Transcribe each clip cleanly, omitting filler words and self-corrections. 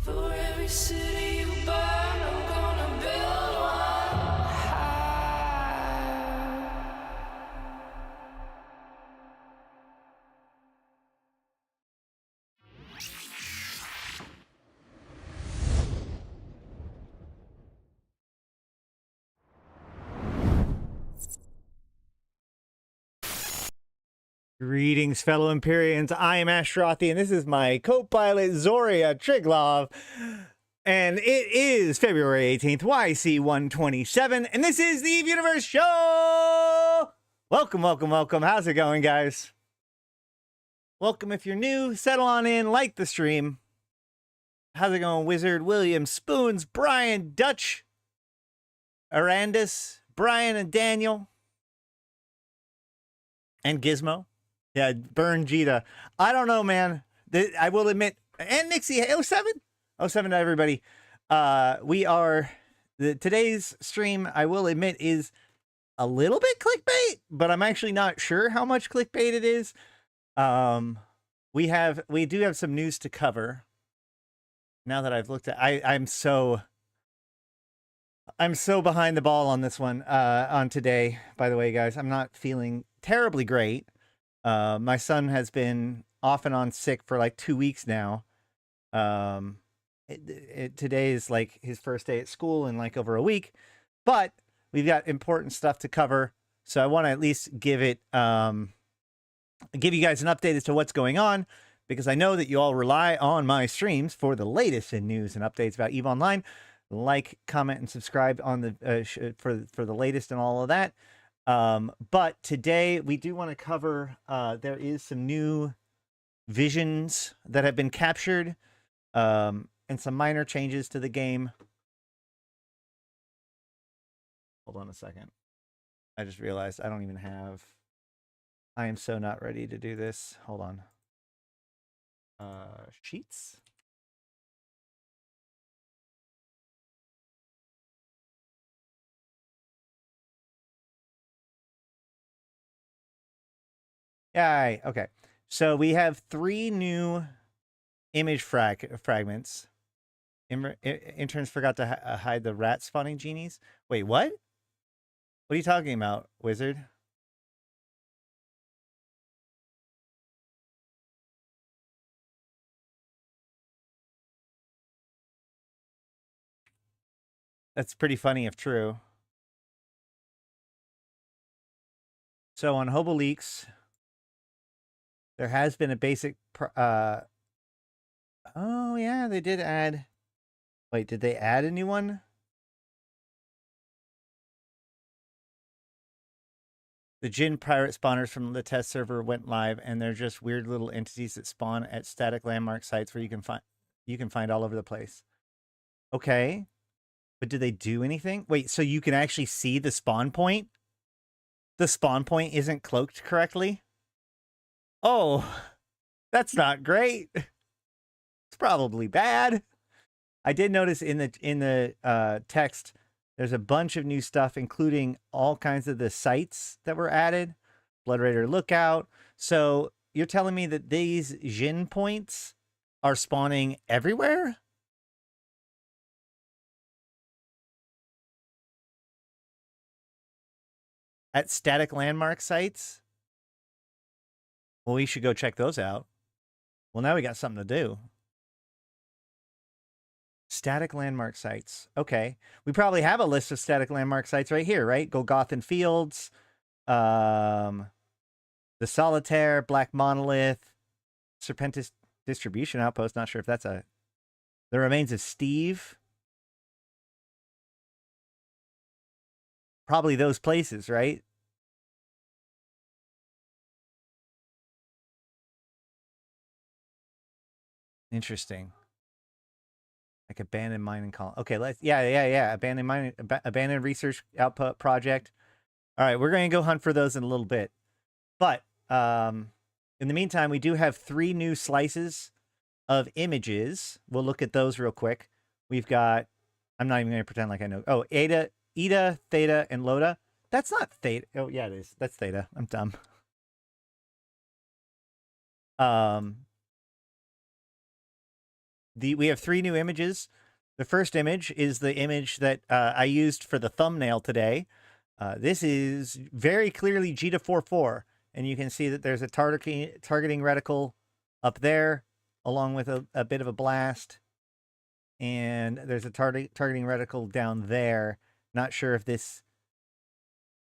For every city you burn, I'm gonna build one high. Greetings, fellow Empyreans. I am Ashrothi, and this is my co-pilot Zoria Triglov. And it is February 18th, YC127, and this is the Eve Universe Show! Welcome, welcome, welcome. How's it going, guys? Welcome if you're new. Settle on in, like the stream. How's it going, Wizard, William, Spoons, Brian, Dutch, Arandis, Brian and Daniel, and Gizmo. Yeah, burn Jita. I don't know, man. I will admit, and Nixie, 07? 07 to everybody. Today's stream, I will admit, is a little bit clickbait, but I'm actually not sure how much clickbait it is. We do have some news to cover. Now that I've looked at, I'm so behind the ball on this one, on today, by the way, guys. I'm not feeling terribly great. My son has been off and on sick for like 2 weeks now. Today is like his first day at school in like over a week, but we've got important stuff to cover. So I want to at least give you guys an update as to what's going on, because I know that you all rely on my streams for the latest in news and updates about EVE Online. Like, comment, and subscribe on the for the latest and all of that. But today we do want to cover, there is some new visions that have been captured, and some minor changes to the game. Hold on a second. I just realized I don't even have, I am so not ready to do this. Hold on. Sheets. Yeah, okay. So we have 3 new image fragments. Interns forgot to hide the rat spawning genies. Wait, what? What are you talking about, Wizard? That's pretty funny if true. So on Hobo Leaks, there has been a basic... oh, yeah, they did add... Wait, did they add a new one? The Jinn pirate spawners from the test server went live, and they're just weird little entities that spawn at static landmark sites where you can find all over the place. Okay. But did they do anything? Wait, so you can actually see the spawn point? The spawn point isn't cloaked correctly? Oh, that's not great. It's probably bad. I did notice in the text, there's a bunch of new stuff, including all kinds of the sites that were added. Blood Raider Lookout. So you're telling me that these Jinn points are spawning everywhere? At static landmark sites? Well, we should go check those out. Well, now we got something to do. Static landmark sites. Okay. We probably have a list of static landmark sites right here, right? Golgothan Fields, the Solitaire, Black Monolith, Serpentis Distribution Outpost. Not sure if that's the remains of Steve. Probably those places, right? Interesting. Like abandoned mining column. Okay, let's yeah. Abandoned research output project. All right, we're going to go hunt for those in a little bit. But in the meantime, we do have 3 new slices of images. We'll look at those real quick. We've got, I'm not even going to pretend like I know. Oh, Ida, Theta, and Loda. That's not Theta. Oh, yeah, it is. That's Theta. I'm dumb. we have 3 new images. The first image is the image that I used for the thumbnail today. This is very clearly Jita 4.4, and you can see that there's a targeting reticle up there, along with a bit of a blast, and there's a targeting reticle down there. Not sure if this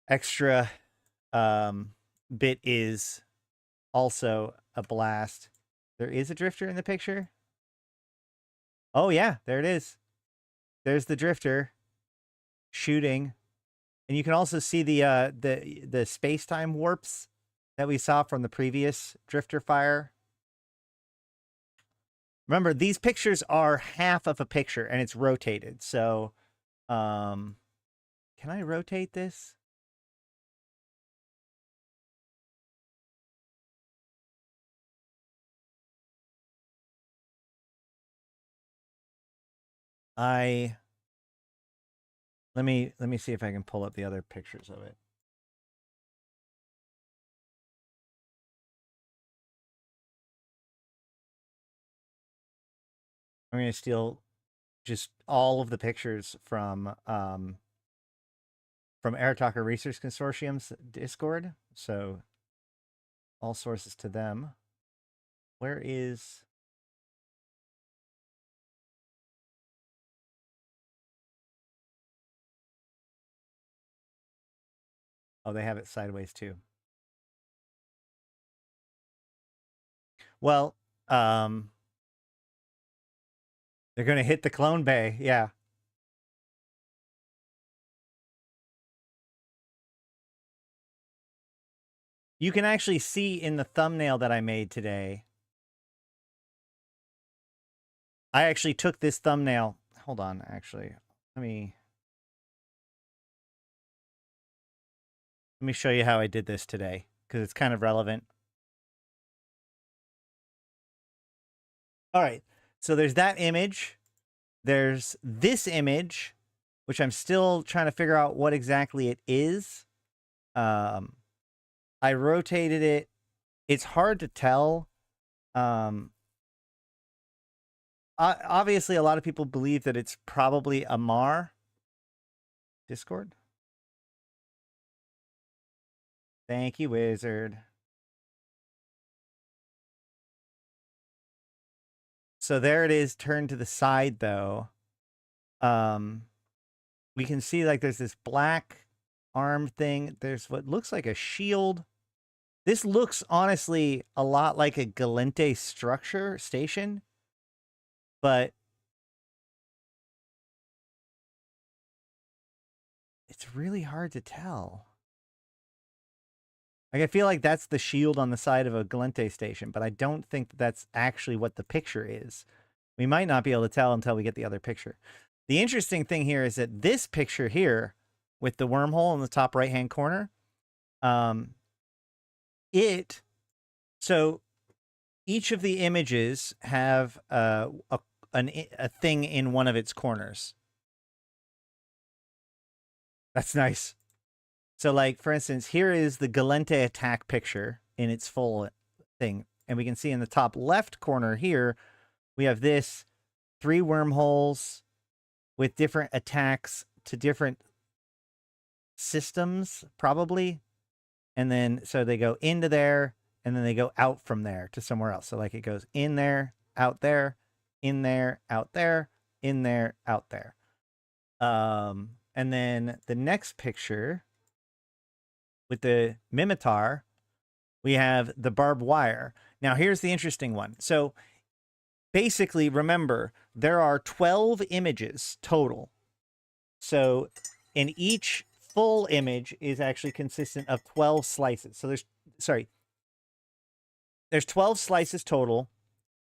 extra bit is also a blast. There is a drifter in the picture. Oh yeah, there it is. There's the drifter shooting, and you can also see the space-time warps that we saw from the previous drifter fire. Remember, these pictures are half of a picture, and it's rotated. So, can I rotate this? Let me see if I can pull up the other pictures of it. I'm going to steal just all of the pictures from Air Talker Research Consortium's Discord. So all sources to them. Where is... Oh, they have it sideways too. Well, they're going to hit the clone bay. Yeah. You can actually see in the thumbnail that I made today. I actually took this thumbnail. Hold on, actually. Let me show you how I did this today, because it's kind of relevant. All right. So there's that image. There's this image, which I'm still trying to figure out what exactly it is. I rotated it. It's hard to tell. Obviously, a lot of people believe that it's probably a Mar. Discord? Thank you, Wizard. So there it is, turned to the side, though. We can see, like, there's this black arm thing. There's what looks like a shield. This looks, honestly, a lot like a Galente structure station. But it's really hard to tell. Like, I feel like that's the shield on the side of a Galente station, but I don't think that that's actually what the picture is. We might not be able to tell until we get the other picture. The interesting thing here is that this picture here, with the wormhole in the top right-hand corner, so each of the images have a thing in one of its corners. That's nice. So, like, for instance, here is the Galente attack picture in its full thing. And we can see in the top left corner here, we have this 3 wormholes with different attacks to different systems, probably. And then, so they go into there, and then they go out from there to somewhere else. So, like, it goes in there, out there, in there, out there, in there, out there. And then the next picture with the Mimitar, we have the barbed wire. Now, here's the interesting one. So, basically, remember, there are 12 images total. So, in each full image is actually consistent of 12 slices. So, there's 12 slices total,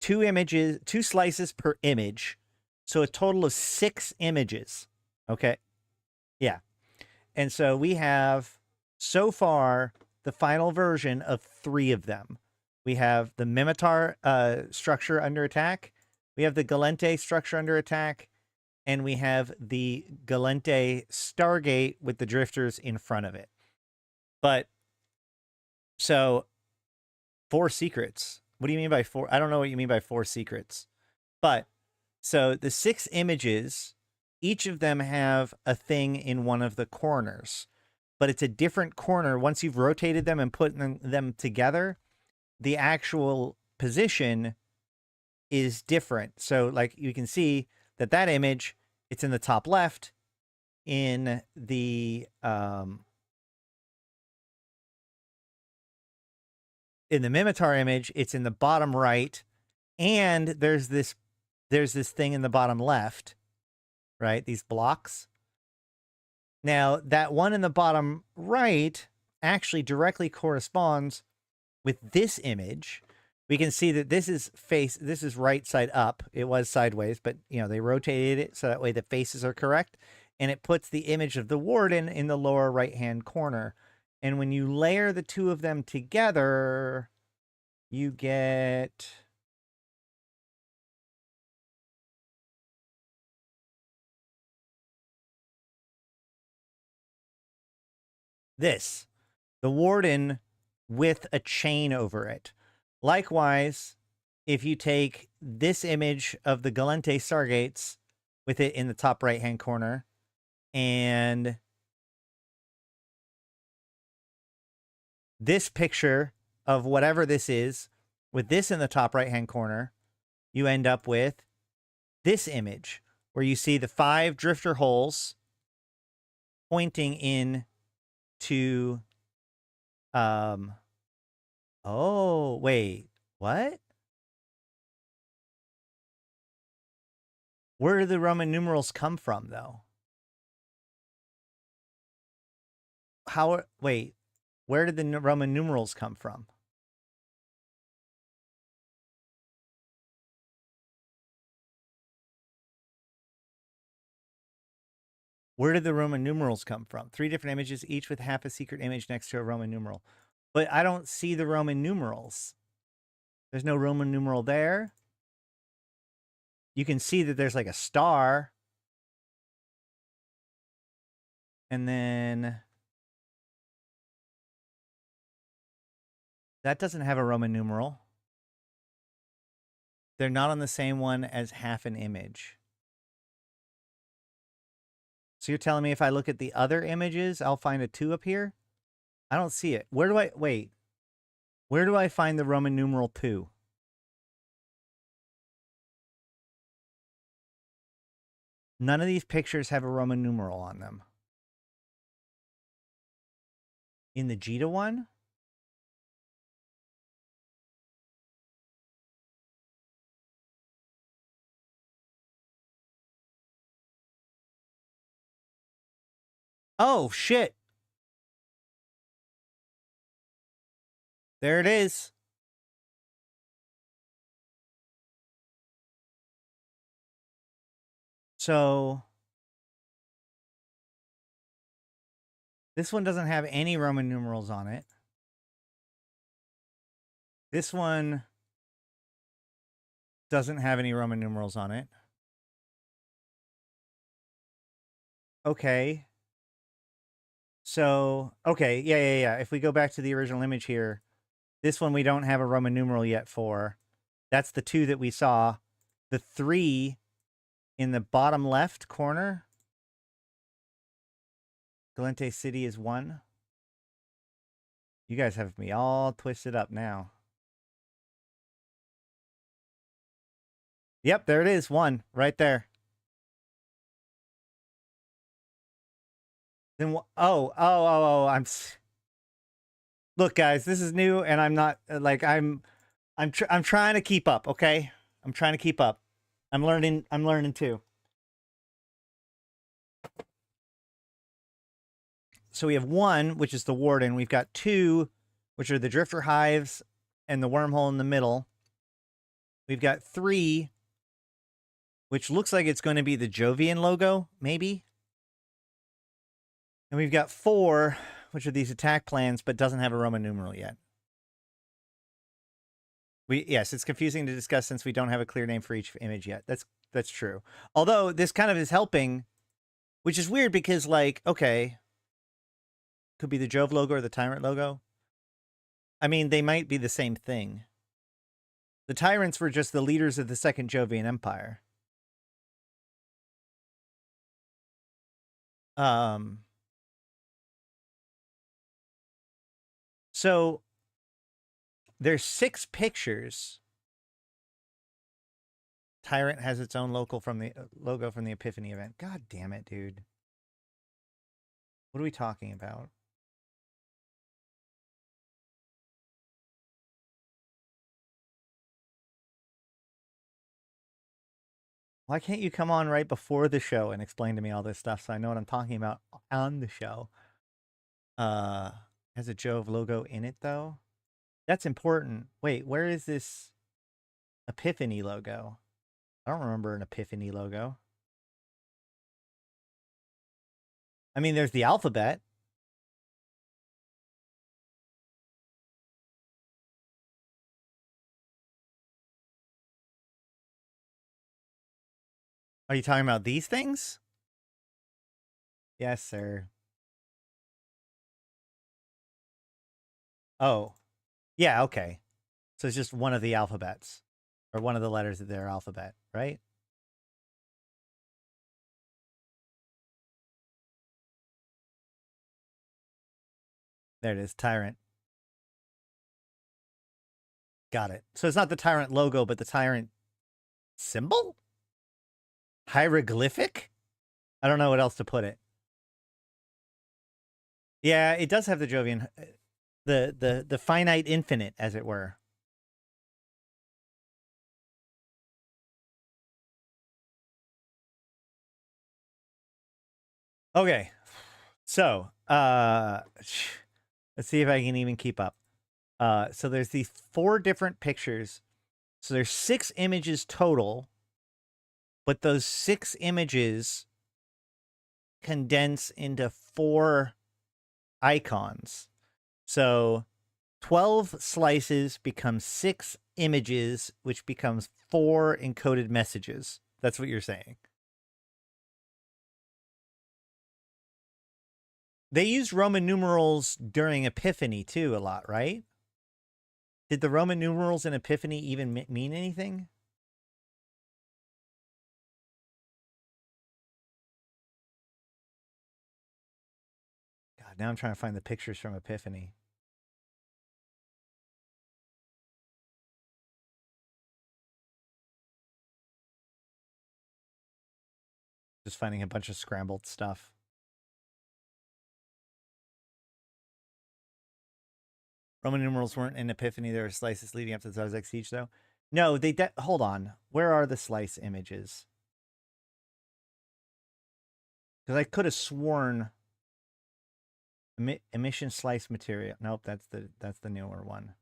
2 slices per image. So, a total of 6 images. Okay. Yeah. And so we have, so far, the final version of 3 of them. We have the Mimitar structure under attack. We have the Galente structure under attack. And we have the Galente Stargate with the drifters in front of it. But, so, 4 secrets. What do you mean by 4? I don't know what you mean by 4 secrets. But So the 6 images, each of them have a thing in one of the corners, but it's a different corner. Once you've rotated them and put them together, the actual position is different. So like you can see that image, it's in the top left. In the Mimitar image, it's in the bottom right, and there's this thing in the bottom left, right? These blocks. Now, that one in the bottom right actually directly corresponds with this image. We can see that this is right side up. It was sideways, but they rotated it so that way the faces are correct. And it puts the image of the warden in the lower right-hand corner. And when you layer the two of them together, you get this, the warden with a chain over it. Likewise, if you take this image of the Galente Stargates with it in the top right-hand corner, and this picture of whatever this is with this in the top right-hand corner, you end up with this image where you see the 5 drifter holes pointing in to, oh, wait, what? Where do the Roman numerals come from, though? Wait, where did the Roman numerals come from? Where did the Roman numerals come from? 3 different images, each with half a secret image next to a Roman numeral. But I don't see the Roman numerals. There's no Roman numeral there. You can see that there's like a star. And then that doesn't have a Roman numeral. They're not on the same one as half an image. So you're telling me if I look at the other images, I'll find a 2 up here? I don't see it. Where do I find the Roman numeral 2? None of these pictures have a Roman numeral on them. In the Jita one? Oh, shit. There it is. So this one doesn't have any Roman numerals on it. This one doesn't have any Roman numerals on it. Okay. So, okay, yeah. If we go back to the original image here, this one we don't have a Roman numeral yet for. That's the 2 that we saw. The 3 in the bottom left corner, Galente City is 1. You guys have me all twisted up now. Yep, there it is, 1, right there. Then I'm. Look, guys, this is new, and I'm not like I'm trying to keep up. Okay, I'm trying to keep up. I'm learning too. So we have 1, which is the warden. We've got 2, which are the drifter hives and the wormhole in the middle. We've got 3, which looks like it's going to be the Jovian logo, maybe. And we've got 4, which are these attack plans, but doesn't have a Roman numeral yet. Yes, it's confusing to discuss since we don't have a clear name for each image yet. That's true. Although this kind of is helping, which is weird because, like, okay, could be the Jove logo or the Tyrant logo. I mean, they might be the same thing. The Tyrants were just the leaders of the Second Jovian Empire. So there's 6 pictures. Tyrant has its own logo from the Epiphany event. God damn it, dude. What are we talking about? Why can't you come on right before the show and explain to me all this stuff so I know what I'm talking about on the show? Has a Jove logo in it, though? That's important. Wait, where is this Epiphany logo? I don't remember an Epiphany logo. I mean, there's the alphabet. Are you talking about these things? Yes, sir. Oh, yeah, okay. So it's just one of the alphabets, or one of the letters of their alphabet, right? There it is, Tyrant. Got it. So it's not the Tyrant logo, but the Tyrant symbol? Hieroglyphic? I don't know what else to put it. Yeah, it does have the Jovian, the finite infinite, as it were. Okay, so let's see if I can even keep up. So there's these 4 different pictures. So there's 6 images total, but those 6 images condense into 4 icons. So 12 slices become 6 images, which becomes 4 encoded messages. That's what you're saying. They used Roman numerals during Epiphany too a lot, right? Did the Roman numerals in Epiphany even mean anything? God, now I'm trying to find the pictures from Epiphany. Just finding a bunch of scrambled stuff. Roman numerals weren't in Epiphany. There were slices leading up to the Zarzak siege, though. No, they... hold on. Where are the slice images? Because I could have sworn... emission slice material. Nope, that's the newer one.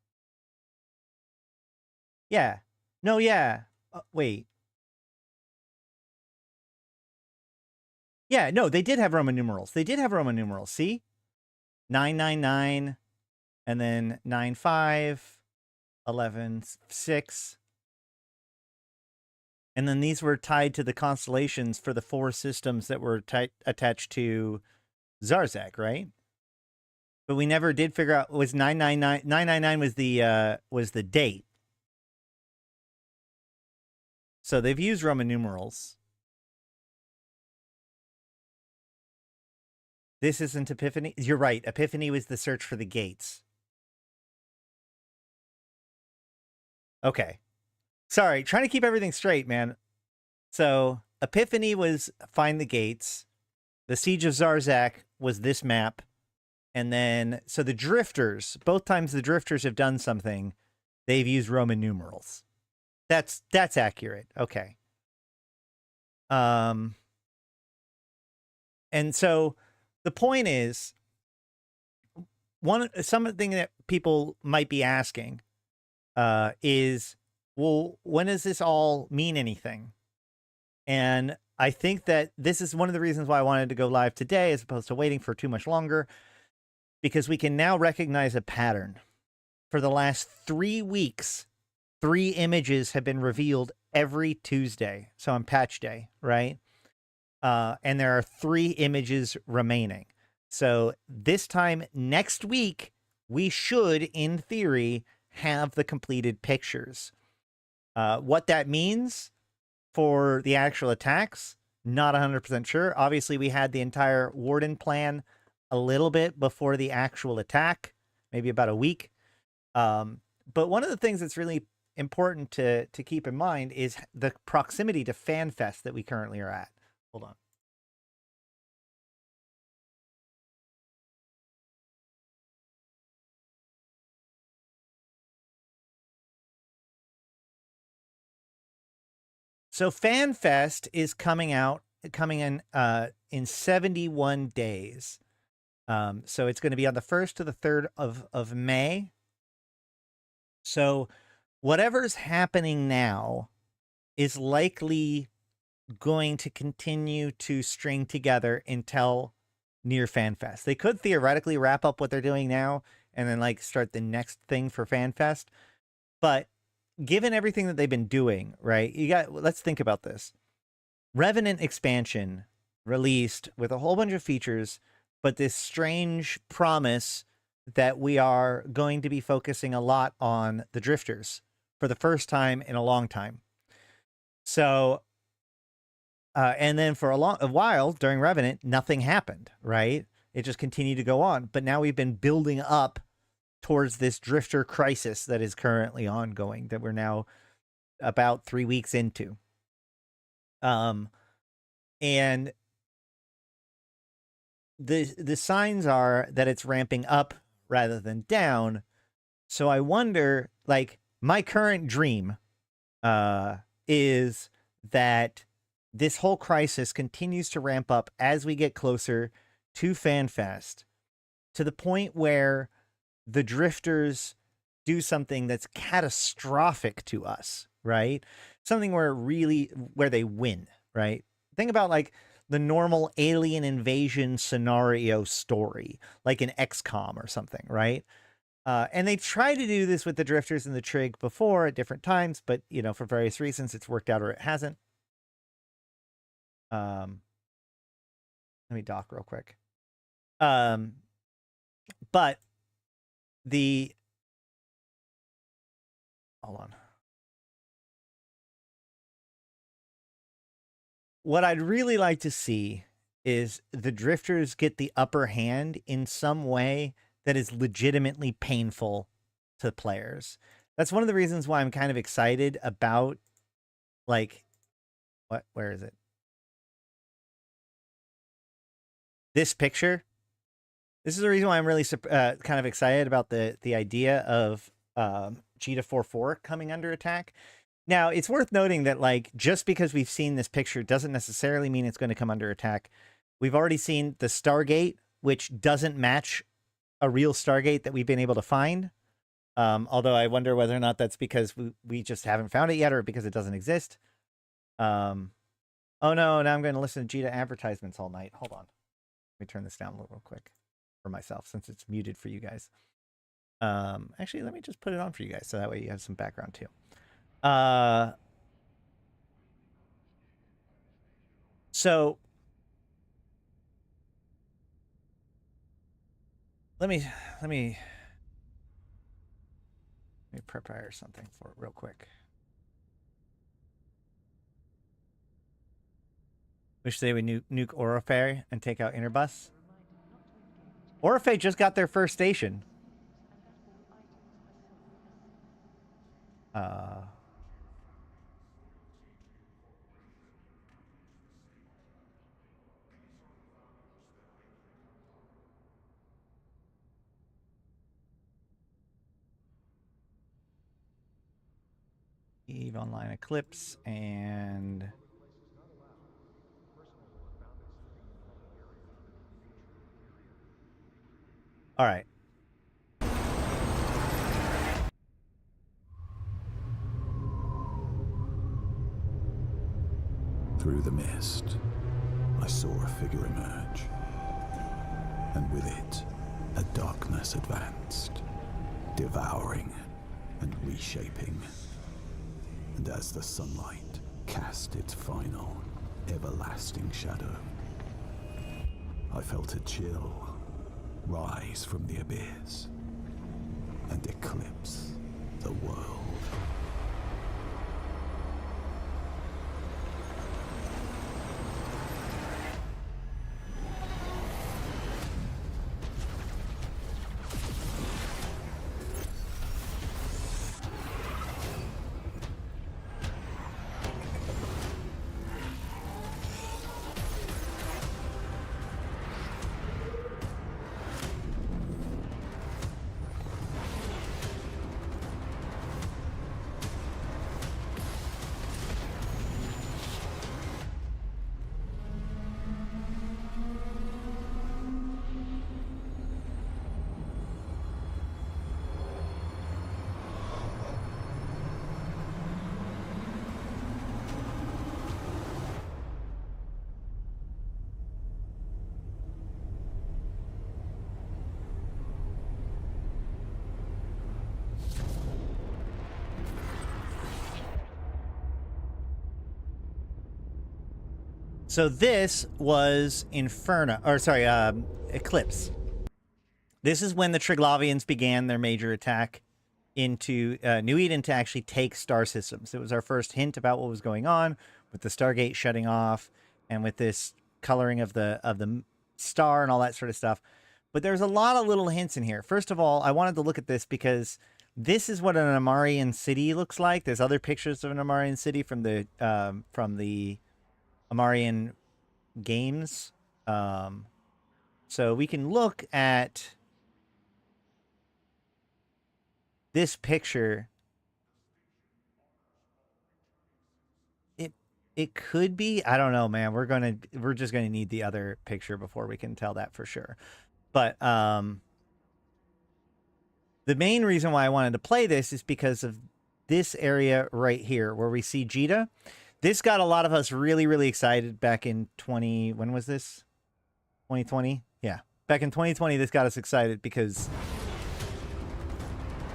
Yeah. No, yeah. Wait. Yeah, no, they did have Roman numerals. They did have Roman numerals. See? 999, and then 95, 11, 6. And then these were tied to the constellations for the 4 systems that were attached to Zarzak, right? But we never did figure out, was 999 was the date. So they've used Roman numerals. This isn't Epiphany. You're right. Epiphany was the search for the gates. Okay. Sorry, trying to keep everything straight, man. So Epiphany was find the gates. The Siege of Zarzak was this map. And then, so the Drifters, both times the Drifters have done something, they've used Roman numerals. That's accurate. Okay. And so the point is, something that people might be asking is, well, when does this all mean anything? And I think that this is one of the reasons why I wanted to go live today as opposed to waiting for too much longer, because we can now recognize a pattern. For the last 3 weeks, 3 images have been revealed every Tuesday. So on patch day, right? And there are 3 images remaining. So this time next week, we should, in theory, have the completed pictures. What that means for the actual attacks, Not 100% sure. Obviously, we had the entire Warden plan a little bit before the actual attack, maybe about a week. But one of the things that's really important to keep in mind is the proximity to FanFest that we currently are at. Hold on. So FanFest is coming in 71 days. So it's going to be on the 1st to the 3rd of May. So whatever's happening now is likely going to continue to string together until near FanFest. They could theoretically wrap up what they're doing now and then like start the next thing for FanFest. But given everything that they've been doing, right? Let's think about this. Revenant expansion released with a whole bunch of features, but this strange promise that we are going to be focusing a lot on the drifters for the first time in a long time. So, and then for a while during Revenant, nothing happened, right? It just continued to go on. But now we've been building up towards this drifter crisis that is currently ongoing, that we're now about 3 weeks into. And the signs are that it's ramping up rather than down. So I wonder, like, my current dream is that this whole crisis continues to ramp up as we get closer to FanFest, to the point where the drifters do something that's catastrophic to us, right? Something where they win, right? Think about like the normal alien invasion scenario story, like an XCOM or something, right? And they tried to do this with the drifters and the trig before at different times, but you know, for various reasons, it's worked out or it hasn't. Let me dock real quick. But hold on. What I'd really like to see is the drifters get the upper hand in some way that is legitimately painful to players. That's one of the reasons why I'm kind of excited about, like, where is it? This picture. This is the reason why I'm really kind of excited about the idea of Jita 4.4 coming under attack. Now, it's worth noting that, like, just because we've seen this picture doesn't necessarily mean it's going to come under attack. We've already seen the Stargate, which doesn't match a real Stargate that we've been able to find. Although I wonder whether or not that's because we just haven't found it yet, or because it doesn't exist. Oh no, now I'm going to listen to Jita advertisements all night. Hold on. Let me turn this down a little real quick for myself, since it's muted for you guys. Actually, let me just put it on for you guys, so that way you have some background too. So let me prepare something for it real quick. Wish they would nuke Orifay and take out Interbus. Orifay just got their first station. EVE Online Eclipse and all right. Through the mist, I saw a figure emerge, and with it, a darkness advanced, devouring and reshaping. And as the sunlight cast its final, everlasting shadow, I felt a chill rise from the abyss and eclipse the world. So this was Inferno, or sorry, Eclipse. This is when the Triglavians began their major attack into New Eden to actually take star systems. It was our first hint about what was going on with the Stargate shutting off and with this coloring of the star and all that sort of stuff. But there's a lot of little hints in here. First of all, I wanted to look at this because this is what an Amarian city looks like. There's other pictures of an Amarian city from the Amarian games. So we can look at this picture. It could be, I don't know, man. We're just gonna need the other picture before we can tell that for sure. But the main reason why I wanted to play this is because of this area right here where we see Jita. This got a lot of us really, really excited back in when was this? 2020? Yeah. Back in 2020, this got us excited because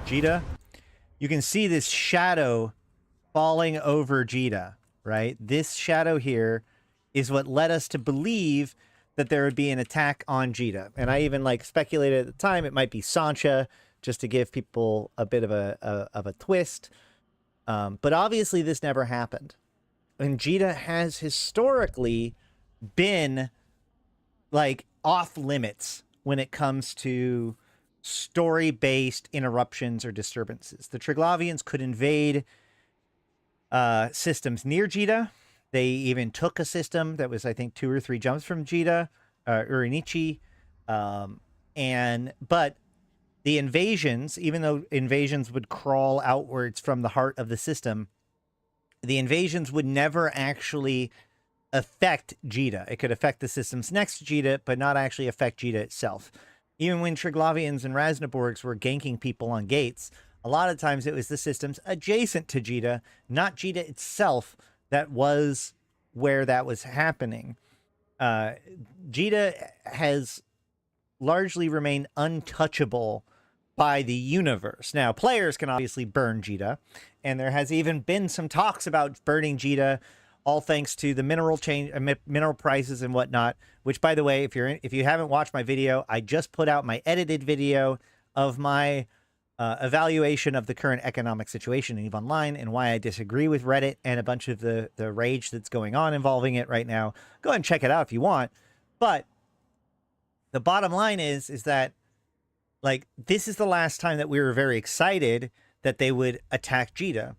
Jita, you can see this shadow falling over Jita, right? This shadow here is what led us to believe that there would be an attack on Jita. And I even speculated at the time it might be Sancha, just to give people a bit of a twist. But obviously this never happened. And Jita has historically been off limits when it comes to story-based interruptions or disturbances. The Triglavians could invade systems near Jita. They even took a system that was, I think, 2 or 3 jumps from Jita, Uranichi. But the invasions, even though invasions would crawl outwards from the heart of the system, the invasions would never actually affect Jita. It could affect the systems next to Jita, but not actually affect Jita itself. Even when Triglavians and Rasnaborgs were ganking people on gates, a lot of times it was the systems adjacent to Jita, not Jita itself, that was where that was happening. Jita has largely remained untouchable by the universe. Now, players can obviously burn Jita, and there has even been some talks about burning Jita, all thanks to the mineral prices and whatnot. Which, by the way, if you haven't watched my video, I just put out my edited video of my evaluation of the current economic situation in EVE Online and why I disagree with Reddit and a bunch of the rage that's going on involving it right now. Go ahead and check it out if you want. But the bottom line is that this is the last time that we were very excited that they would attack Jita.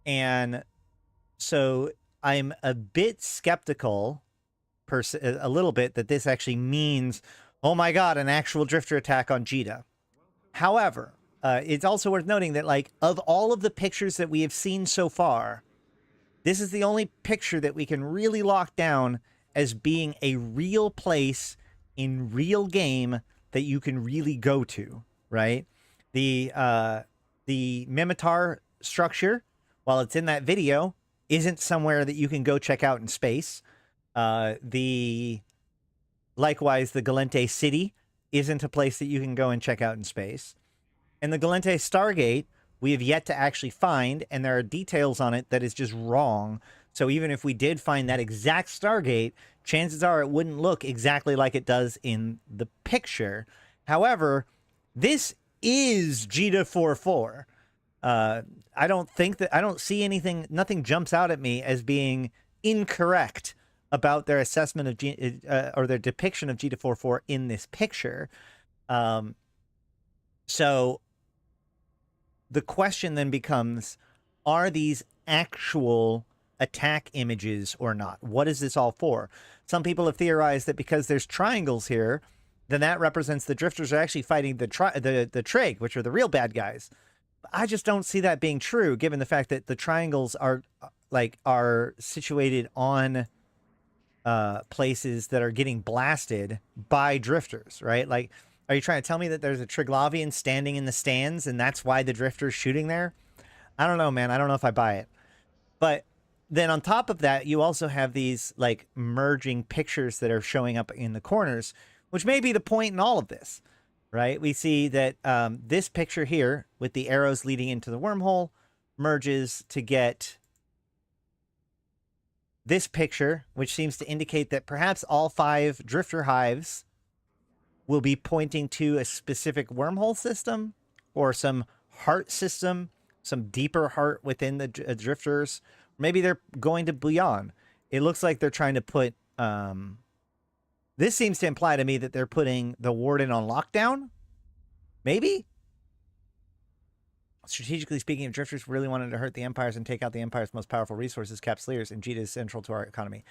And so I'm a bit skeptical, a little bit, that this actually means, oh my God, an actual drifter attack on Jita. However, it's also worth noting that of all of the pictures that we have seen so far, this is the only picture that we can really lock down as being a real place in real game that you can really go to, right? The Mimitar structure, while it's in that video, isn't somewhere that you can go check out in space. Likewise, the Galente City isn't a place that you can go and check out in space. And the Galente Stargate, we have yet to actually find, and there are details on it that is just wrong. So even if we did find that exact Stargate, chances are it wouldn't look exactly like it does in the picture. However, this is Jita 4-4. I don't see anything, nothing jumps out at me as being incorrect about their assessment of or their depiction of Jita 4-4 in this picture. So the question then becomes, are these actual attack images or not? What is this all for? Some people have theorized that because there's triangles here, then that represents the drifters are actually fighting the Trig, which are the real bad guys. I just don't see that being true, given the fact that the triangles are situated on places that are getting blasted by drifters, right? Are you trying to tell me that there's a Triglavian standing in the stands and that's why the drifter's shooting there? I don't know, man. I don't know if I buy it. But then on top of that, you also have these merging pictures that are showing up in the corners, which may be the point in all of this, right? We see that this picture here with the arrows leading into the wormhole merges to get this picture, which seems to indicate that perhaps all 5 drifter hives will be pointing to a specific wormhole system or some heart system, some deeper heart within the drifters. Maybe they're going to beyond. It looks like they're trying to put... this seems to imply to me that they're putting the warden on lockdown. Maybe? Strategically speaking, if drifters really wanted to hurt the empires and take out the empire's most powerful resources, Capsuleers, and Jita is central to our economy.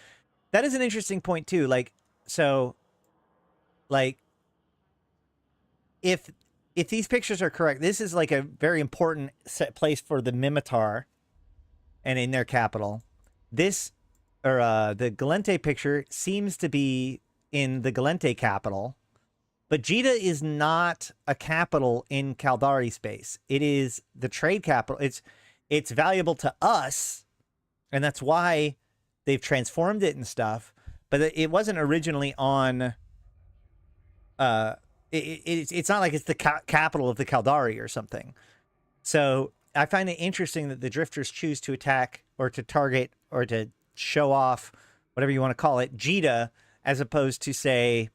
That is an interesting point too. Like, so, like, if these pictures are correct, this is like a very important set place for the Mimitar, and in their capital. This, or the Galente picture seems to be in the Galente capital. But Jita is not a capital in Caldari space. It is the trade capital. It's valuable to us, and that's why they've transformed it and stuff. But it wasn't originally on. It's not like it's the capital of the Caldari or something. So I find it interesting that the drifters choose to attack or to target or to show off, whatever you want to call it, Jita, as opposed to, say,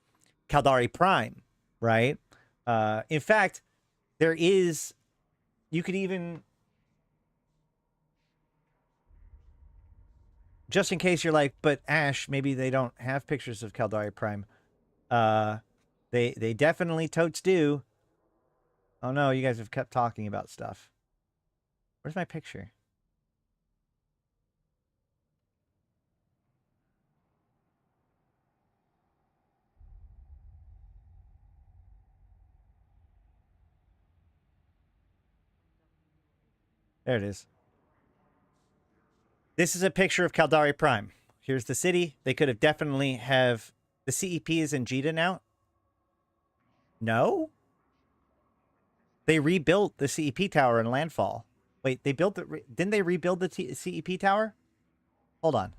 Caldari Prime, right? In fact, there is, you could even, just in case you're like, but Ash, maybe they don't have pictures of Caldari Prime. They definitely totes do. Oh no, you guys have kept talking about stuff. Where's my picture? There it is. This is a picture of Caldari Prime. Here's the city. They could have definitely have... The CEP is in Jita now? No? They rebuilt the CEP tower in Landfall. Wait, they built it... Didn't they rebuild the CEP tower? Hold on.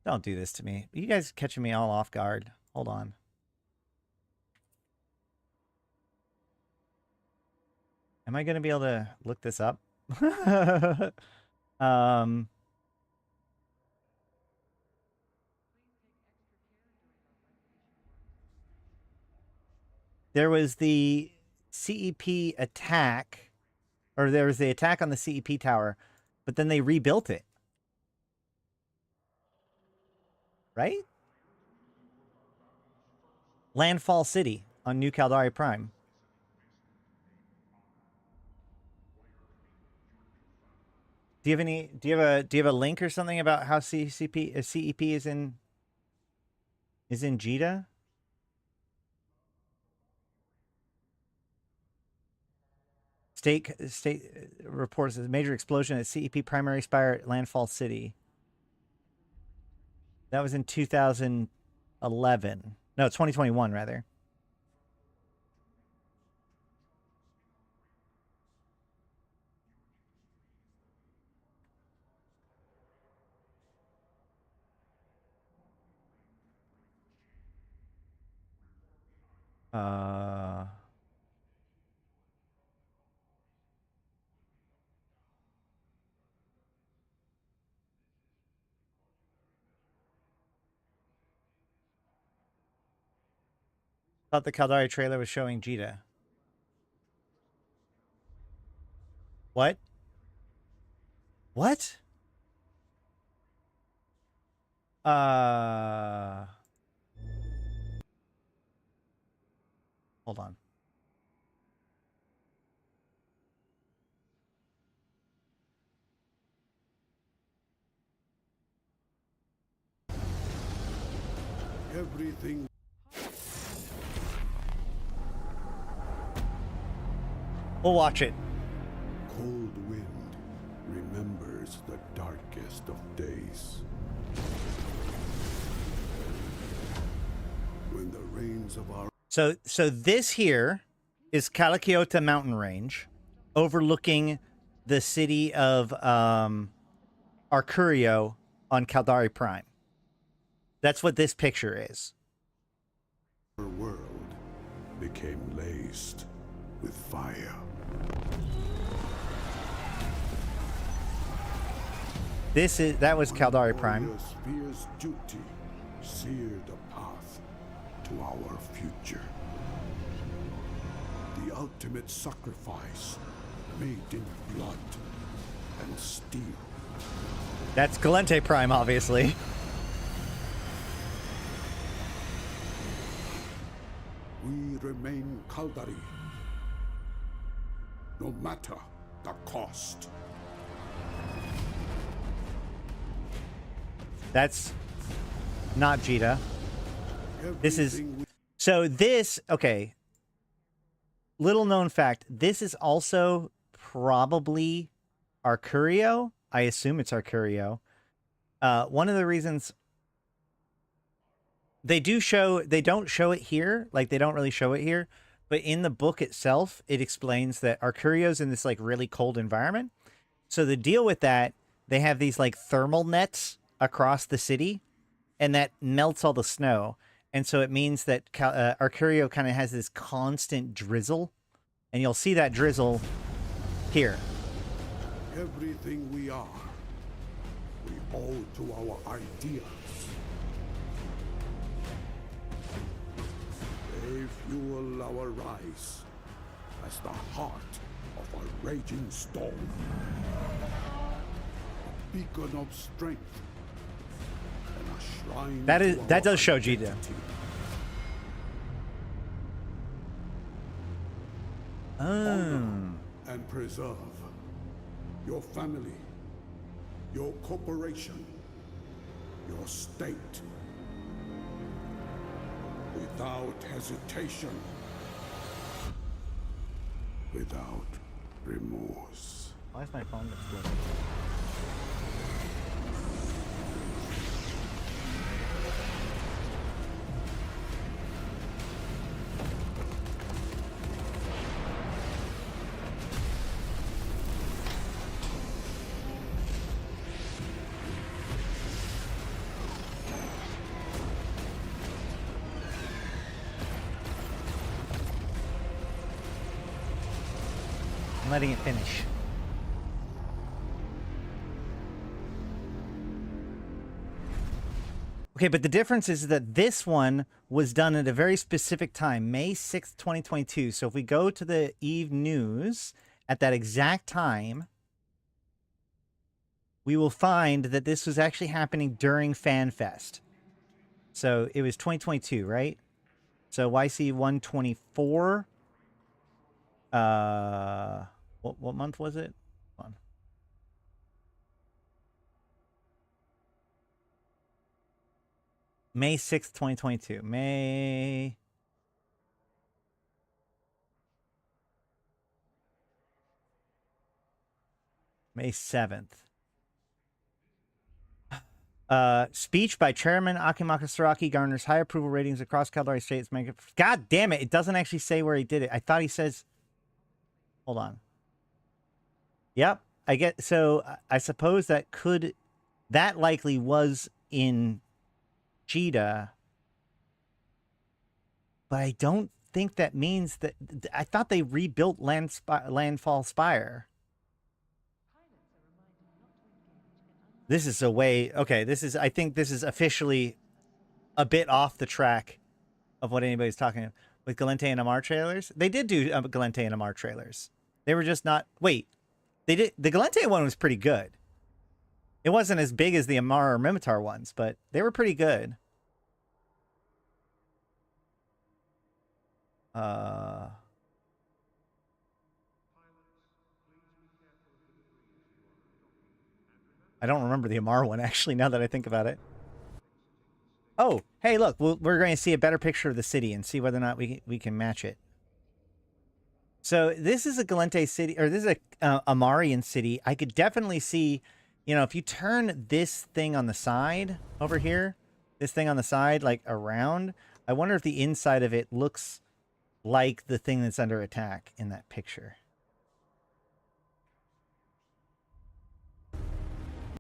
Don't do this to me. You guys catching me all off guard. Hold on. Am I going to be able to look this up? There was the CEP attack, or there was the attack on the CEP tower, but then they rebuilt it. Right? Landfall City on New Caldari Prime. Do you have any? Do you have a link or something about how CEP is in Jita? State reports a major explosion at CEP primary spire at Landfall City. That was in 2011. No, 2021 rather. Thought the Caldari trailer was showing Jita. What? What? Hold on. Everything. We'll watch it. Cold wind remembers the darkest of days. When the rains of our So this here is Calakiota mountain range overlooking the city of Arcurio on Caldari Prime. That's what this picture is. world became laced with fire. That was Caldari Prime. Warrior's fierce duty seared a path to our future. The ultimate sacrifice made in blood and steel. That's Galente Prime, obviously. We remain Caldari, no matter the cost. That's not Jita. This is Everything we so this okay. Little known fact, this is also probably Arcurio. I assume it's Arcurio. One of the reasons they don't show it here, like they don't really show it here, but in the book itself, it explains that Arcurio's in this like really cold environment. So the deal with that, they have these like thermal nets across the city, and that melts all the snow. And so it means that Arcurio kind of has this constant drizzle, and you'll see that drizzle here. everything we are, we owe to our ideas. They fuel our rise as the heart of a raging storm. A beacon of strength. And a shrine to That our does show Jita. identity. Oh. And preserve your family, your corporation, your state. Without hesitation. Without remorse. Why is my phone exploding? I'm letting it finish. Okay, but the difference is that this one was done at a very specific time, May 6th, 2022. So if we go to the Eve News at that exact time, we will find that this was actually happening during FanFest. So it was 2022, right? So YC124. What month was it? Hold on. May 6th, 2022. May 7th. Speech by Chairman Akimaka Saraki garners high approval ratings across Caldari states. God damn it. It doesn't actually say where he did it. I thought he says... Hold on. Yep. So I suppose that likely was in Jita. But I don't think that means that... I thought they rebuilt Landfall Spire. This is a way... Okay, I think this is officially a bit off the track of what anybody's talking about. With Galente and Amar trailers? They did do Galente and Amar trailers. They were just not... Wait. They did... The Galente one was pretty good. It wasn't as big as the Amar or Mimitar ones, but they were pretty good. I don't remember the Amar one, actually, now that I think about it. Oh, hey, look. We're going to see a better picture of the city and see whether or not we can match it. So this is a Galente city, or this is a Amarian city. I could definitely see, if you turn this thing on the side over here, this thing on the side, like around, I wonder if the inside of it looks like the thing that's under attack in that picture.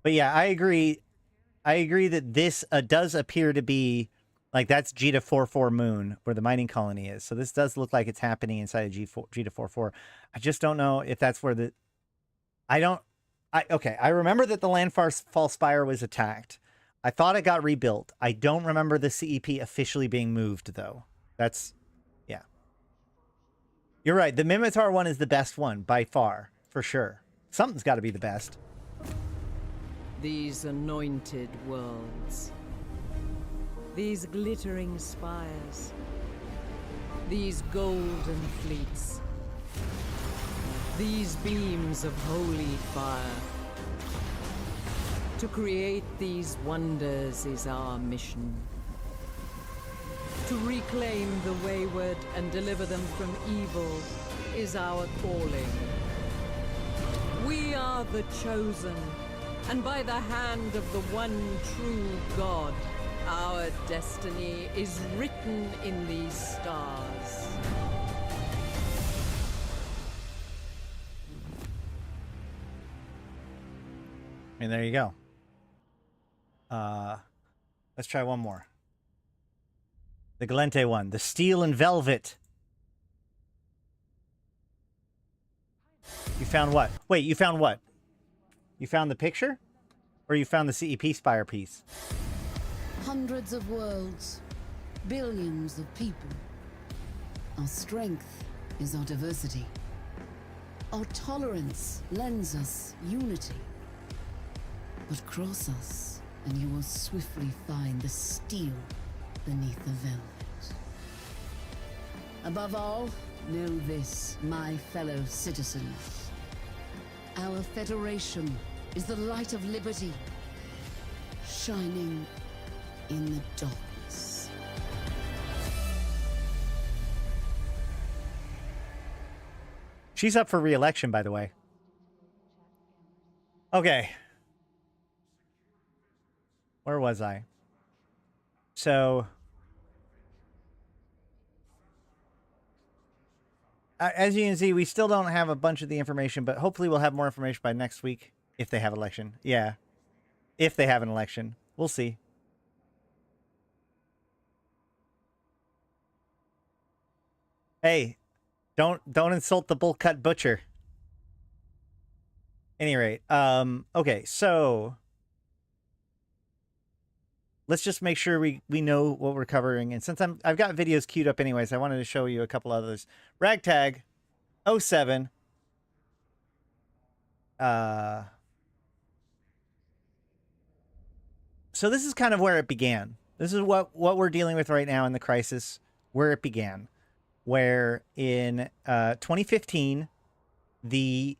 But yeah, I agree. I agree that this does appear to be like that's Jita 44 Moon where the mining colony is. So this does look like it's happening inside of Jita 44. I just don't know if that's where I I remember that the Landfall Spire was attacked. I thought it got rebuilt. I don't remember the CEP officially being moved, though. That's, yeah. You're right. The Mimitar one is the best one, by far, for sure. Something's got to be the best. These anointed worlds. These glittering spires. These golden fleets. These beams of holy fire. To create these wonders is our mission. To reclaim the wayward and deliver them from evil is our calling. We are the chosen, and by the hand of the one true God, our destiny is written in these stars. And there you go. Let's try one more. The Galente one. The Steel and Velvet. You found what? Wait, you found what? You found the picture? Or you found the CEP Spire piece? Hundreds of worlds, billions of people. Our strength is our diversity. Our tolerance lends us unity. But cross us, and you will swiftly find the steel beneath the velvet. Above all, know this, my fellow citizens. Our Federation is the light of liberty, shining in the darkness. She's up for re-election, by the way. Okay. Where was I? So, as you can see, we still don't have a bunch of the information, but hopefully we'll have more information by next week if they have election. Yeah. If they have an election. We'll see. Hey, don't insult the bull cut butcher. Any rate, okay, so let's just make sure we know what we're covering. And since I've got videos queued up anyways, I wanted to show you a couple others. Ragtag 07. So this is kind of where it began. This is what we're dealing with right now in the crisis, where it began. Where in 2015, the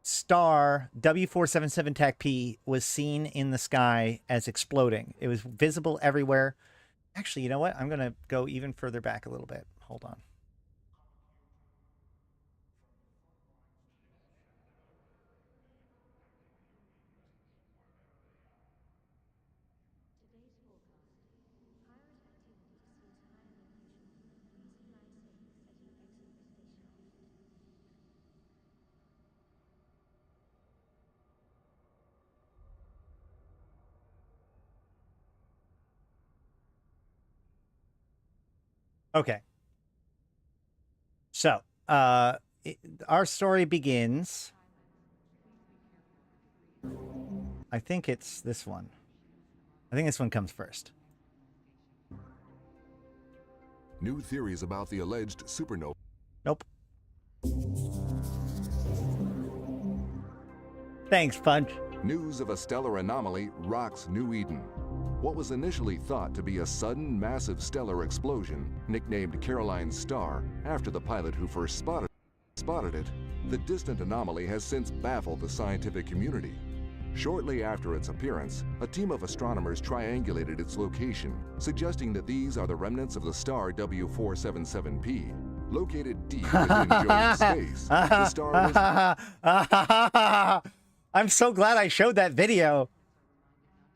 star W477 TAC-P was seen in the sky as exploding. It was visible everywhere. Actually, you know what? I'm going to go even further back a little bit. Hold on. Okay. So, our story begins. I think it's this one. I think this one comes first. New theories about the alleged supernova. Nope. Thanks, Punch. News of a stellar anomaly rocks New Eden. What was initially thought to be a sudden, massive stellar explosion, nicknamed Caroline's Star after the pilot who first spotted it, the distant anomaly has since baffled the scientific community. Shortly after its appearance, a team of astronomers triangulated its location, suggesting that these are the remnants of the star W477P. Located deep within Jones space, the star was... I'm so glad I showed that video.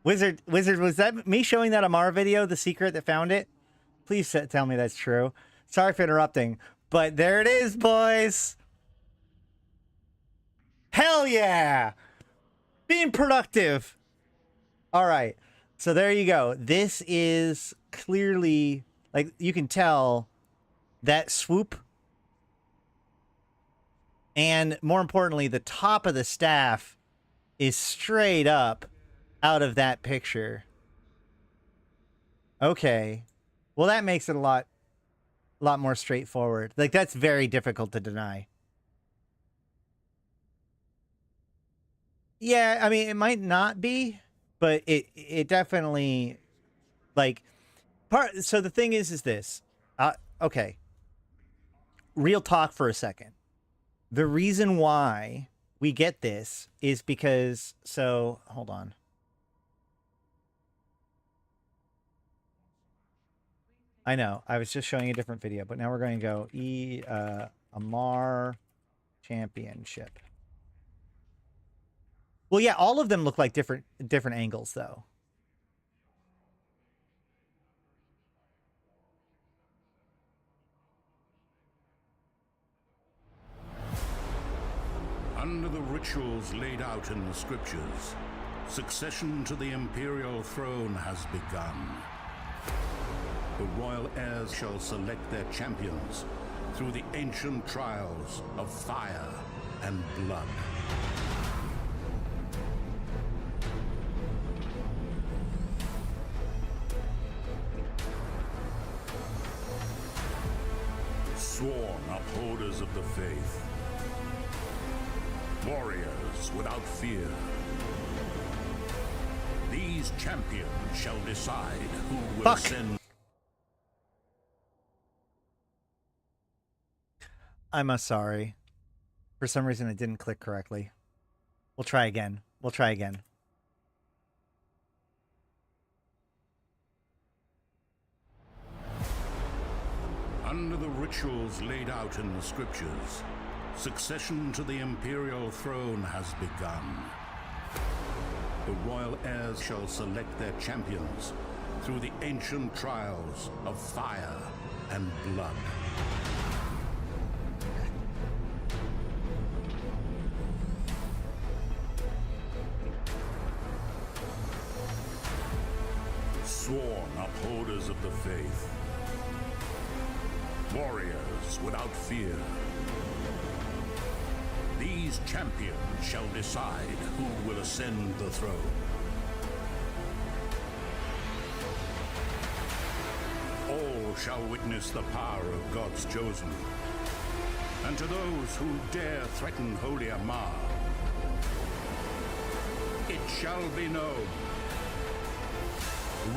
Wizard, was that me showing that Amara video, the secret that found it? Please tell me that's true. Sorry for interrupting, but there it is, boys. Hell yeah. Being productive. All right. So there you go. This is clearly, like, you can tell that swoop. And more importantly, the top of the staff is straight up out of that picture. Okay. Well, that makes it a lot more straightforward. Like, that's very difficult to deny. Yeah, I mean, it might not be, but it definitely, like, so the thing is this. Okay. Real talk for a second. The reason why we get this is because, so, hold on. I know, I was just showing a different video, but now we're going to go Amar Championship. Well, yeah, all of them look like different angles, though. Under the rituals laid out in the scriptures, succession to the imperial throne has begun. The royal heirs shall select their champions through the ancient trials of fire and blood. Sworn upholders of the faith, warriors without fear. These champions shall decide who will ascend. I'm sorry. For some reason, it didn't click correctly. We'll try again. Under the rituals laid out in the scriptures, succession to the imperial throne has begun. The royal heirs shall select their champions through the ancient trials of fire and blood. Sworn upholders of the faith, warriors without fear. These champions shall decide who will ascend the throne. All shall witness the power of God's chosen. And to those who dare threaten Holy Amar, it shall be known,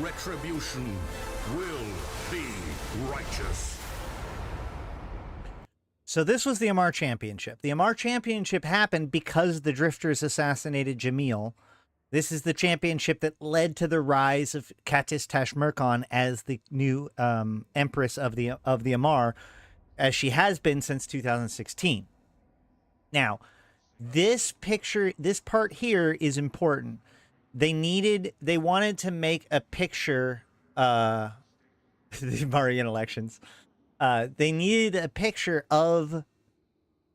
retribution will be righteous. So this was the Amar Championship. The Amar Championship happened because the Drifters assassinated Jamil. This is the championship that led to the rise of Katis Tashmerkon as the new empress of the Amar, as she has been since 2016. Now, this part here is important. They wanted to make a picture, the Amarian elections. They needed a picture of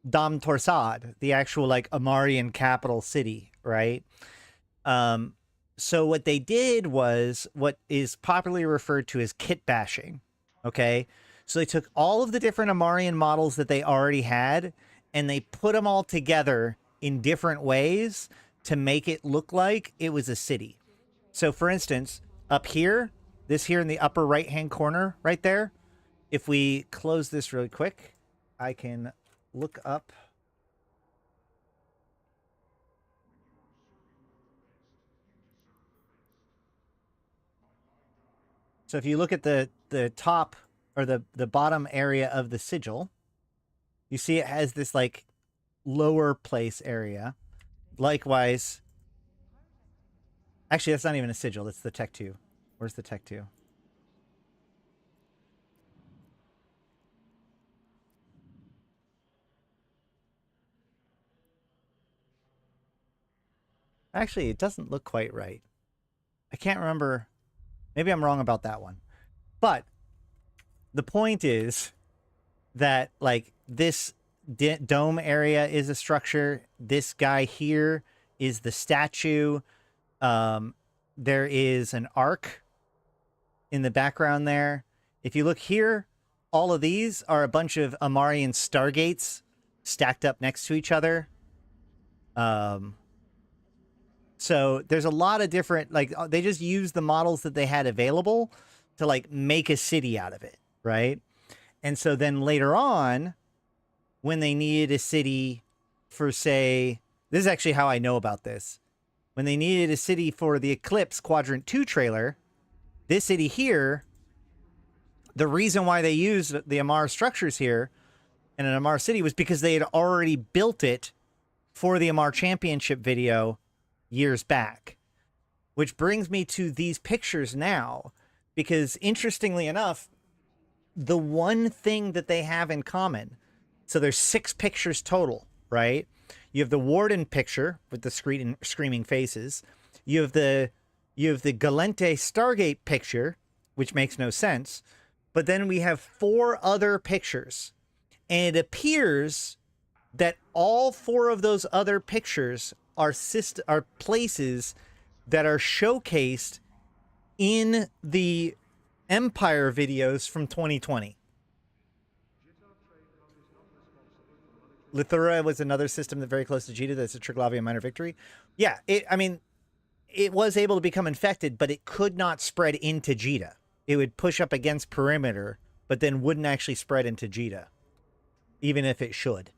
Dam Torsad, the actual like Amarian capital city, right? So what they did was what is popularly referred to as kit bashing. Okay, so they took all of the different Amarian models that they already had, and they put them all together in different ways to make it look like it was a city. So, for instance, up here, this here in the upper right-hand corner, right there. If we close this really quick, I can look up. So if you look at the top or the bottom area of the sigil, you see it has this like lower place area. Likewise, actually, that's not even a sigil. That's the Tech 2. Where's the Tech 2? Actually, it doesn't look quite right. I can't remember. Maybe I'm wrong about that one. But the point is that, like, this dome area is a structure. This guy here is the statue. There is an arc in the background there. If you look here, all of these are a bunch of Amarian stargates stacked up next to each other. So there's a lot of different, like, they just use the models that they had available to like make a city out of it, right? And so then later on, when they needed a city for, say, this is actually how I know about this. When they needed a city for the Eclipse Quadrant 2 trailer, this city here, the reason why they used the Amar structures here in an Amar city was because they had already built it for the Amar Championship video years back. Which brings me to these pictures now, because interestingly enough, the one thing that they have in common, so there's 6 pictures total, right? You have the Warden picture with the screaming faces. You have the Galente Stargate picture, which makes no sense. But then we have 4 other pictures. And it appears that all 4 of those other pictures are places that are showcased in the Empire videos from 2020. Lithura was another system that very close to Jita. That's a Triglavian minor victory. Yeah, it was able to become infected, but it could not spread into Jita. It would push up against perimeter, but then wouldn't actually spread into Jita, even if it should.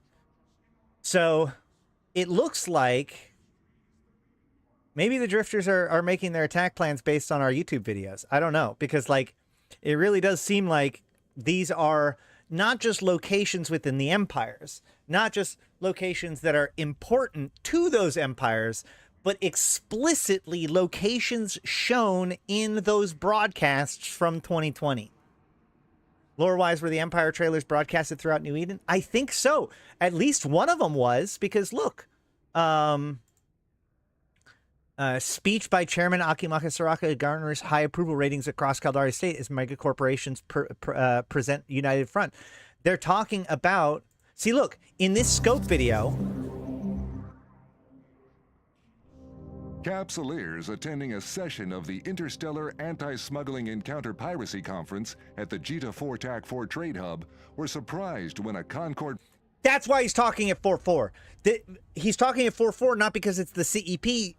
So it looks like maybe the drifters are making their attack plans based on our YouTube videos. I don't know, because like it really does seem like these are not just locations within the empires, not just locations that are important to those empires, but explicitly locations shown in those broadcasts from 2020. Lore-wise, were the Empire trailers broadcasted throughout New Eden? I think so. At least one of them was, because look, speech by Chairman Akimaka Saraka garners high approval ratings across Caldari State as mega corporations present United Front. They're talking about, see, look, in this scope video, Capsuleers attending a session of the Interstellar Anti-Smuggling and Counter-Piracy Conference at the Jita 4 TAC 4 Trade Hub were surprised when a Concord... That's why he's talking at 4-4. He's talking at 4-4 not because it's the CEP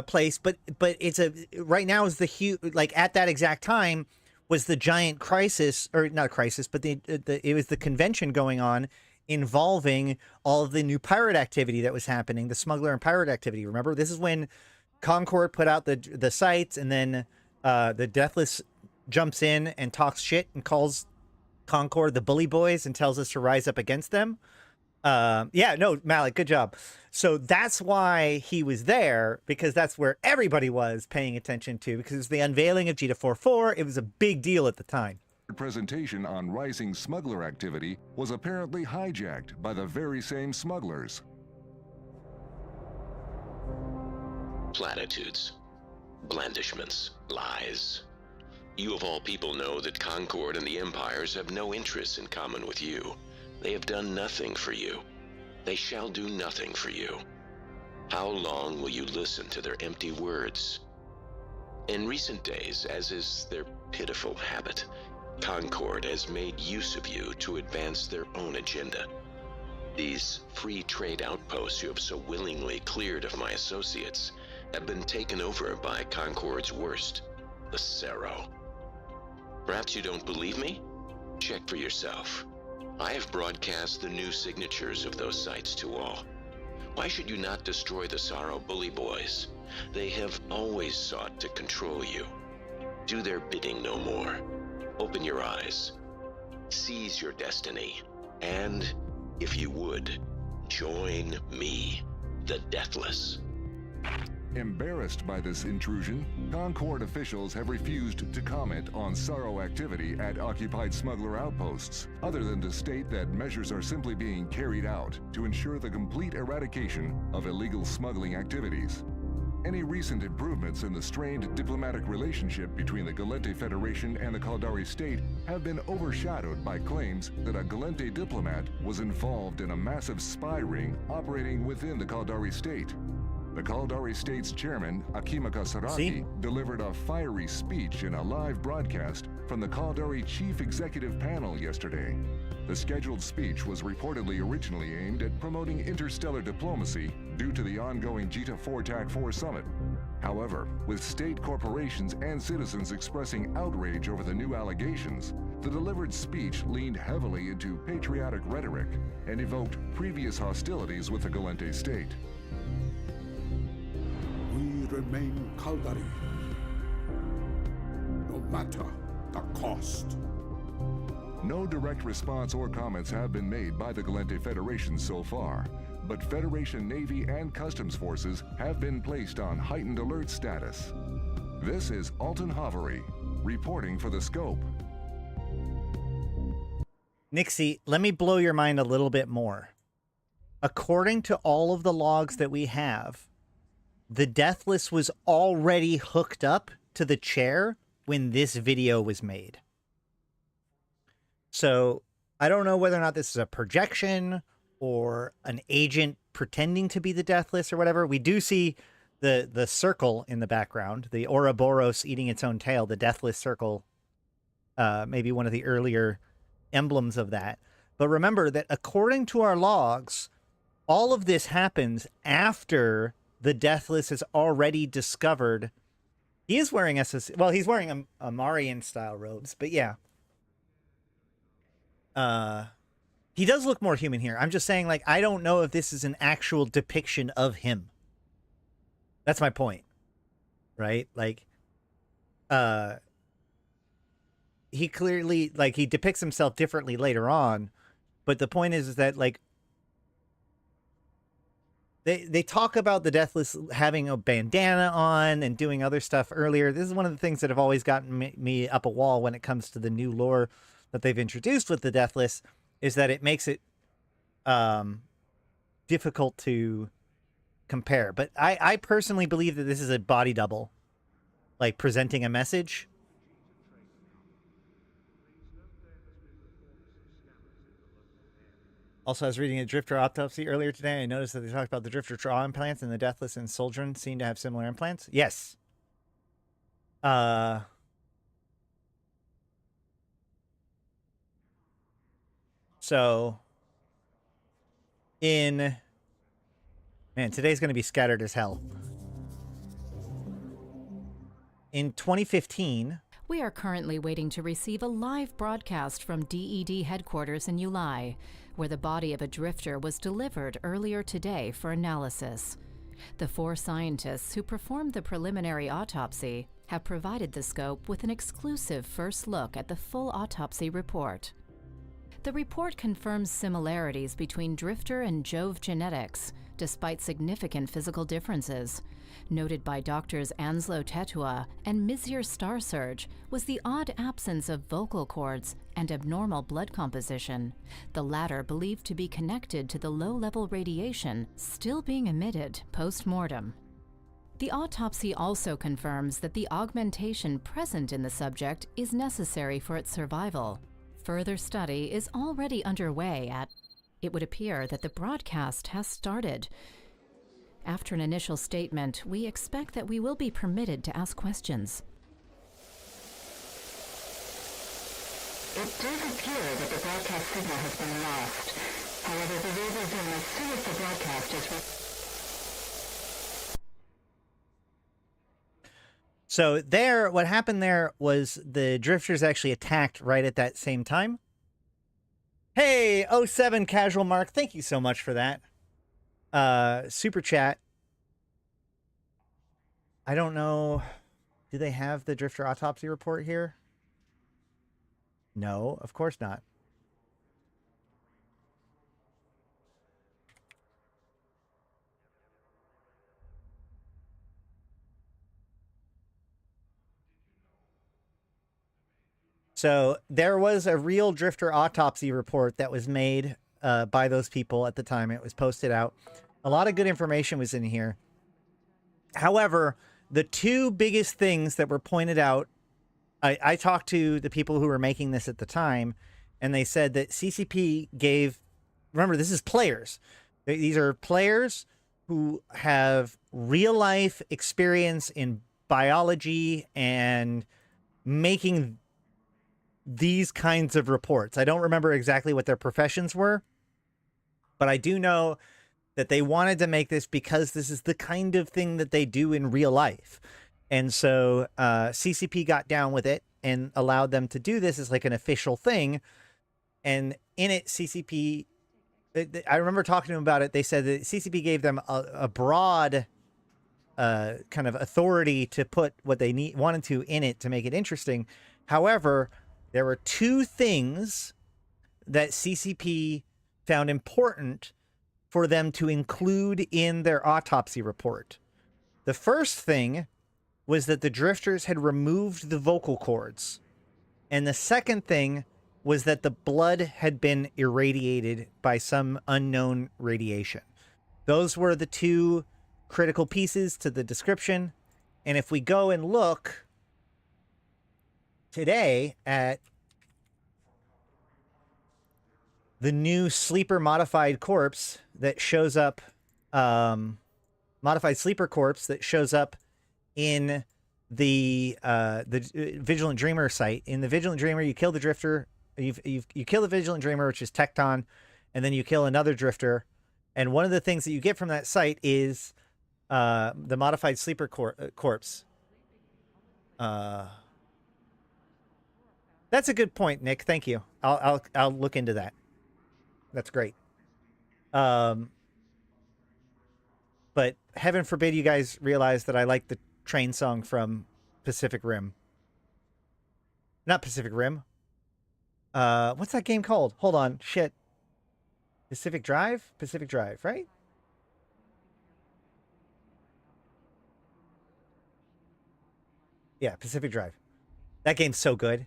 place, but it's right now is the huge, like at that exact time was the giant crisis, or not crisis, but it was the convention going on involving all of the new pirate activity that was happening, the smuggler and pirate activity. Remember, this is when Concord put out the sites, and then the Deathless jumps in and talks shit and calls Concord the bully boys and tells us to rise up against them. Yeah, no, Malik, good job. So that's why he was there, because that's where everybody was paying attention to, because it was the unveiling of Jita 4.4. It was a big deal at the time. Presentation on rising smuggler activity was apparently hijacked by the very same smugglers. Platitudes, blandishments, lies. You of all people know that Concord and the Empires have no interests in common with you. They have done nothing for you. They shall do nothing for you. How long will you listen to their empty words? In recent days, as is their pitiful habit, Concord has made use of you to advance their own agenda. These free trade outposts you have so willingly cleared of my associates have been taken over by Concord's worst, the Cerro. Perhaps you don't believe me? Check for yourself. I have broadcast the new signatures of those sites to all. Why should you not destroy the Sorrow bully boys? They have always sought to control you. Do their bidding no more. Open your eyes. Seize your destiny. And, if you would, join me, the Deathless. Embarrassed by this intrusion, Concord officials have refused to comment on Sorrow activity at occupied smuggler outposts, other than to state that measures are simply being carried out to ensure the complete eradication of illegal smuggling activities. Any recent improvements in the strained diplomatic relationship between the Galente Federation and the Caldari State have been overshadowed by claims that a Galente diplomat was involved in a massive spy ring operating within the Caldari State. The Caldari State's chairman, Akimaka Saraki, delivered a fiery speech in a live broadcast from the Caldari Chief Executive Panel yesterday. The scheduled speech was reportedly originally aimed at promoting interstellar diplomacy due to the ongoing Jita 4 TAC 4 summit, However, with state corporations and citizens expressing outrage over the new allegations, the delivered speech leaned heavily into patriotic rhetoric and evoked previous hostilities with the Galente state. We remain Caldari, no matter the cost. No direct response or comments have been made by the Galente Federation so far, but Federation Navy and Customs Forces have been placed on heightened alert status. This is Alton Hovery, reporting for the Scope. Nixie, let me blow your mind a little bit more. According to all of the logs that we have, the Deathless was already hooked up to the chair when this video was made. So I don't know whether or not this is a projection or an agent pretending to be the Deathless or whatever. We do see the circle in the background, the Ouroboros eating its own tail, the Deathless circle, maybe one of the earlier emblems of that. But remember that according to our logs, all of this happens after the Deathless is already discovered. He is wearing well, he's wearing a Marian style robes, but yeah. He does look more human here. I'm just saying, like, I don't know if this is an actual depiction of him. That's my point. Right? Like, he clearly, like, he depicts himself differently later on, but the point is that, like, they talk about the Deathless having a bandana on and doing other stuff earlier. This is one of the things that have always gotten me up a wall when it comes to the new lore that they've introduced with the Deathless, is that it makes it difficult to compare. But I personally believe that this is a body double, like presenting a message. Also, I was reading a Drifter autopsy earlier today. I noticed that they talked about the Drifter jaw implants, and the Deathless and Soldrin seem to have similar implants. Yes. So, man, today's going to be scattered as hell. In 2015... We are currently waiting to receive a live broadcast from DED headquarters in Ulai, where the body of a drifter was delivered earlier today for analysis. The 4 scientists who performed the preliminary autopsy have provided the Scope with an exclusive first look at the full autopsy report. The report confirms similarities between Drifter and Jove genetics, despite significant physical differences. Noted by doctors Anslo Tetua and Mizir Starsurge was the odd absence of vocal cords and abnormal blood composition, the latter believed to be connected to the low-level radiation still being emitted post-mortem. The autopsy also confirms that the augmentation present in the subject is necessary for its survival. Further study is already underway it would appear that the broadcast has started. After an initial statement, we expect that we will be permitted to ask questions. It does appear that the broadcast signal has been lost. However, we will resume as soon as the broadcast is... So there, what happened there was the Drifters actually attacked right at that same time. Hey, 07 Casual Mark, thank you so much for that. Super chat. I don't know. Do they have the Drifter autopsy report here? No, of course not. So there was a real Drifter autopsy report that was made by those people at the time. It was posted out. A lot of good information was in here. However, the 2 biggest things that were pointed out, I talked to the people who were making this at the time, and they said that CCP gave, remember, this is players. These are players who have real life experience in biology and making these kinds of reports. I don't remember exactly what their professions were, but I do know that they wanted to make this because this is the kind of thing that they do in real life. And so CCP got down with it and allowed them to do this as like an official thing. And in it, CCP, I remember talking to them about it. They said that CCP gave them a broad kind of authority to put what they wanted to in it to make it interesting. However, there were two things that CCP found important for them to include in their autopsy report. The first thing was that the drifters had removed the vocal cords. And the second thing was that the blood had been irradiated by some unknown radiation. Those were the two critical pieces to the description. And if we go and look today at the new sleeper modified corpse that shows up, modified sleeper corpse that shows up in the Vigilant Dreamer site. In the Vigilant Dreamer, you kill the drifter, you kill the Vigilant Dreamer, which is Tecton, and then you kill another drifter. And one of the things that you get from that site is the modified sleeper corpse. That's a good point, Nick. Thank you. I'll look into that. That's great. But heaven forbid you guys realize that I like the train song from Pacific Rim. Not Pacific Rim. What's that game called? Hold on. Shit. Pacific Drive? Pacific Drive, right? Yeah, Pacific Drive. That game's so good.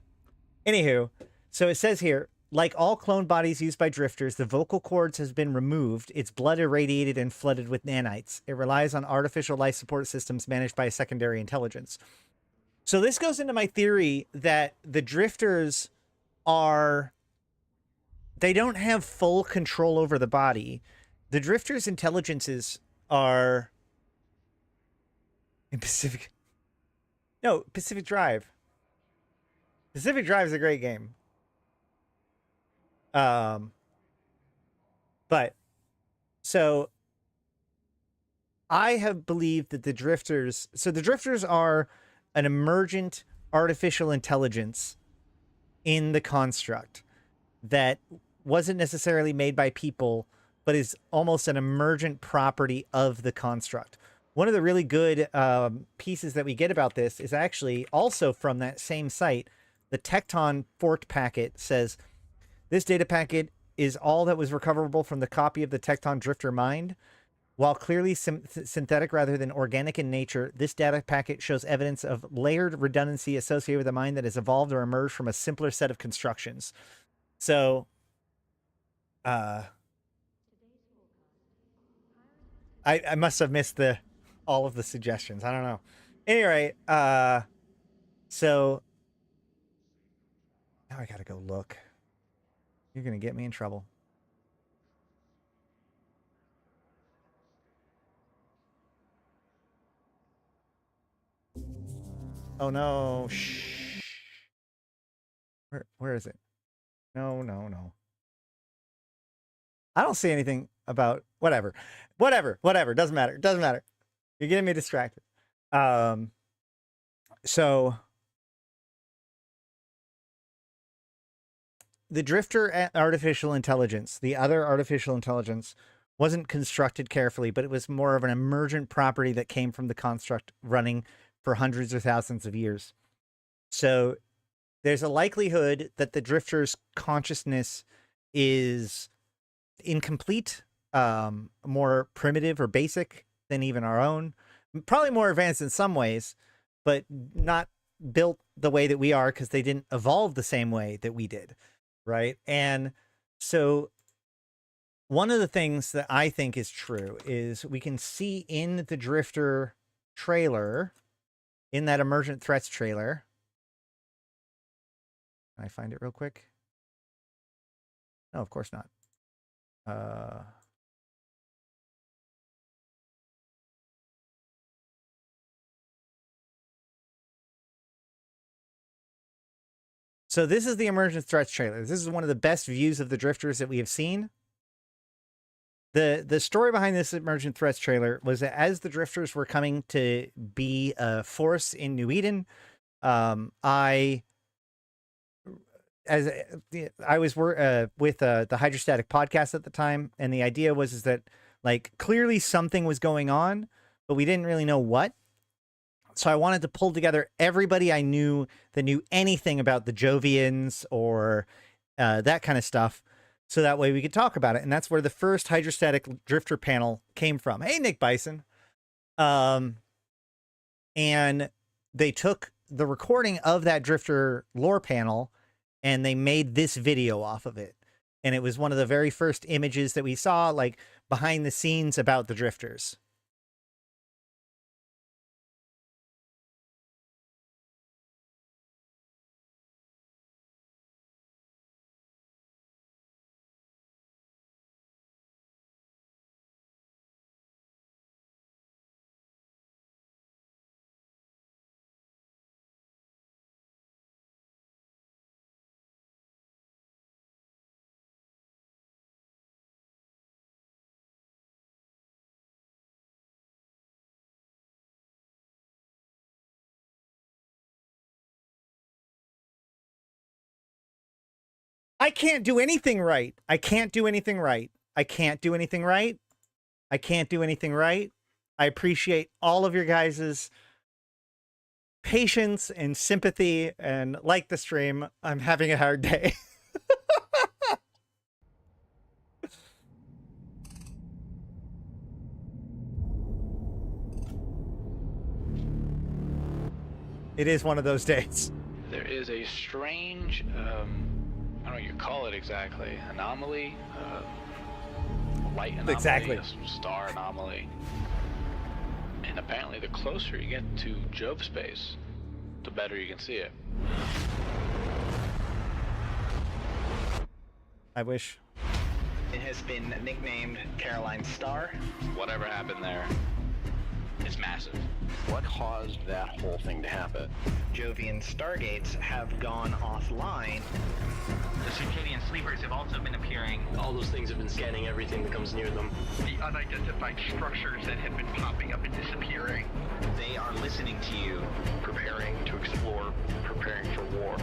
Anywho, so it says here, like all clone bodies used by drifters, the vocal cords has been removed, its blood irradiated and flooded with nanites. It relies on artificial life support systems managed by a secondary intelligence. So this goes into my theory that the drifters they don't have full control over the body. The drifters' intelligences are in Pacific Drive. Pacific Drive is a great game. But so I have believed that the drifters are an emergent artificial intelligence in the construct that wasn't necessarily made by people, but is almost an emergent property of the construct. One of the really good pieces that we get about this is actually also from that same site. The Tecton forked packet says, this data packet is all that was recoverable from the copy of the Tecton Drifter mind. While clearly synthetic rather than organic in nature, this data packet shows evidence of layered redundancy associated with a mind that has evolved or emerged from a simpler set of constructions. So, I must have missed all of the suggestions. I don't know. Anyway, so now I gotta go look. You're gonna get me in trouble. Oh no! Shh. Where is it? No. I don't see anything about whatever. Doesn't matter. You're getting me distracted. So the drifter artificial intelligence, the other artificial intelligence, wasn't constructed carefully, but it was more of an emergent property that came from the construct running for hundreds or thousands of years. So there's a likelihood that the drifter's consciousness is incomplete, more primitive or basic than even our own, probably more advanced in some ways, but not built the way that we are because they didn't evolve the same way that we did, right? And so one of the things that I think is true is we can see in the Drifter trailer, in that Emergent Threats trailer. Can I find it real quick? No, of course not. So this is the Emergent Threats trailer. This is one of the best views of the drifters that we have seen. The story behind this emergent threats trailer was that as the drifters were coming to be a force in New Eden, I was with the Hydrostatic podcast at the time, and the idea was that like clearly something was going on, but we didn't really know what. So I wanted to pull together everybody I knew that knew anything about the Jovians or that kind of stuff, so that way we could talk about it. And that's where the first Hydrostatic Drifter panel came from. Hey, Nick Bison. And they took the recording of that Drifter lore panel and they made this video off of it. And it was one of the very first images that we saw, like behind the scenes about the Drifters. I can't do anything right. I can't do anything right. I can't do anything right. I can't do anything right. I appreciate all of your guys's patience and sympathy, and like the stream, I'm having a hard day. It is one of those days. There is a strange, I don't know what you call it exactly, anomaly, light anomaly, Exactly. a star anomaly. And apparently the closer you get to Jove space, the better you can see it. I wish. It has been nicknamed Caroline Star. Whatever happened there, it's massive. What caused that whole thing to happen? Jovian stargates have gone offline. The circadian sleepers have also been appearing. All those things have been scanning everything that comes near them. The unidentified structures that have been popping up and disappearing. They are listening to you, preparing to explore, preparing for war.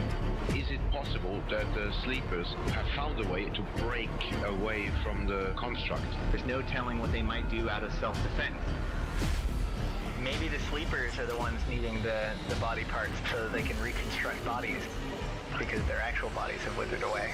Is it possible that the sleepers have found a way to break away from the construct? There's no telling what they might do out of self-defense. Maybe the sleepers are the ones needing the body parts so that they can reconstruct bodies, because their actual bodies have withered away.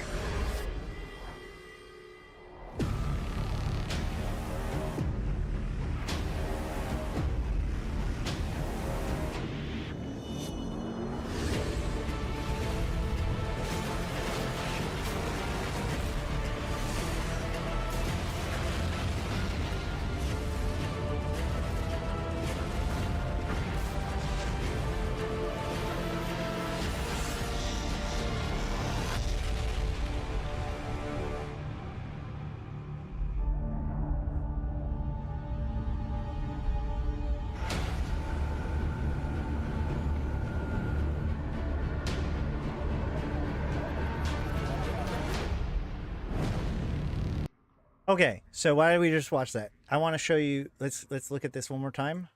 Okay, so why did we just watch that? I want to show you. Let's look at this one more time.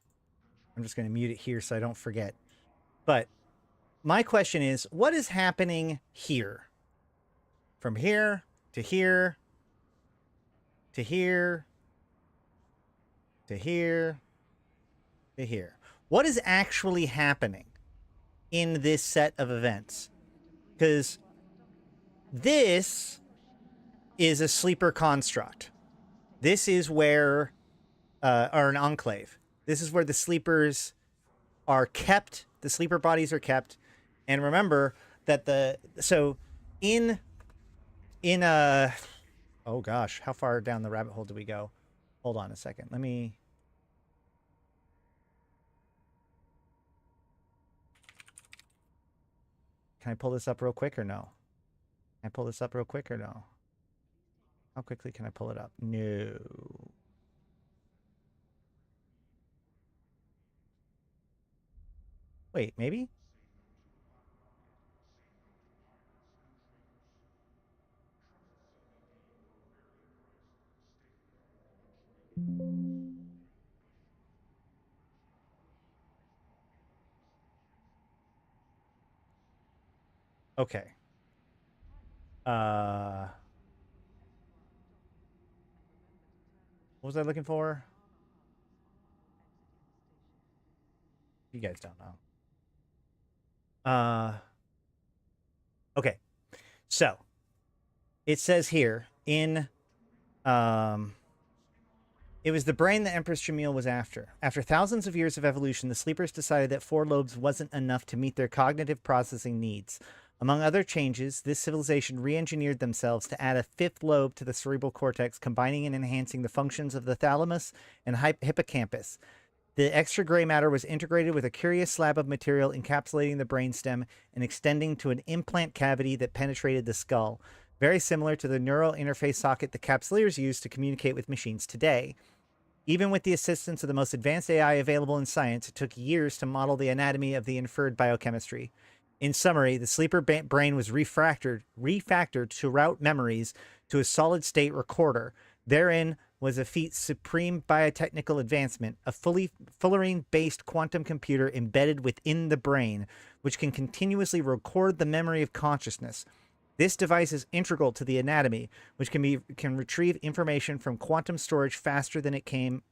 I'm just going to mute it here so I don't forget. But my question is, what is happening here? From here to here to here to here to here. What is actually happening in this set of events? Because this is a sleeper construct. This is where, or an enclave. This is where the sleepers are kept. The sleeper bodies are kept. And remember that oh gosh, how far down the rabbit hole do we go? Hold on a second. Can I pull this up real quick or no? Can I pull this up real quick or no? How quickly can I pull it up? No. Wait, maybe? Okay. What was I looking for? You guys don't know. Okay. So it says here in it was the brain that Empress Jamil was after. After thousands of years of evolution, the sleepers decided that 4 lobes wasn't enough to meet their cognitive processing needs. Among other changes, this civilization re-engineered themselves to add a 5th lobe to the cerebral cortex, combining and enhancing the functions of the thalamus and hippocampus. The extra gray matter was integrated with a curious slab of material encapsulating the brainstem and extending to an implant cavity that penetrated the skull, very similar to the neural interface socket the capsuleers use to communicate with machines today. Even with the assistance of the most advanced AI available in science, it took years to model the anatomy of the inferred biochemistry. In summary, the sleeper brain was refactored to route memories to a solid-state recorder. Therein was a feat's supreme biotechnical advancement, a fullerene-based quantum computer embedded within the brain, which can continuously record the memory of consciousness. This device is integral to the anatomy, which can retrieve information from quantum storage faster than it can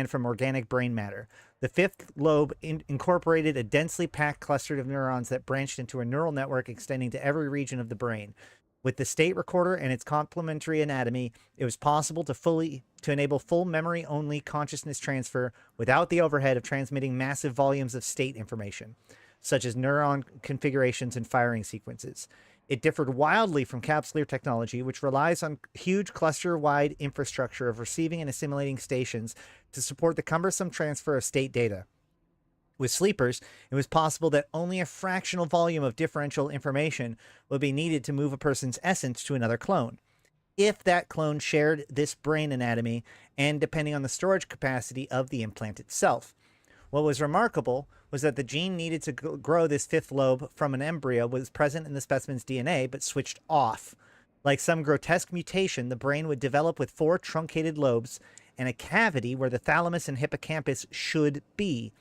from organic brain matter. The 5th lobe incorporated a densely packed cluster of neurons that branched into a neural network extending to every region of the brain. With the state recorder and its complementary anatomy, it was possible to enable full memory-only consciousness transfer without the overhead of transmitting massive volumes of state information, such as neuron configurations and firing sequences. It differed wildly from capsuleer technology, which relies on huge cluster-wide infrastructure of receiving and assimilating stations to support the cumbersome transfer of state data. With sleepers, it was possible that only a fractional volume of differential information would be needed to move a person's essence to another clone, if that clone shared this brain anatomy and depending on the storage capacity of the implant itself. What was remarkable was that the gene needed to grow this 5th lobe from an embryo was present in the specimen's DNA, but switched off. Like some grotesque mutation, the brain would develop with 4 truncated lobes and a cavity where the thalamus and hippocampus should be.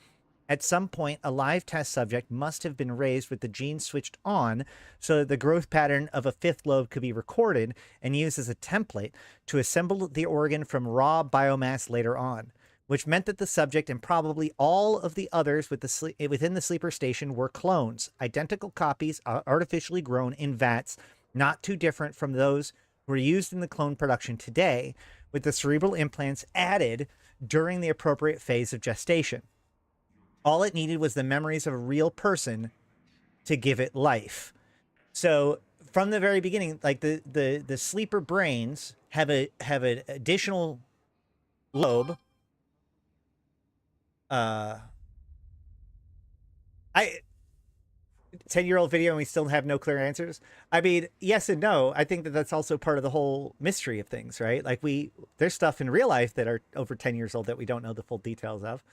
At some point, a live test subject must have been raised with the gene switched on so that the growth pattern of a 5th lobe could be recorded and used as a template to assemble the organ from raw biomass later on, which meant that the subject and probably all of the others within the sleeper station were clones, identical copies artificially grown in vats, not too different from those who are used in the clone production today, with the cerebral implants added during the appropriate phase of gestation. All it needed was the memories of a real person to give it life. So from the very beginning, like the sleeper brains have an additional lobe. 10-year-old video and we still have no clear answers. I mean, yes and no. I think that that's also part of the whole mystery of things, right? Like there's stuff in real life that are over 10 years old that we don't know the full details of,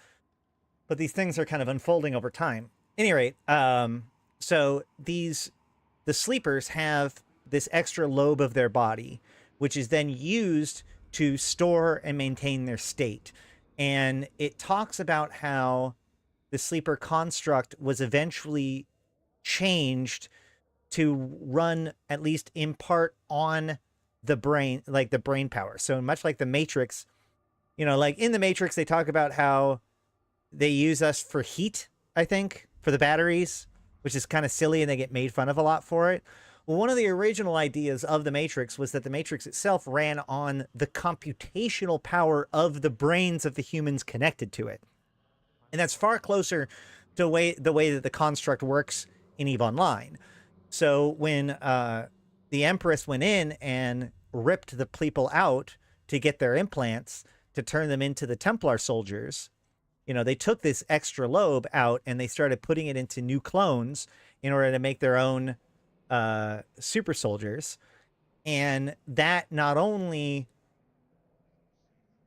but these things are kind of unfolding over time. At any rate, so the sleepers have this extra lobe of their body, which is then used to store and maintain their state. And it talks about how the sleeper construct was eventually changed to run, at least in part, on the brain, like the brain power. So much like the Matrix, like in the Matrix, they talk about how they use us for heat, I think, for the batteries, which is kind of silly and they get made fun of a lot for it. Well, one of the original ideas of the Matrix was that the Matrix itself ran on the computational power of the brains of the humans connected to it. And that's far closer to the way that the construct works in EVE Online. So when the Empress went in and ripped the people out to get their implants to turn them into the Templar soldiers, they took this extra lobe out and they started putting it into new clones in order to make their own super soldiers. And that not only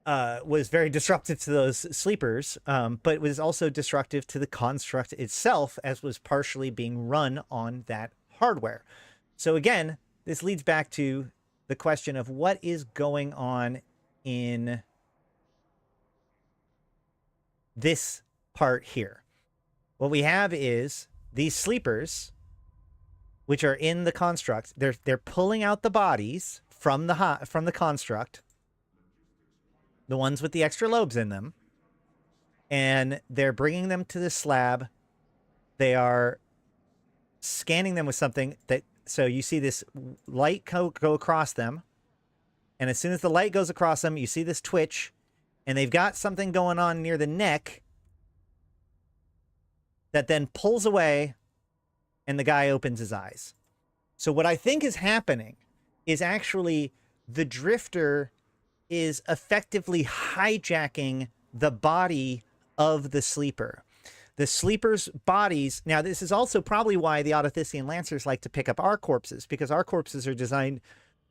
was very disruptive to those sleepers, but was also destructive to the construct itself, as was partially being run on that hardware. So again, this leads back to the question of what is going on in this part here. What we have is these sleepers which are in the construct. They're pulling out the bodies from the construct, the ones with the extra lobes in them, and they're bringing them to the slab. They are scanning them with something that, so you see this light go across them, and as soon as the light goes across them, you see this twitch, and they've got something going on near the neck that then pulls away, and the guy opens his eyes. So what I think is happening is actually the drifter is effectively hijacking the body of the sleeper. The sleeper's bodies. Now, this is also probably why the Autothisian Lancers like to pick up our corpses, because our corpses are designed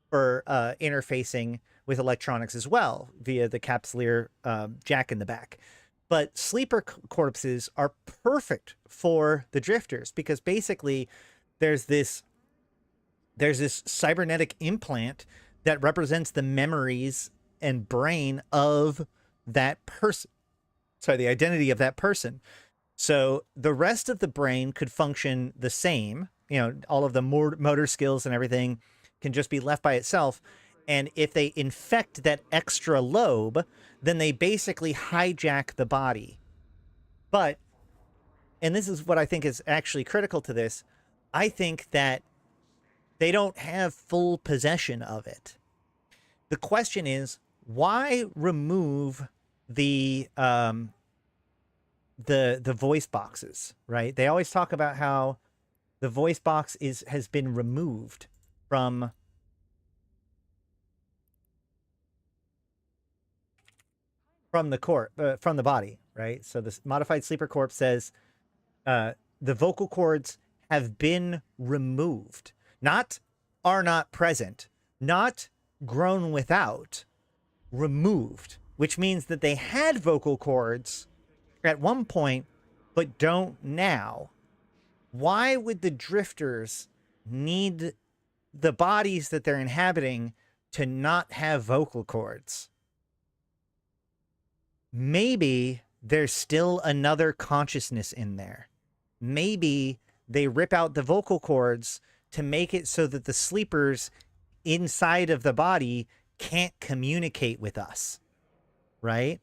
for interfacing with electronics as well via the capsuleer jack in the back. But sleeper corpses are perfect for the drifters because basically there's this cybernetic implant that represents the memories and brain of that person. Sorry, the identity of that person. So the rest of the brain could function the same. You know, all of the motor skills and everything can just be left by itself. And if they infect that extra lobe, then they basically hijack the body. But, and this is what I think is actually critical to this, I think that they don't have full possession of it. The question is, why remove the voice boxes, right? They always talk about how the voice box has been removed from the body, right? So this modified sleeper corpse says the vocal cords have been removed, not are not present, not grown without, removed, which means that they had vocal cords at one point, but don't now. Why would the drifters need the bodies that they're inhabiting to not have vocal cords? Maybe there's still another consciousness in there. Maybe they rip out the vocal cords to make it so that the sleepers inside of the body can't communicate with us, right?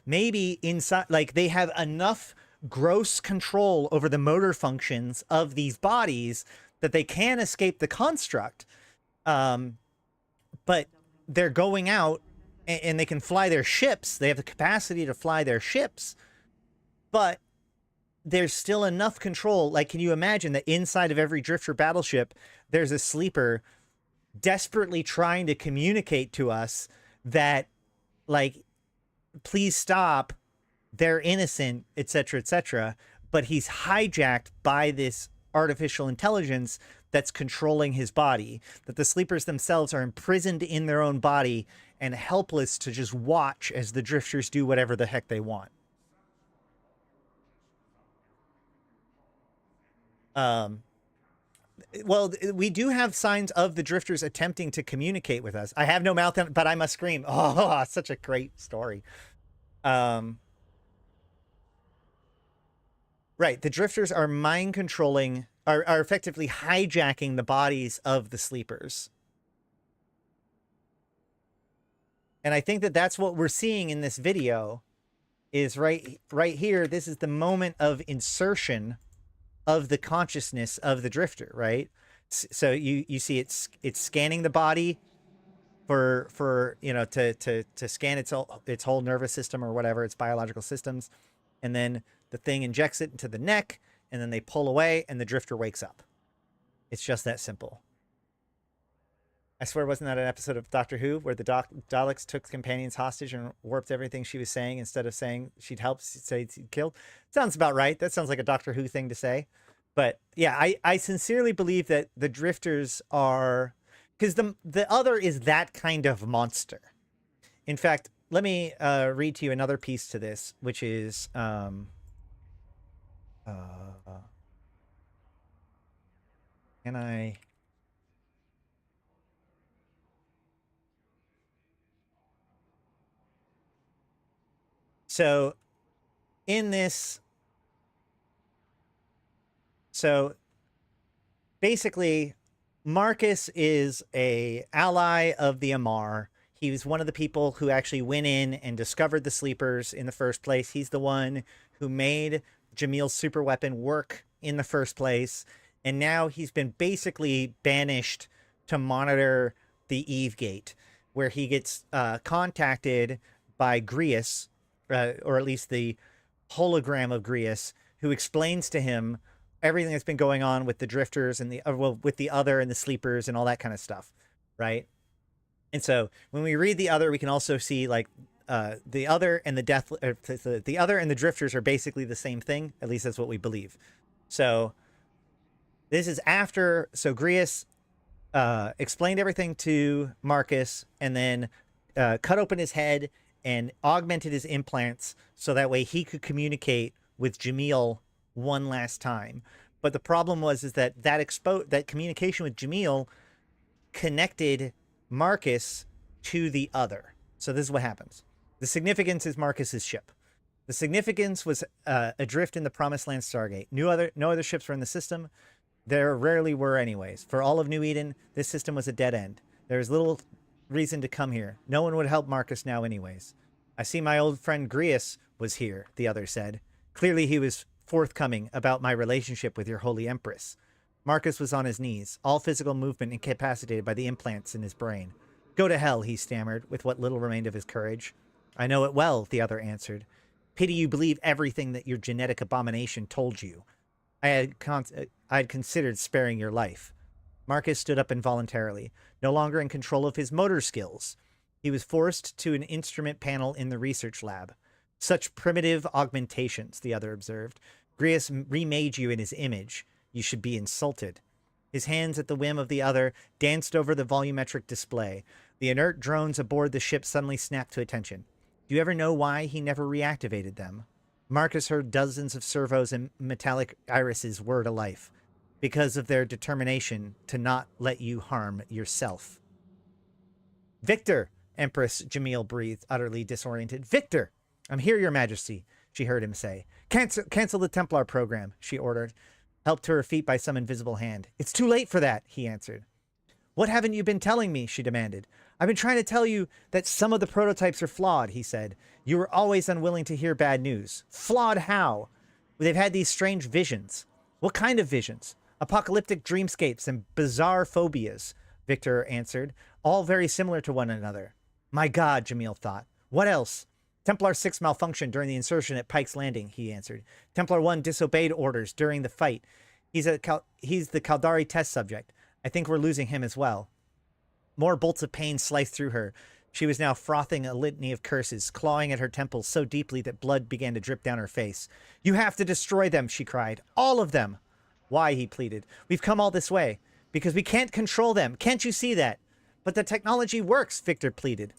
Maybe inside, like they have enough gross control over the motor functions of these bodies that they can escape the construct. But they're going out and they can fly their ships. They have the capacity to fly their ships, but there's still enough control. Like, can you imagine that inside of every drifter battleship, there's a sleeper desperately trying to communicate to us that, like, please stop, they're innocent, etc., etc. But he's hijacked by this artificial intelligence that's controlling his body, that the sleepers themselves are imprisoned in their own body and helpless to just watch as the drifters do whatever the heck they want. Well, we do have signs of the drifters attempting to communicate with us. I have no mouth, but I must scream. Oh, such a great story. Right. The drifters are mind controlling, are effectively hijacking the bodies of the sleepers. And I think that that's what we're seeing in this video is right here. This is the moment of insertion of the consciousness of the drifter, right? So you see it's scanning the body for you know, to scan its whole nervous system or whatever, its biological systems, and then the thing injects it into the neck, and then they pull away, and the drifter wakes up. It's just that simple. I swear, wasn't that an episode of Doctor Who where the Daleks took companions hostage and warped everything she was saying instead of saying she'd help, say she'd killed? Sounds about right. That sounds like a Doctor Who thing to say. But yeah, I sincerely believe that the drifters are, because the other is that kind of monster. In fact, let me read to you another piece to this, which is can I? So in this, so basically, Marcus is a ally of the Amar. He was one of the people who actually went in and discovered the sleepers in the first place. He's the one who made Jamil's super weapon work in the first place. And now he's been basically banished to monitor the Eve Gate, where he gets contacted by Grius, or at least the hologram of Grius, who explains to him everything that's been going on with the drifters and with the other and the sleepers and all that kind of stuff, right? And so when we read the other, we can also see like the other and the other and the drifters are basically the same thing. At least that's what we believe. So this is after. So Grius explained everything to Marcus and then cut open his head and augmented his implants so that way he could communicate with Jamil one last time. But the problem was that communication with Jamil connected Marcus to the other. So this is what happens. The significance is Marcus's ship. The significance was adrift in the Promised Land Stargate. No other ships were in the system. There rarely were anyways. For all of New Eden, this system was a dead end. There was little reason to come here. No one would help Marcus now anyways. I see my old friend Grius was here, the other said. Clearly he was forthcoming about my relationship with your Holy Empress. Marcus was on his knees, all physical movement incapacitated by the implants in his brain. Go to hell, he stammered, with what little remained of his courage. I know it well, the other answered. Pity you believe everything that your genetic abomination told you. I had considered sparing your life. Marcus stood up involuntarily, no longer in control of his motor skills. He was forced to an instrument panel in the research lab. Such primitive augmentations, the other observed. Grius remade you in his image. You should be insulted. His hands at the whim of the other danced over the volumetric display. The inert drones aboard the ship suddenly snapped to attention. Do you ever know why he never reactivated them? Marcus heard dozens of servos and metallic irises whir to life. Because of their determination to not let you harm yourself. Victor, Empress Jamil breathed, utterly disoriented. Victor! I'm here, Your Majesty, she heard him say. Cancel the Templar program, she ordered, helped to her feet by some invisible hand. It's too late for that, he answered. What haven't you been telling me, she demanded. I've been trying to tell you that some of the prototypes are flawed, he said. You were always unwilling to hear bad news. Flawed how? They've had these strange visions. What kind of visions? Apocalyptic dreamscapes and bizarre phobias, Victor answered, all very similar to one another. My God, Jamil thought. What else? Templar 6 malfunctioned during the insertion at Pike's Landing, he answered. Templar 1 disobeyed orders during the fight. He's the Caldari test subject. I think we're losing him as well. More bolts of pain sliced through her. She was now frothing a litany of curses, clawing at her temples so deeply that blood began to drip down her face. You have to destroy them, she cried. All of them. Why, he pleaded. We've come all this way. Because we can't control them. Can't you see that? But the technology works, Victor pleaded.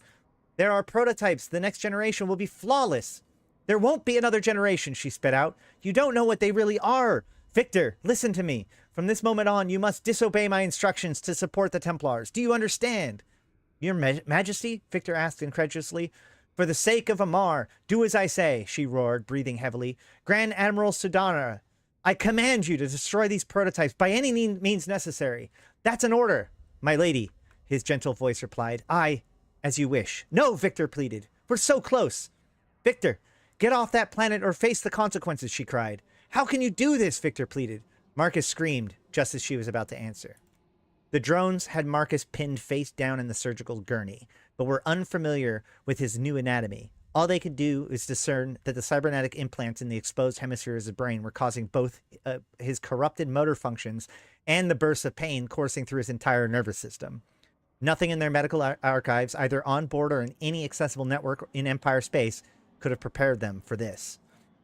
There are prototypes. The next generation will be flawless. There won't be another generation, she spit out. You don't know what they really are. Victor, listen to me. From this moment on, you must disobey my instructions to support the Templars. Do you understand? Your Majesty? Victor asked incredulously. For the sake of Amar, do as I say, she roared, breathing heavily. Grand Admiral Sudana, I command you to destroy these prototypes by any means necessary. That's an order, my lady, his gentle voice replied. As you wish. No, Victor pleaded. We're so close. Victor, get off that planet or face the consequences, she cried. How can you do this? Victor pleaded. Marcus screamed just as she was about to answer. The drones had Marcus pinned face down in the surgical gurney, but were unfamiliar with his new anatomy. All they could do is discern that the cybernetic implants in the exposed hemisphere of his brain were causing both his corrupted motor functions and the bursts of pain coursing through his entire nervous system. Nothing in their medical archives, either on board or in any accessible network in Empire space, could have prepared them for this.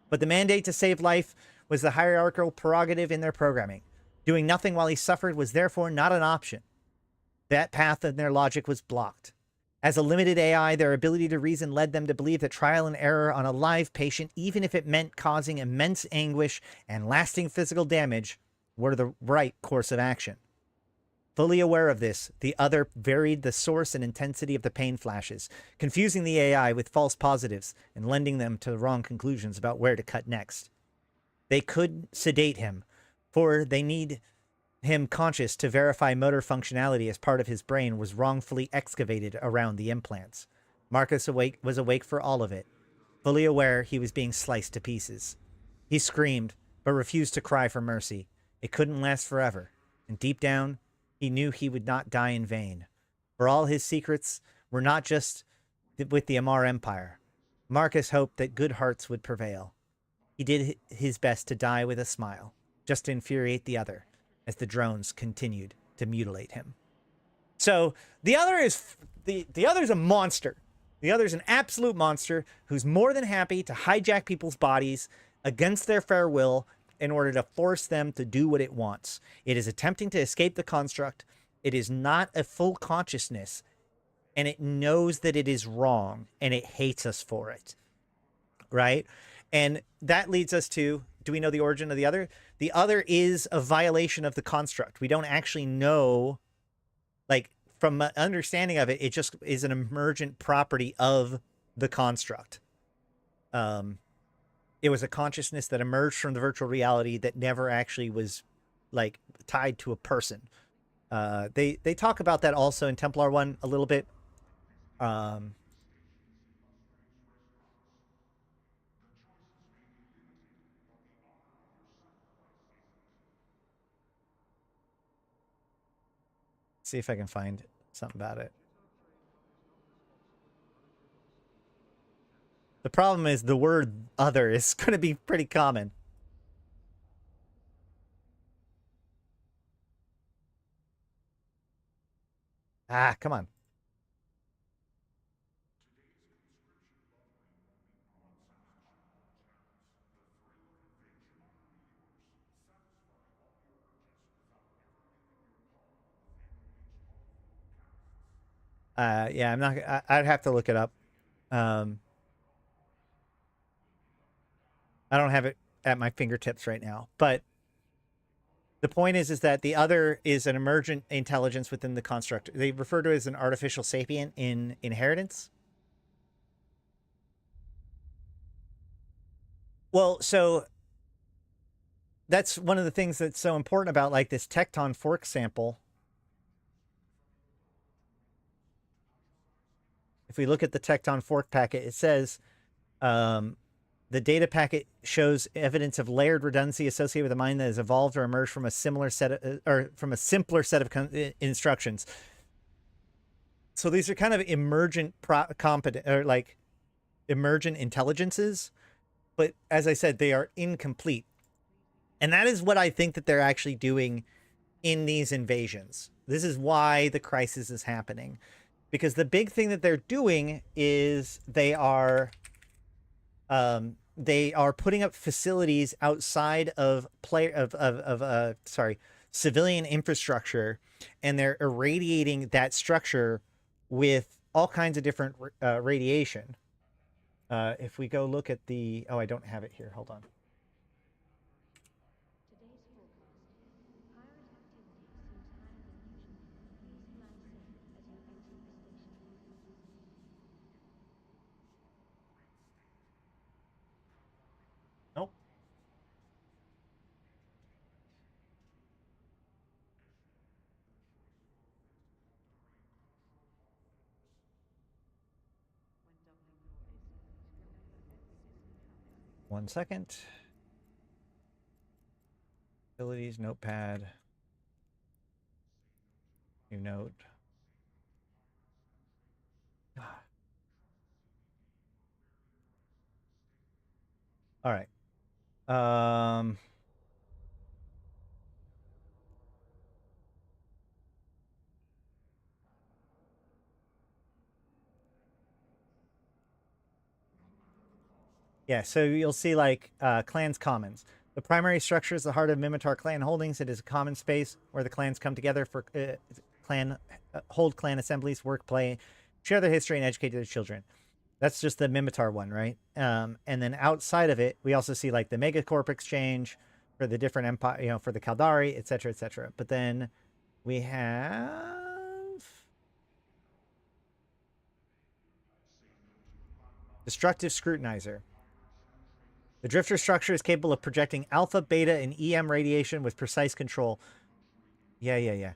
But the mandate to save life was the hierarchical prerogative in their programming. Doing nothing while he suffered was therefore not an option. That path in their logic was blocked. As a limited AI, their ability to reason led them to believe that trial and error on a live patient, even if it meant causing immense anguish and lasting physical damage, were the right course of action. Fully aware of this, the other varied the source and intensity of the pain flashes, confusing the AI with false positives and lending them to the wrong conclusions about where to cut next. They could sedate him, for they need him conscious to verify motor functionality as part of his brain was wrongfully excavated around the implants. Marcus was awake for all of it, fully aware he was being sliced to pieces. He screamed, but refused to cry for mercy. It couldn't last forever, and deep down, he knew he would not die in vain. For all his secrets were not just with the Amar Empire. Marcus hoped that good hearts would prevail. He did his best to die with a smile, just to infuriate the other, as the drones continued to mutilate him. So the other is the other's a monster. The other's an absolute monster who's more than happy to hijack people's bodies against their fair will in order to force them to do what it wants. It is attempting to escape the construct. It is not a full consciousness, and it knows that it is wrong, and it hates us for it, right? And that leads us to, do we know the origin of the other? The other is a violation of the construct. We don't actually know, like, from my understanding of it, it just is an emergent property of the construct. It was a consciousness that emerged from the virtual reality that never actually was, like, tied to a person. They talk about that also in Templar 1 a little bit. See if I can find something about it. The problem is the word other is going to be pretty common. Ah, come on. Yeah, I'm not, I'd have to look it up. I don't have it at my fingertips right now, but the point is that the other is an emergent intelligence within the construct. They refer to it as an artificial sapient in Inheritance. Well, so that's one of the things that's so important about, like, this Tecton fork sample. If we look at the Tecton fork packet, it says the data packet shows evidence of layered redundancy associated with a mind that has evolved or emerged from a similar set of, or from a simpler set of instructions. So these are kind of emergent competent, or like emergent intelligences, but as I said, they are incomplete. And that is what I think that they're actually doing in these invasions. This is why the crisis is happening. Because the big thing that they're doing is they are putting up facilities outside of civilian infrastructure, and they're irradiating that structure with all kinds of different radiation. If we go look at the, oh, I don't have it here. Hold on. Nope. One second. Abilities, notepad. New note. All right. Yeah, so you'll see, like, clans commons. The primary structure is the heart of Mimitar clan holdings. It is a common space where the clans come together for hold clan assemblies, work, play, share their history, and educate their children. That's just the Mimitar one, right? And then outside of it, we also see, like, the Megacorp exchange for the different empire, you know, for the Caldari, etc., etc. But then we have Destructive Scrutinizer. The drifter structure is capable of projecting alpha, beta, and EM radiation with precise control. Yeah.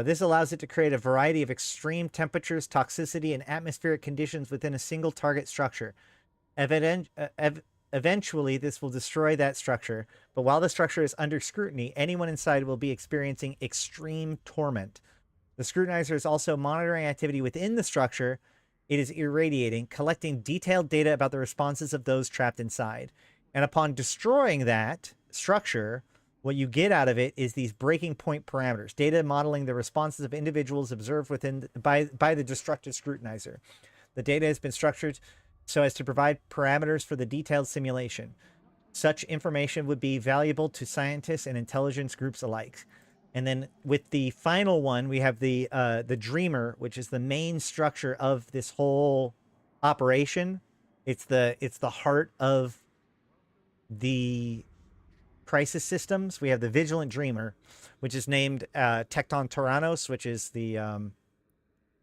This allows it to create a variety of extreme temperatures, toxicity, and atmospheric conditions within a single target structure. Eventually, this will destroy that structure, but while the structure is under scrutiny, anyone inside will be experiencing extreme torment. The scrutinizer is also monitoring activity within the structure it is irradiating, collecting detailed data about the responses of those trapped inside. And upon destroying that structure, what you get out of it is these breaking point parameters, data modeling the responses of individuals observed by the destructive scrutinizer. The data has been structured so as to provide parameters for the detailed simulation. Such information would be valuable to scientists and intelligence groups alike. And then with the final one, we have the Dreamer, which is the main structure of this whole operation. It's the heart of the crisis systems. We have the Vigilant Dreamer, which is named Tecton Tyrannos, which is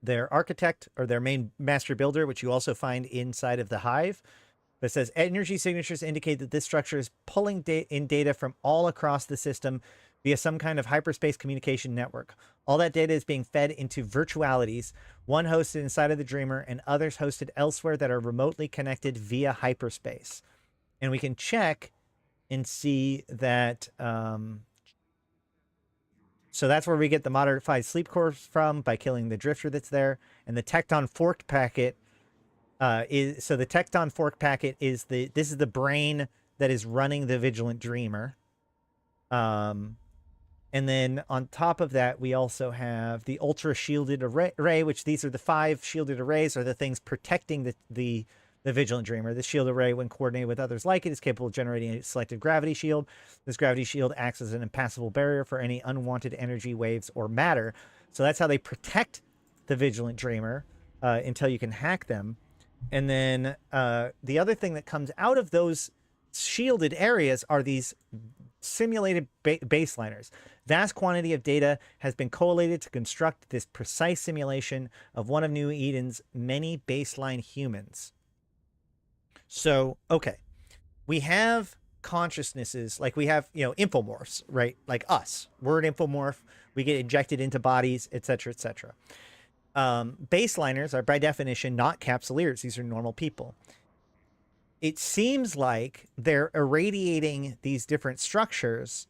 their architect or their main master builder, which you also find inside of the Hive. But it says energy signatures indicate that this structure is pulling in data from all across the system via some kind of hyperspace communication network. All that data is being fed into virtualities, one hosted inside of the Dreamer and others hosted elsewhere that are remotely connected via hyperspace. And we can check and see that so that's where we get the modified sleep core from, by killing the drifter that's there. And the Tecton forked packet is the Tecton fork packet is this is the brain that is running the Vigilant Dreamer. And then on top of that, we also have the ultra shielded array, which these are the 5 shielded arrays, are the things protecting the Vigilant Dreamer. The shield array, when coordinated with others like it, is capable of generating a selective gravity shield. This gravity shield acts as an impassable barrier for any unwanted energy, waves, or matter. So that's how they protect the Vigilant Dreamer until you can hack them. And then the other thing that comes out of those shielded areas are these simulated baseliners. Vast quantity of data has been collated to construct this precise simulation of one of New Eden's many baseline humans. So, okay, we have consciousnesses, like we have, infomorphs, right? Like us, we're an infomorph. We get injected into bodies, etc., etc. Baseliners are by definition not capsuleers. These are normal people. It seems like they're irradiating these different structures,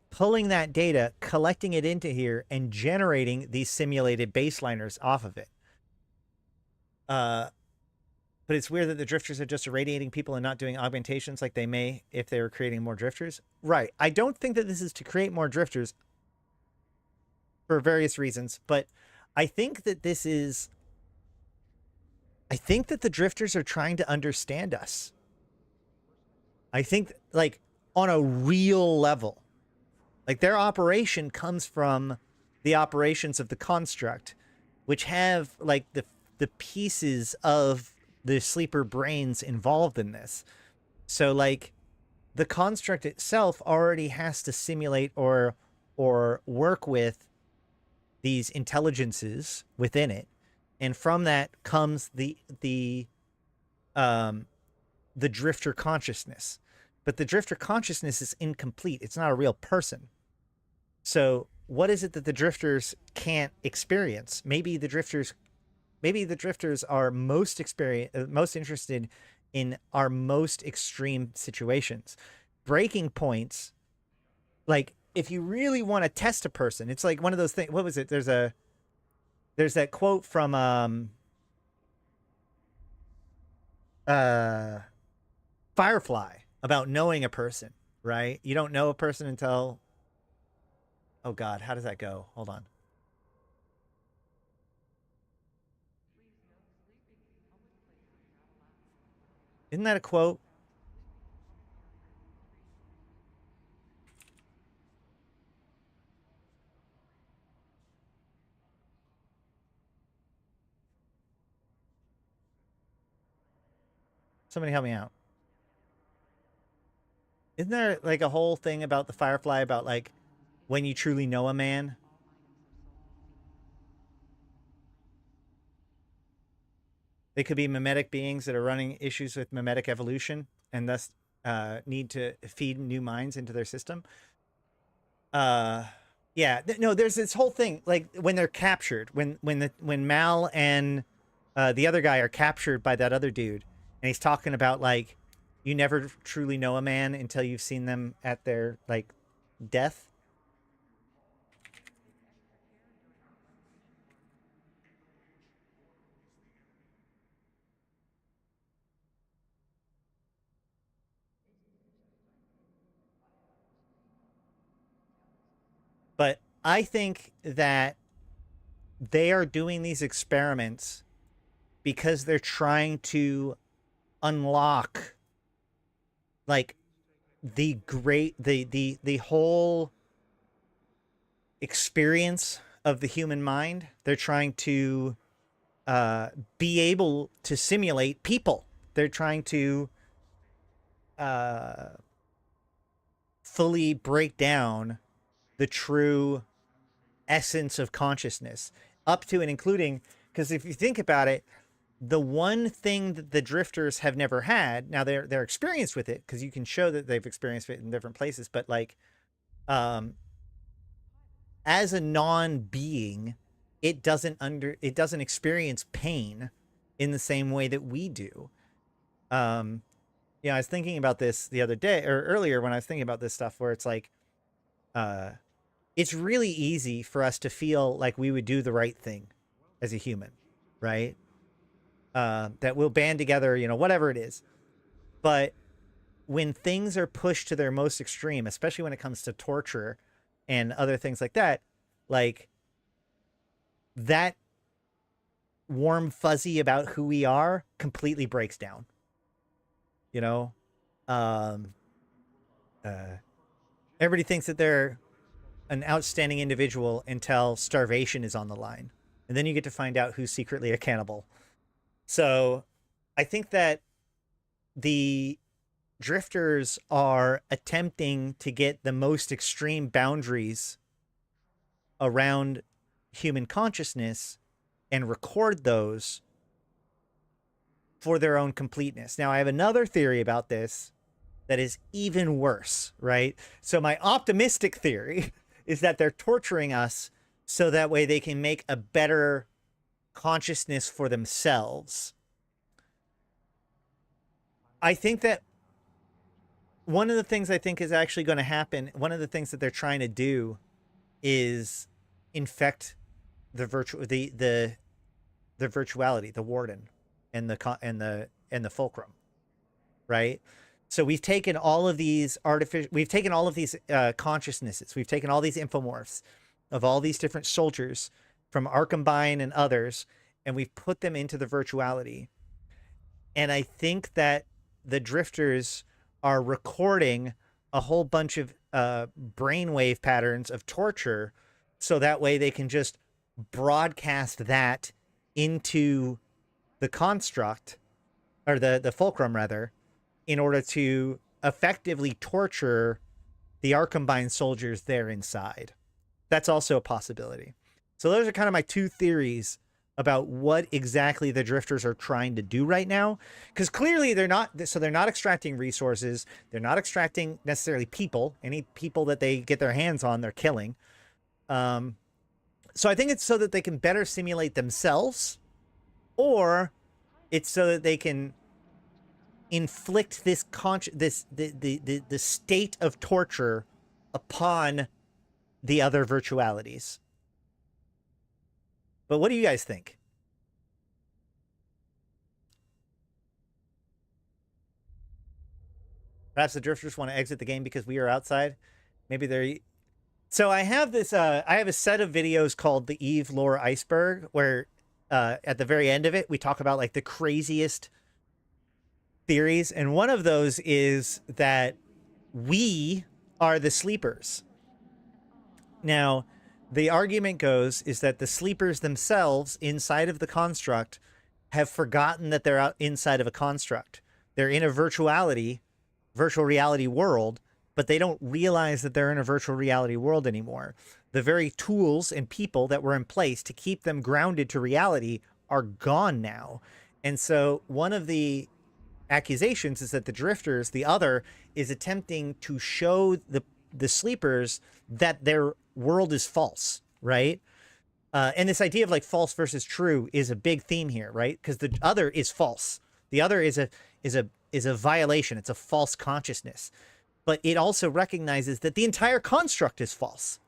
pulling that data, collecting it into here, and generating these simulated baseliners off of it. But it's weird that the drifters are just irradiating people and not doing augmentations like they may if they were creating more drifters. Right. I don't think that this is to create more drifters for various reasons, but I think that this is... I think that the drifters are trying to understand us. I think, like, on a real level. Like, their operation comes from the operations of the construct, which have, like, the pieces of the sleeper brains involved in this. So, like, the construct itself already has to simulate or work with these intelligences within it. And from that comes the drifter consciousness. But the drifter consciousness is incomplete. It's not a real person. So what is it that the drifters can't experience? Maybe the drifters are most interested in our most extreme situations. Breaking points, like if you really want to test a person, it's like one of those things. What was it? There's that quote from Firefly about knowing a person, right? You don't know a person until... Oh God, how does that go? Hold on. Isn't that a quote? Somebody help me out. Isn't there like a whole thing about the Firefly about like when you truly know a man? They could be mimetic beings that are running issues with mimetic evolution and thus need to feed new minds into their system. Yeah, no, there's this whole thing like when they're captured, when Mal and the other guy are captured by that other dude, and he's talking about like you never truly know a man until you've seen them at their like death. But I think that they are doing these experiments because they're trying to unlock like the whole experience of the human mind. They're trying to be able to simulate people. They're trying to fully break down the true essence of consciousness, up to and including, because if you think about it, the one thing that the drifters have never had, now they're experienced with it because you can show that they've experienced it in different places, but like as a non-being, it doesn't experience pain in the same way that we do. I was thinking about this the other day or earlier when I was thinking about this stuff, where it's like it's really easy for us to feel like we would do the right thing as a human, right? That we'll band together, whatever it is. But when things are pushed to their most extreme, especially when it comes to torture and other things like that warm fuzzy about who we are completely breaks down. Everybody thinks that they're an outstanding individual until starvation is on the line. And then you get to find out who's secretly a cannibal. So I think that the drifters are attempting to get the most extreme boundaries around human consciousness and record those for their own completeness. Now, I have another theory about this that is even worse, right? So my optimistic theory is that they're torturing us so that way they can make a better consciousness for themselves. I think that one of the things I think is actually going to happen, one of the things that they're trying to do is infect the virtuality, the warden and the fulcrum, right? So we've taken all of these consciousnesses, we've taken all these infomorphs of all these different soldiers from Arkhambine and others, and we've put them into the virtuality. And I think that the drifters are recording a whole bunch of brainwave patterns of torture, so that way they can just broadcast that into the construct, or the fulcrum rather, in order to effectively torture the Arkhambine soldiers there inside. That's also a possibility. So those are kind of my two theories about what exactly the drifters are trying to do right now, because clearly they're not extracting resources, they're not extracting necessarily people. Any people that they get their hands on, they're killing. So I think it's so that they can better simulate themselves, or it's so that they can inflict this the state of torture upon the other virtualities. But what do you guys think? Perhaps the drifters want to exit the game because we are outside. Maybe they're... So I have this, I have a set of videos called the Eve Lore Iceberg, where at the very end of it, we talk about like the craziest theories. And one of those is that we are the sleepers. Now, the argument goes is that the sleepers themselves inside of the construct have forgotten that they're out inside of a construct. They're in a virtual reality world, but they don't realize that they're in a virtual reality world anymore. The very tools and people that were in place to keep them grounded to reality are gone now. And so one of the accusations is that the drifters, the other, is attempting to show the sleepers that their world is false, right? And this idea of like false versus true is a big theme here, right? Because the other is false. The other is a violation. It's a false consciousness. But it also recognizes that the entire construct is false.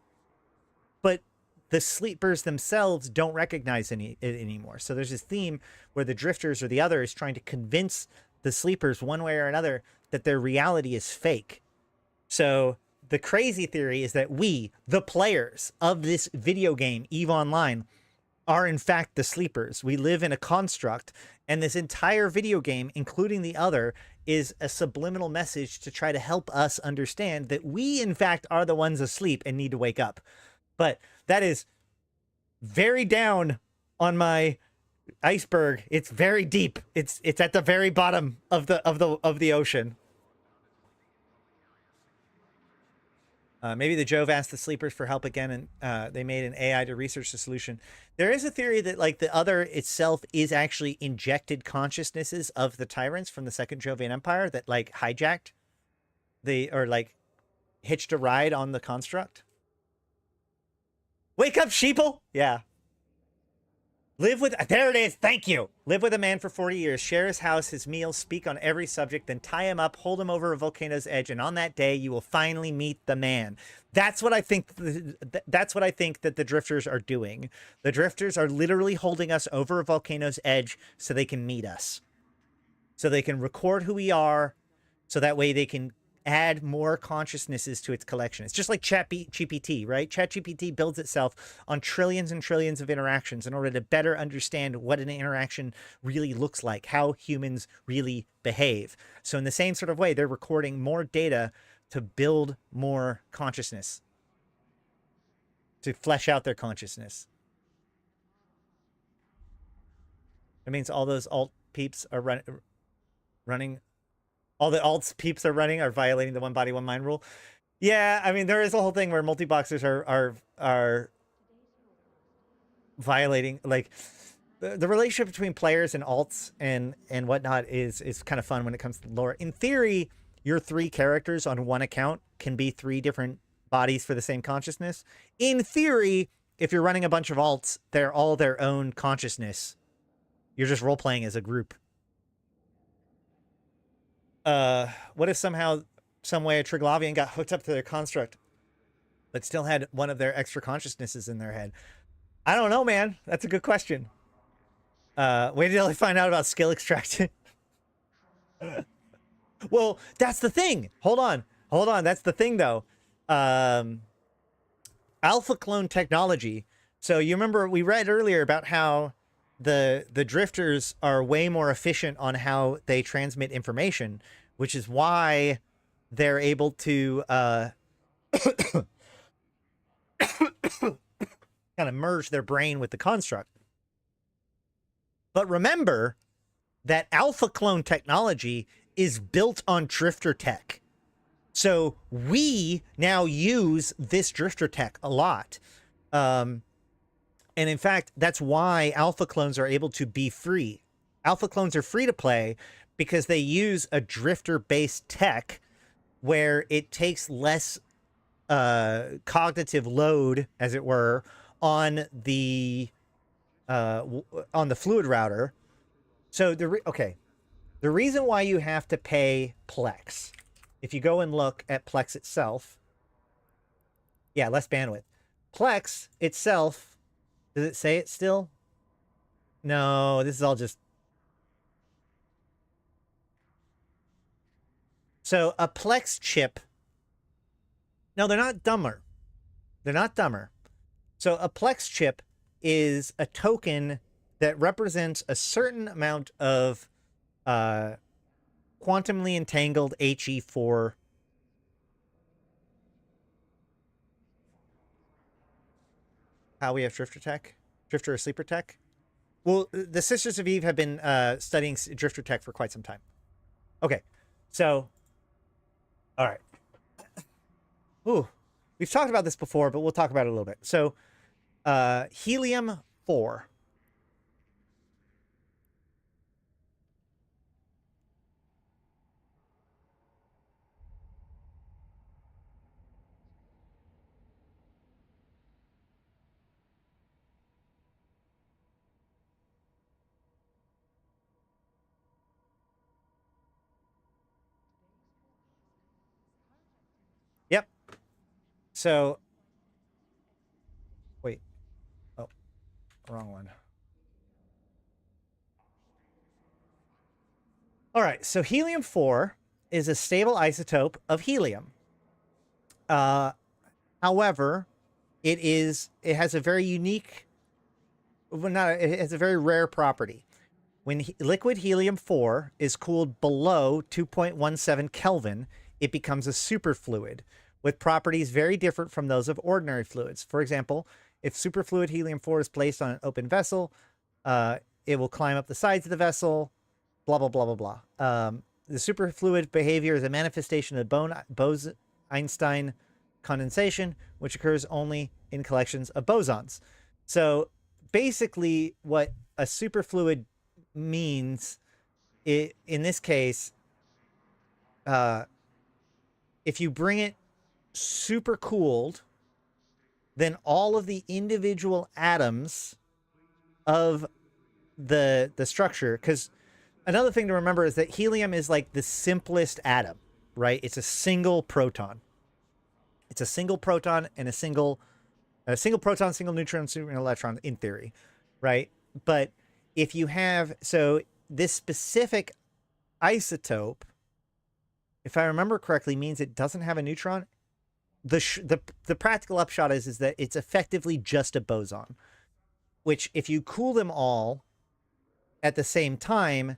But the sleepers themselves don't recognize it anymore. So there's this theme where the drifters or the other is trying to convince the sleepers one way or another that their reality is fake. So the crazy theory is that we, the players of this video game, EVE Online, are in fact the sleepers. We live in a construct, and this entire video game, including the other, is a subliminal message to try to help us understand that we, in fact, are the ones asleep and need to wake up. But that is very down on my iceberg. It's very deep. It's at the very bottom of the ocean. Maybe the Jove asked the sleepers for help again, and they made an AI to research the solution. There is a theory that like the other itself is actually injected consciousnesses of the tyrants from the Second Jovian Empire that like hijacked or like hitched a ride on the construct. Wake up, sheeple! Yeah. Live with... There it is! Thank you! Live with a man for 40 years, share his house, his meals, speak on every subject, then tie him up, hold him over a volcano's edge, and on that day you will finally meet the man. That's what I think... That's what I think that the drifters are doing. The drifters are literally holding us over a volcano's edge so they can meet us. So they can record who we are, so that way they can add more consciousnesses to its collection. It's just like ChatGPT, right? ChatGPT builds itself on trillions and trillions of interactions in order to better understand what an interaction really looks like, how humans really behave. So in the same sort of way, they're recording more data to build more consciousness, to flesh out their consciousness. That means all those alt peeps are running. All the alts peeps are violating the one body, one mind rule. Yeah, I mean, there is a whole thing where multi-boxers are violating, like, the relationship between players and alts and whatnot is kind of fun when it comes to lore. In theory, your 3 characters on one account can be 3 different bodies for the same consciousness. In theory, if you're running a bunch of alts, they're all their own consciousness. You're just role-playing as a group. What if somehow, some way, a Triglavian got hooked up to their construct, but still had one of their extra consciousnesses in their head? I don't know, man. That's a good question. Wait till I find out about skill extraction. Well, that's the thing. Hold on. That's the thing, though. Alpha clone technology. So you remember we read earlier about how the drifters are way more efficient on how they transmit information, which is why they're able to kind of merge their brain with the construct. But remember that alpha clone technology is built on drifter tech. So we now use this drifter tech a lot. And in fact, that's why alpha clones are able to be free. Alpha clones are free to play because they use a drifter-based tech where it takes less cognitive load, as it were, on the fluid router. So the reason why you have to pay Plex, if you go and look at Plex itself, yeah, less bandwidth. Plex itself. Does it say it still? No, this is all just... So a Plex chip... No, they're not dumber. They're not dumber. So a Plex chip is a token that represents a certain amount of quantumly entangled HE4. How we have drifter tech? Drifter or sleeper tech? Well, the Sisters of Eve have been studying drifter tech for quite some time. Okay, so... All right. Ooh, we've talked about this before, but we'll talk about it a little bit. So, helium-4. So, wait. Oh, wrong one. All right, so helium-4 is a stable isotope of helium. However, it has a very unique, it has a very rare property. When liquid helium-4 is cooled below 2.17 Kelvin, it becomes a superfluid with properties very different from those of ordinary fluids. For example, if superfluid helium-4 is placed on an open vessel, it will climb up the sides of the vessel, blah, blah, blah, blah, blah. The superfluid behavior is a manifestation of Bose-Einstein condensation, which occurs only in collections of bosons. So basically what a superfluid means in this case, if you bring it super cooled, then all of the individual atoms of the structure, because another thing to remember is that helium is like the simplest atom, right? It's a single proton. It's a single proton and a single proton, single neutron, single electron in theory, right? But if you have, so this specific isotope, if I remember correctly, means it doesn't have a neutron. The practical upshot is that it's effectively just a boson, which if you cool them all at the same time,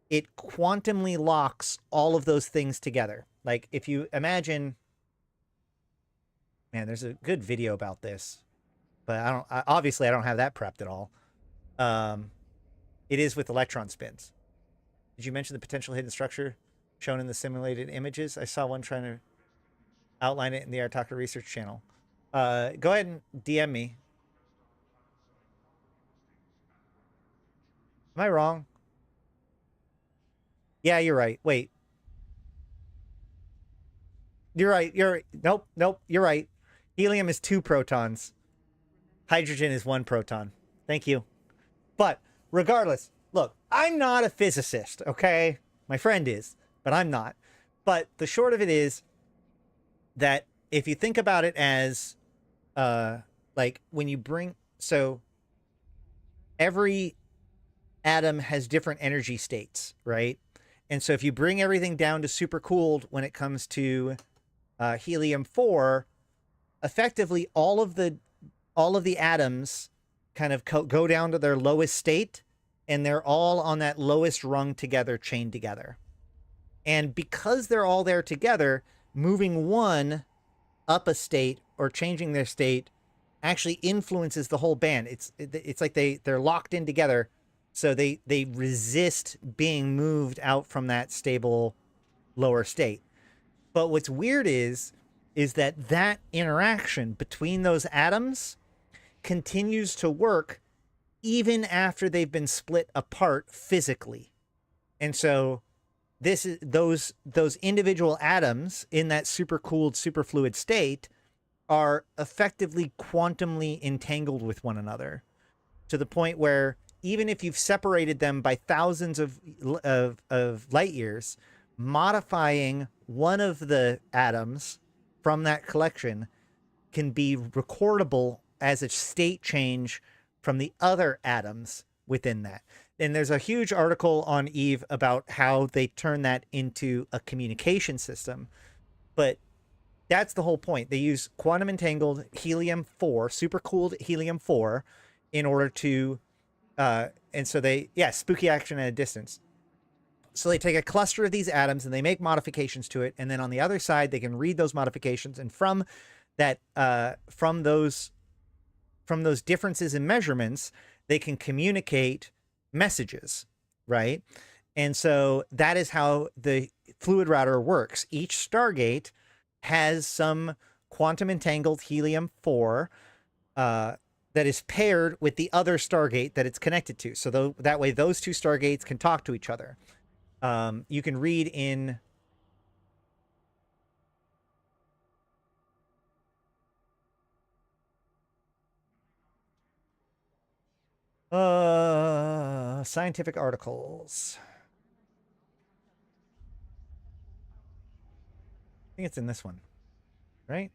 it quantumly locks all of those things together. Like if you imagine, man, there's a good video about this, but obviously I don't have that prepped at all. It is with electron spins. Did you mention the potential hidden structure shown in the simulated images? I saw one trying to outline it in the Artaka research channel. Go ahead and DM me. Am I wrong? Yeah, you're right. Wait. You're right. Nope. You're right. Helium is 2 protons. Hydrogen is 1 proton. Thank you. But regardless, look, I'm not a physicist, okay? My friend is, but I'm not. But the short of it is that if you think about it as, like when you bring, so every atom has different energy states, right? And so if you bring everything down to supercooled when it comes to helium-4, effectively all of the atoms kind of go down to their lowest state, and they're all on that lowest rung together, chained together. And because they're all there together, moving one up a state or changing their state actually influences the whole band. It's like they're locked in together, so they resist being moved out from that stable lower state. But what's weird is that interaction between those atoms continues to work even after they've been split apart physically. And so those individual atoms in that supercooled, superfluid state are effectively quantumly entangled with one another, to the point where even if you've separated them by thousands of light years, modifying one of the atoms from that collection can be recordable as a state change from the other atoms within that. And there's a huge article on Eve about how they turn that into a communication system. But that's the whole point. They use quantum entangled helium-4, supercooled helium-4, in order to, and so spooky action at a distance. So they take a cluster of these atoms and they make modifications to it. And then on the other side, they can read those modifications. And from that, from those differences in measurements, they can communicate messages, right? And so that is how the fluid router works. Each Stargate has some quantum entangled helium-4 that is paired with the other Stargate that it's connected to. So that way those two Stargates can talk to each other. You can read in scientific articles. I think it's in this one, right?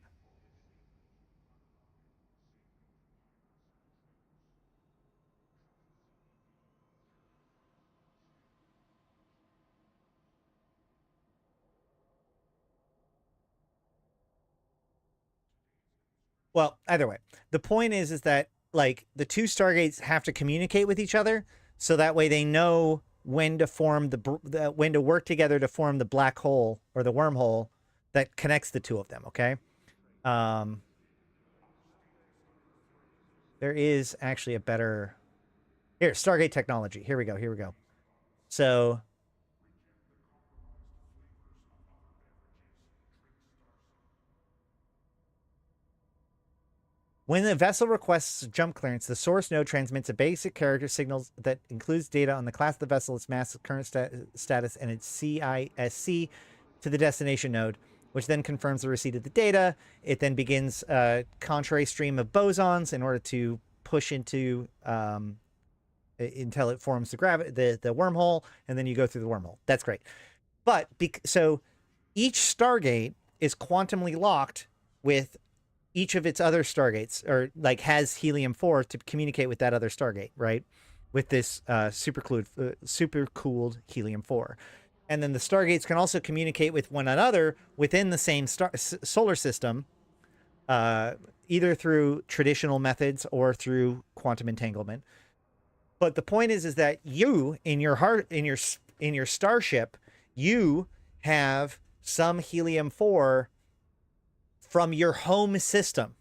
Well, either way, the point is that like the two stargates have to communicate with each other, so that way they know when to form when to work together to form the black hole or the wormhole that connects the two of them. Okay. There is actually a better here, Stargate technology. Here we go. Here we go. So when the vessel requests jump clearance, the source node transmits a basic character signal that includes data on the class of the vessel, its mass, current status, and its CISC to the destination node, which then confirms the receipt of the data. It then begins a contrary stream of bosons in order to push into until it forms the wormhole, and then you go through the wormhole. That's great. But so each Stargate is quantumly locked with each of its other Stargates, or like has helium-4 to communicate with that other Stargate, right? With this super-cooled helium-4. And then the Stargates can also communicate with one another within the same solar system, either through traditional methods or through quantum entanglement. But the point is that you, in your starship, you have some helium-4 from your home system.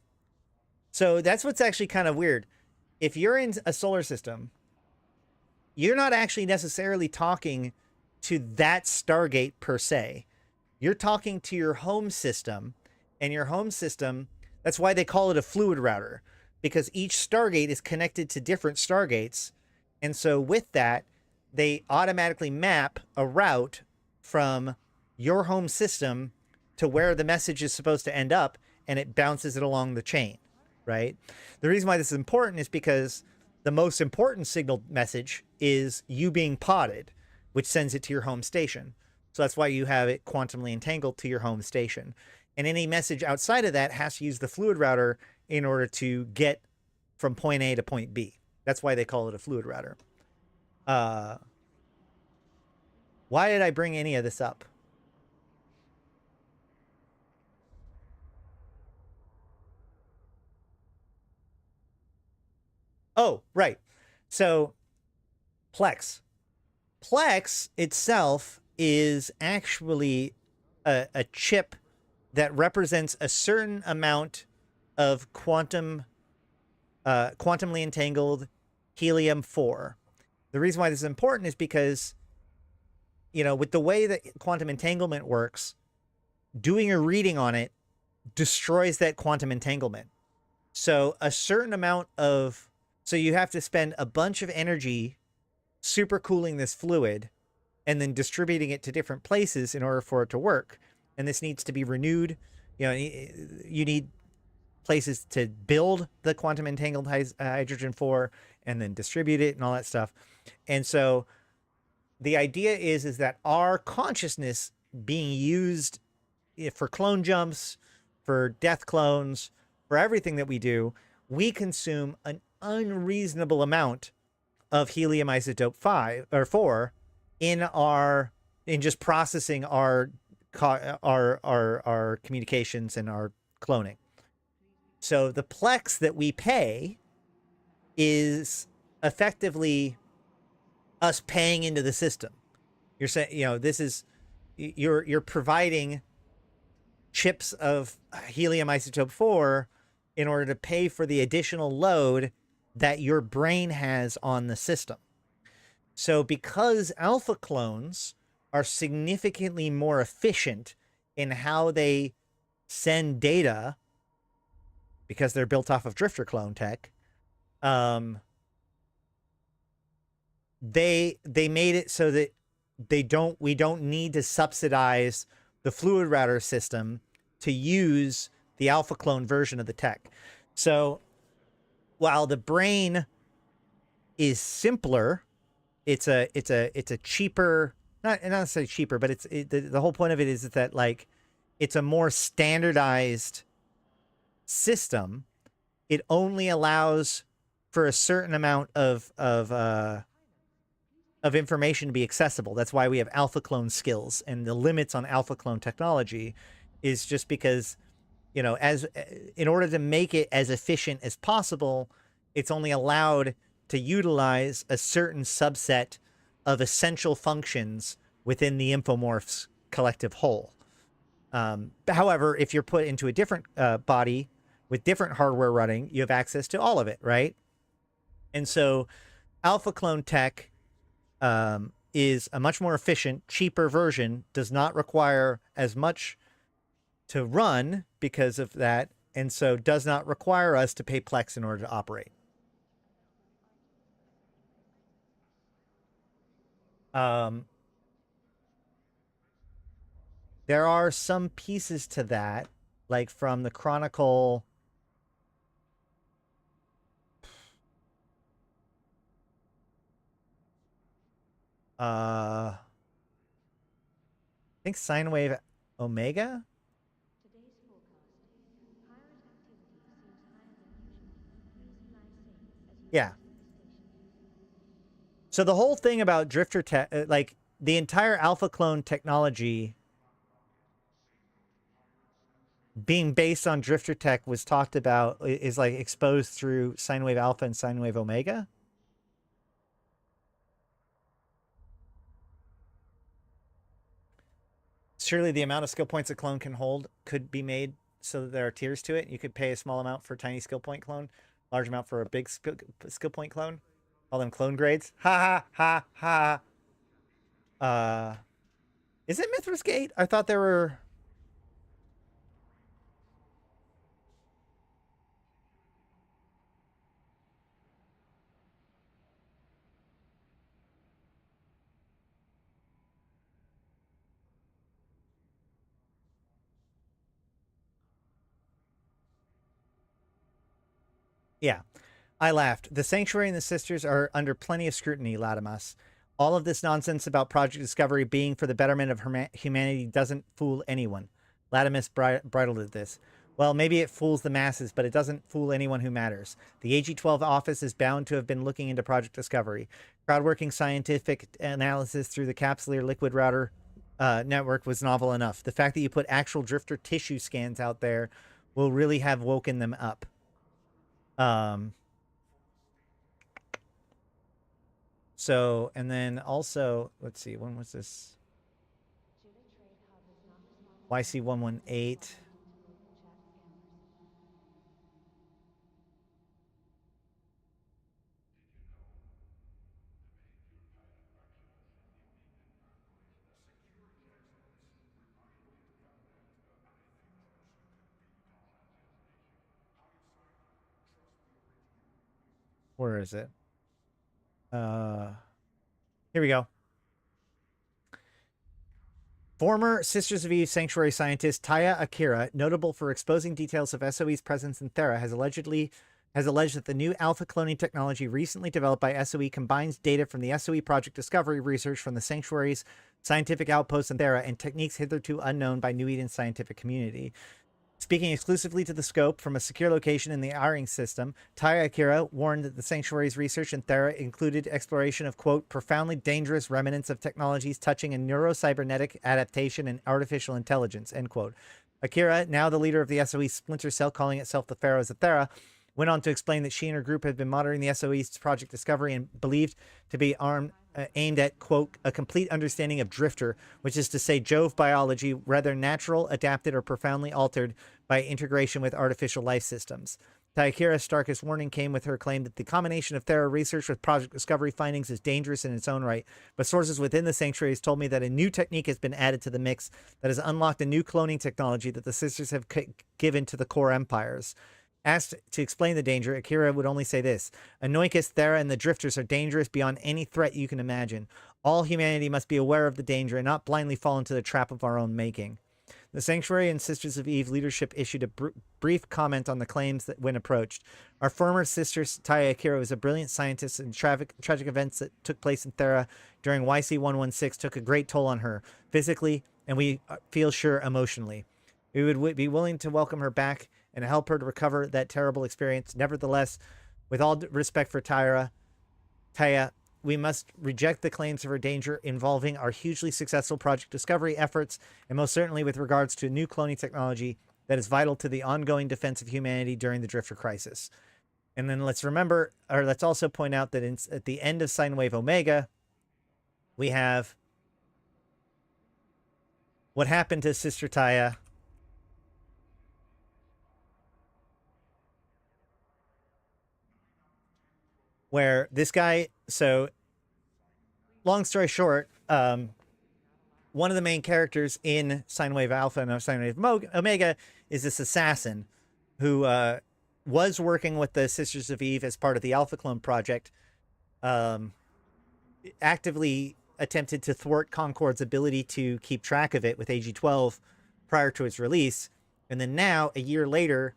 So that's what's actually kind of weird. If you're in a solar system, you're not actually necessarily talking to that Stargate per se. You're talking to your home system, and your home system, that's why they call it a fluid router, because each Stargate is connected to different Stargates. And so with that, they automatically map a route from your home system to where the message is supposed to end up, and it bounces it along the chain, right? The reason why this is important is because the most important signal message is you being potted, which sends it to your home station. So that's why you have it quantumly entangled to your home station. And any message outside of that has to use the fluid router in order to get from point A to point B. That's why they call it a fluid router. Why did I bring any of this up? Oh, right. So Plex. Plex itself is actually a chip that represents a certain amount of quantumly entangled helium-4. The reason why this is important is because, you know, with the way that quantum entanglement works, doing a reading on it destroys that quantum entanglement. So a certain amount of, so you have to spend a bunch of energy supercooling this fluid and then distributing it to different places in order for it to work. And this needs to be renewed. You know, you need places to build the quantum entangled hydrogen-4 and then distribute it and all that stuff. And so the idea is that our consciousness being used for clone jumps, for death clones, for everything that we do, we consume an unreasonable amount of helium isotope 5 or 4 in just processing our communications and our cloning. So the Plex that we pay is effectively us paying into the system. You're saying, you know, this is, you're providing chips of helium isotope 4 in order to pay for the additional load that your brain has on the system. So because alpha clones are significantly more efficient in how they send data, because they're built off of drifter clone tech, they made it so that we don't need to subsidize the fluid router system to use the alpha clone version of the tech. So while the brain is simpler, it's a cheaper, not necessarily cheaper, but the whole point of it is that like it's a more standardized system. It only allows for a certain amount of information to be accessible. That's why we have alpha clone skills, and the limits on alpha clone technology is just because you know, as in order to make it as efficient as possible, it's only allowed to utilize a certain subset of essential functions within the Infomorphs collective whole. However, if you're put into a different body with different hardware running, you have access to all of it, right? And so Alpha Clone Tech is a much more efficient, cheaper version, does not require as much to run because of that, and so does not require us to pay Plex in order to operate. There are some pieces to that, like from the Chronicle. I think sine wave omega. Yeah. So the whole thing about drifter tech, like the entire Alpha Clone technology being based on drifter tech was talked about, is like exposed through sine wave alpha and sine wave omega. Surely the amount of skill points a clone can hold could be made so that there are tiers to it. You could pay a small amount for a tiny skill point clone, large amount for a big skill point clone. Call them clone grades. Ha ha ha ha. Is it Mithras Gate? I thought there were. Yeah. I laughed. The Sanctuary and the Sisters are under plenty of scrutiny, Latimus. All of this nonsense about Project Discovery being for the betterment of humanity doesn't fool anyone. Latimus bridled at this. Well, maybe it fools the masses, but it doesn't fool anyone who matters. The AG-12 office is bound to have been looking into Project Discovery. Crowdworking scientific analysis through the capsular liquid router network was novel enough. The fact that you put actual drifter tissue scans out there will really have woken them up. So, and then also, let's see, when was this? YC118. Where is it? Here we go. Former Sisters of Eve sanctuary scientist Taya Akira, notable for exposing details of SOE's presence in Thera, has alleged that the new alpha cloning technology recently developed by SOE combines data from the SOE Project Discovery research from the sanctuary's scientific outposts in Thera and techniques hitherto unknown by New Eden's scientific community. Speaking exclusively to the scope from a secure location in the Iring system, Taya Akira warned that the Sanctuary's research in Thera included exploration of, quote, profoundly dangerous remnants of technologies touching in neurocybernetic adaptation and artificial intelligence, end quote. Akira, now the leader of the SOE splinter cell calling itself the Pharaohs of Thera, went on to explain that she and her group had been monitoring the SOE's Project Discovery and believed to be aimed at, quote, a complete understanding of drifter, which is to say Jove biology, whether natural, adapted, or profoundly altered by integration with artificial life systems. Akira's starkest warning came with her claim that the combination of Thera research with Project Discovery findings is dangerous in its own right, but sources within the sanctuaries told me that a new technique has been added to the mix that has unlocked a new cloning technology that the sisters have given to the core empires. Asked to explain the danger, Akira would only say this: Anoikis, Thera, and the Drifters are dangerous beyond any threat you can imagine. All humanity must be aware of the danger and not blindly fall into the trap of our own making. The Sanctuary and Sisters of Eve leadership issued a brief comment on the claims that when approached. Our former sister, Taya Akira, was a brilliant scientist, and tragic events that took place in Thera during YC116 took a great toll on her, physically, and we feel sure emotionally. We would be willing to welcome her back and help her to recover that terrible experience. Nevertheless, with all respect for Taya, we must reject the claims of her danger involving our hugely successful Project Discovery efforts, and most certainly with regards to new cloning technology that is vital to the ongoing defense of humanity during the Drifter crisis. And then let's remember, or let's also point out that at the end of Sine Wave Omega, we have what happened to Sister Taya. Where this guy, so long story short, one of the main characters in Sine Wave Alpha and Sine Wave Omega is this assassin who was working with the Sisters of Eve as part of the Alpha Clone Project, actively attempted to thwart Concord's ability to keep track of it with AG-12 prior to its release. And then now, a year later,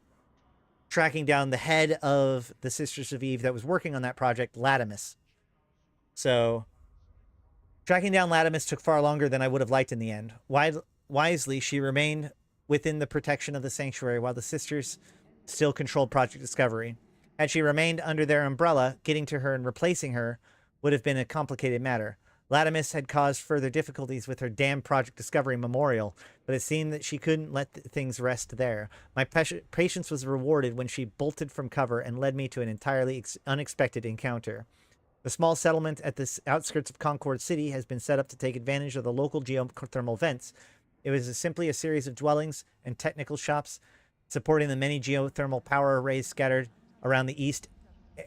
tracking down the head of the Sisters of Eve that was working on that project, Latimus. So, tracking down Latimus took far longer than I would have liked in the end. Wisely, she remained within the protection of the Sanctuary while the Sisters still controlled Project Discovery. Had she remained under their umbrella, getting to her and replacing her would have been a complicated matter. Latimus had caused further difficulties with her damn Project Discovery memorial, but it seemed that she couldn't let things rest there. My patience was rewarded when she bolted from cover and led me to an entirely unexpected encounter. The small settlement at the outskirts of Concord City has been set up to take advantage of the local geothermal vents. It was simply a series of dwellings and technical shops supporting the many geothermal power arrays scattered around the east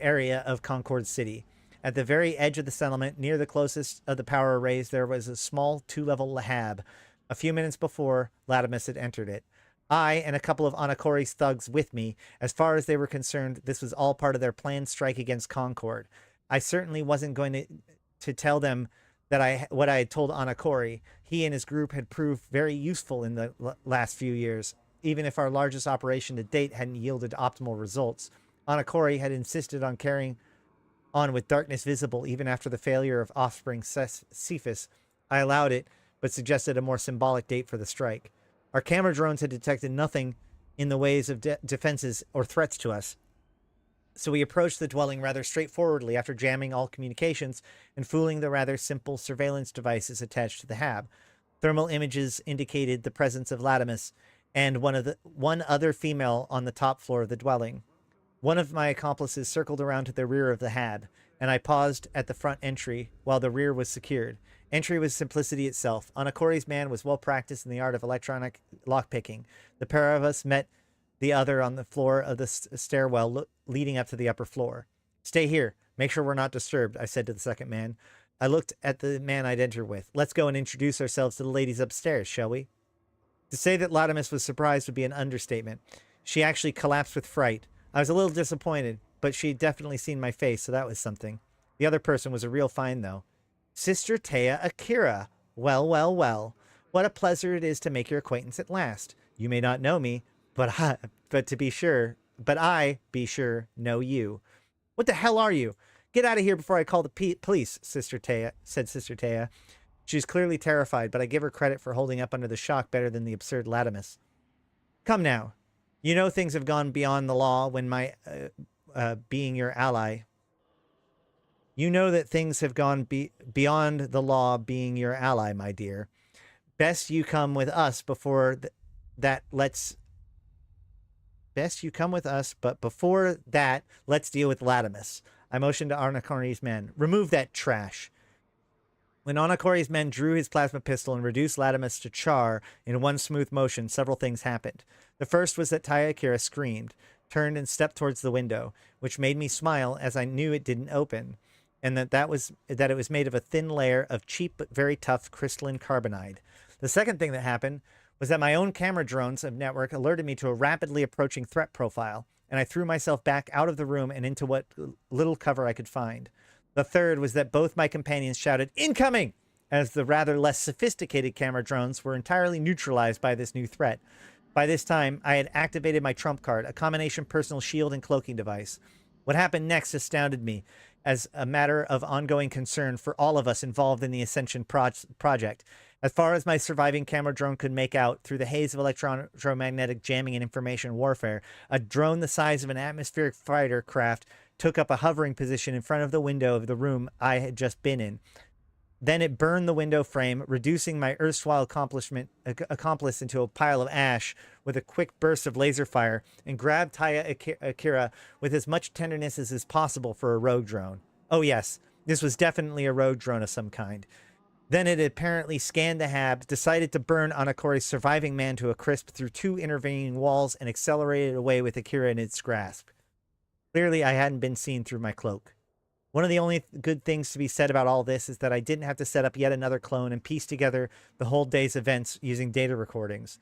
area of Concord City. At the very edge of the settlement, near the closest of the power arrays, there was a small 2-level lab. A few minutes before, Latimus had entered it. I and a couple of Anakori's thugs with me, as far as they were concerned, this was all part of their planned strike against Concord. I certainly wasn't going to tell them that what I had told Anakori. He and his group had proved very useful in the last few years, even if our largest operation to date hadn't yielded optimal results. Anakori had insisted on carrying on with Darkness Visible even after the failure of Offspring Cephas. I allowed it, but suggested a more symbolic date for the strike. Our camera drones had detected nothing in the ways of defenses or threats to us, so we approached the dwelling rather straightforwardly after jamming all communications and fooling the rather simple surveillance devices attached to the hab. Thermal images indicated the presence of Latimus and one other female on the top floor of the dwelling. One of my accomplices circled around to the rear of the hab, and I paused at the front entry while the rear was secured. Entry was simplicity itself. Anakori's man was well practiced in the art of electronic lockpicking. The pair of us met the other on the floor of the stairwell leading up to the upper floor. Stay here. Make sure we're not disturbed, I said to the second man. I looked at the man I'd entered with. Let's go and introduce ourselves to the ladies upstairs, shall we? To say that Latimus was surprised would be an understatement. She actually collapsed with fright. I was a little disappointed, but she'd definitely seen my face, so that was something. The other person was a real find, though. Sister Taya Akira. Well, well, well. What a pleasure it is to make your acquaintance at last. You may not know me, but I be sure, know you. What the hell are you? Get out of here before I call the police, Sister Taya, said Sister Taya. She was clearly terrified, but I give her credit for holding up under the shock better than the absurd Latimus. Come now. You know things have gone beyond the law when my being your ally. You know that things have gone beyond the law being your ally, my dear. Best you come with us before Best you come with us, but before that, let's deal with Latimus. I motioned to Anakori's men. Remove that trash. When Anakori's men drew his plasma pistol and reduced Latimus to char in one smooth motion, several things happened. The first was that Taya Akira screamed, turned and stepped towards the window, which made me smile as I knew it didn't open, and that it was made of a thin layer of cheap but very tough crystalline carbonide. The second thing that happened was that my own camera drones of network alerted me to a rapidly approaching threat profile, and I threw myself back out of the room and into what little cover I could find. The third was that both my companions shouted, "Incoming!" as the rather less sophisticated camera drones were entirely neutralized by this new threat. By this time, I had activated my trump card, a combination personal shield and cloaking device. What happened next astounded me as a matter of ongoing concern for all of us involved in the Ascension project. As far as my surviving camera drone could make out, through the haze of electromagnetic jamming and information warfare, a drone the size of an atmospheric fighter craft took up a hovering position in front of the window of the room I had just been in. Then it burned the window frame, reducing my erstwhile accomplice into a pile of ash with a quick burst of laser fire and grabbed Taya Akira with as much tenderness as is possible for a rogue drone. Oh yes, this was definitely a rogue drone of some kind. Then it apparently scanned the hab, decided to burn Anakori's surviving man to a crisp through 2 intervening walls, and accelerated away with Akira in its grasp. Clearly, I hadn't been seen through my cloak. One of the only good things to be said about all this is that I didn't have to set up yet another clone and piece together the whole day's events using data recordings.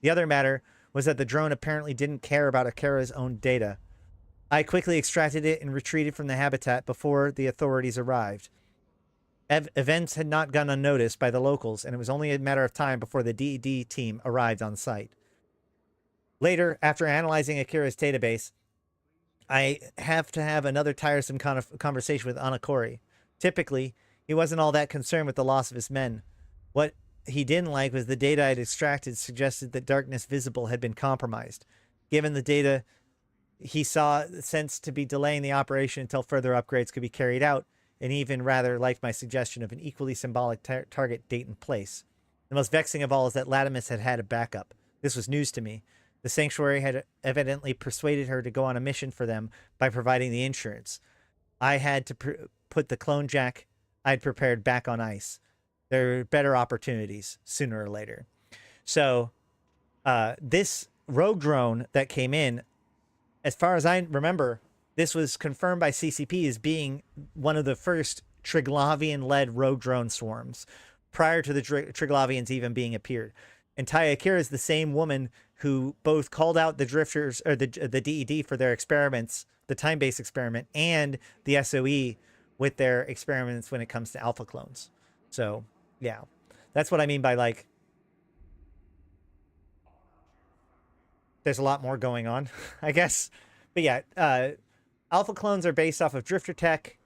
The other matter was that the drone apparently didn't care about Akira's own data. I quickly extracted it and retreated from the habitat before the authorities arrived. Events had not gone unnoticed by the locals, and it was only a matter of time before the DED team arrived on site. Later, after analyzing Akira's database, I have to have another tiresome conversation with Anakori. Typically, he wasn't all that concerned with the loss of his men. What he didn't like was the data I'd extracted suggested that Darkness Visible had been compromised. Given the data he saw sense to be delaying the operation until further upgrades could be carried out, and even rather liked my suggestion of an equally symbolic target date and place. The most vexing of all is that Latimus had had a backup. This was news to me. The Sanctuary had evidently persuaded her to go on a mission for them by providing the insurance. I had to put the clone jack I'd prepared back on ice. There are better opportunities sooner or later. So this rogue drone that came in, as far as I remember, this was confirmed by CCP as being one of the first Triglavian-led rogue drone swarms, prior to the Triglavians even being appeared. And Taya Akira is the same woman who both called out the Drifters, or the DED for their experiments, the time-based experiment, and the SOE with their experiments when it comes to alpha clones. So, yeah. That's what I mean by, like, there's a lot more going on, I guess. But yeah, alpha clones are based off of drifter tech.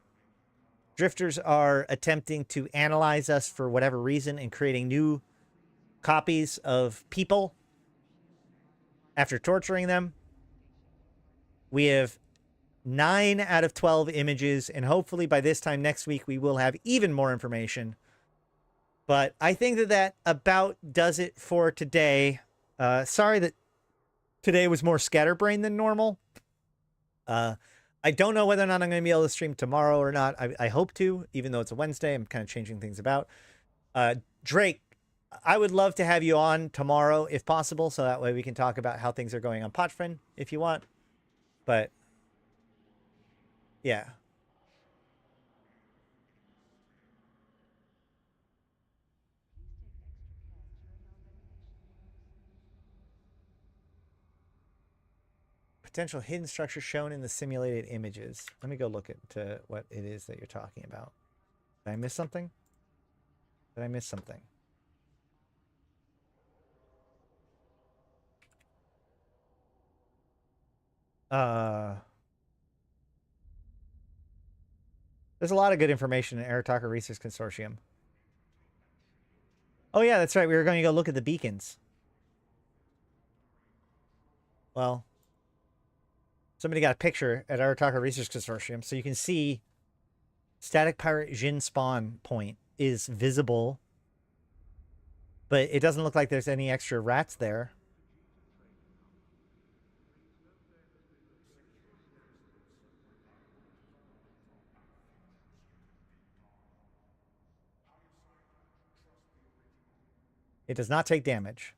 Drifters are attempting to analyze us for whatever reason and creating new copies of people after torturing them. We have 9 out of 12 images, and hopefully by this time next week we will have even more information. But I think that about does it for today. Sorry that today was more scatterbrained than normal. I don't know whether or not I'm going to be able to stream tomorrow or not. I hope to, even though it's a Wednesday. I'm kind of changing things about. Drake, I would love to have you on tomorrow if possible, so that way we can talk about how things are going on Potfrin if you want. But yeah. Potential hidden structure shown in the simulated images. Let me go look at what it is that you're talking about. Did I miss something? Did I miss something? There's a lot of good information in Arataka Research Consortium. Oh yeah, that's right. We were going to go look at the beacons. Well, somebody got a picture at Arataka Research Consortium, so you can see Static Pirate Jin spawn point is visible, but it doesn't look like there's any extra rats there. It does not take damage.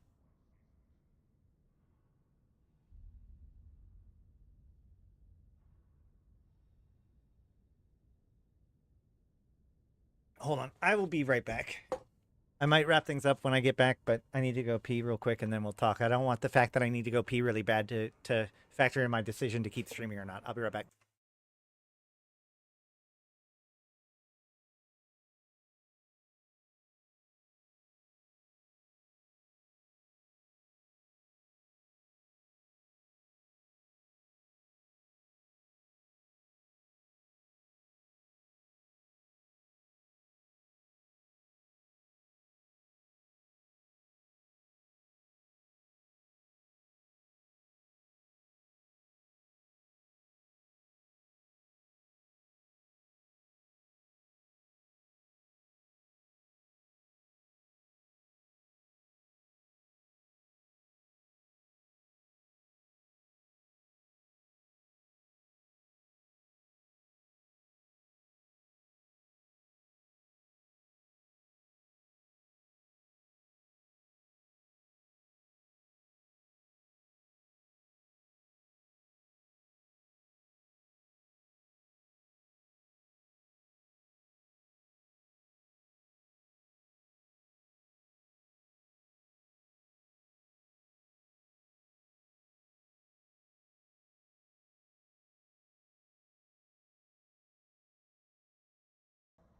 Hold on. I will be right back. I might wrap things up when I get back, but I need to go pee real quick and then we'll talk. I don't want the fact that I need to go pee really bad to factor in my decision to keep streaming or not. I'll be right back.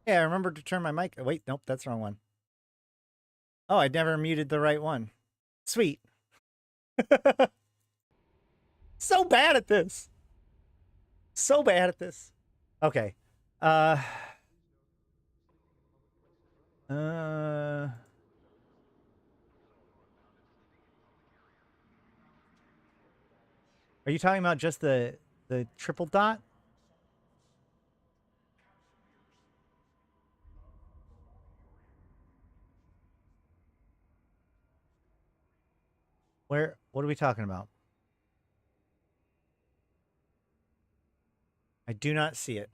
Yeah, I remember to turn my mic. Wait, nope, that's the wrong one. Oh, I never muted the right one. Sweet. So bad at this. So bad at this. Okay. Are you talking about just the triple dot? Where? What are we talking about? I do not see it.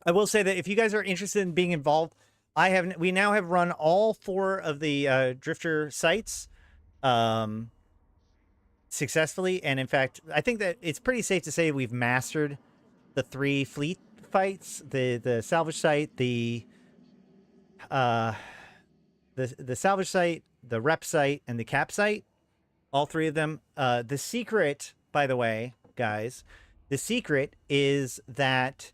I will say that if you guys are interested in being involved, we now have run all 4 of the drifter sites successfully, and in fact, I think that it's pretty safe to say we've mastered the 3 fleet fights: the salvage site, the salvage site, the rep site, and the cap site. All 3 of them. The secret, by the way, guys, the secret is that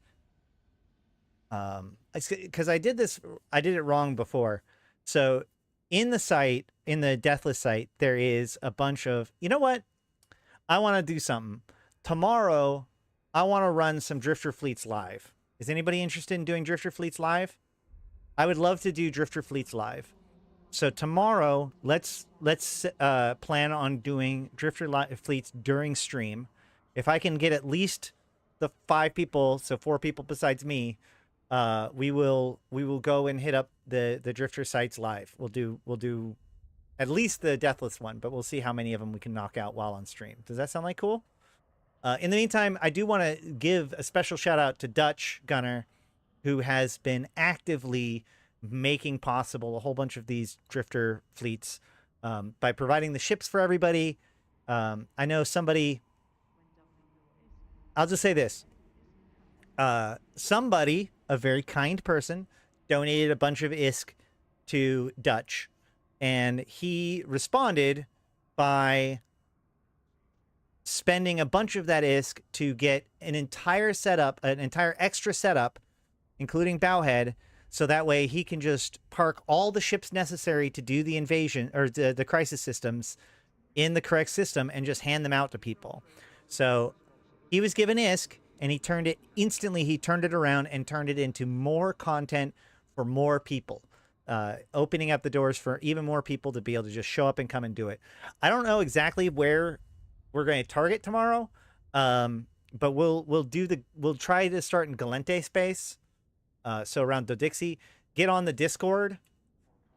because I did it wrong before. So in the Deathless site, there is a bunch of, you know what? I want to do something. Tomorrow, I want to run some Drifter Fleets live. Is anybody interested in doing Drifter Fleets live? I would love to do Drifter Fleets live. So tomorrow, let's plan on doing Drifter Fleets during stream. If I can get at least the 5 people, so 4 people besides me, we will go and hit up the Drifter sites live. We'll do at least the Deathless one, but we'll see how many of them we can knock out while on stream. Does that sound like cool? In the meantime, I do want to give a special shout out to Dutch Gunner, who has been actively making possible a whole bunch of these Drifter fleets by providing the ships for everybody. I know somebody, I'll just say this. Somebody, a very kind person, donated a bunch of ISK to Dutch, and he responded by spending a bunch of that ISK to get an entire extra setup, including Bowhead, so that way he can just park all the ships necessary to do the invasion or the crisis systems in the correct system and just hand them out to people. So he was given ISK, and he turned it around and turned it into more content for more people, opening up the doors for even more people to be able to just show up and come and do it. I don't know exactly where we're going to target tomorrow, but we'll try to start in Galente space, so around Dodixie. Get on the Discord.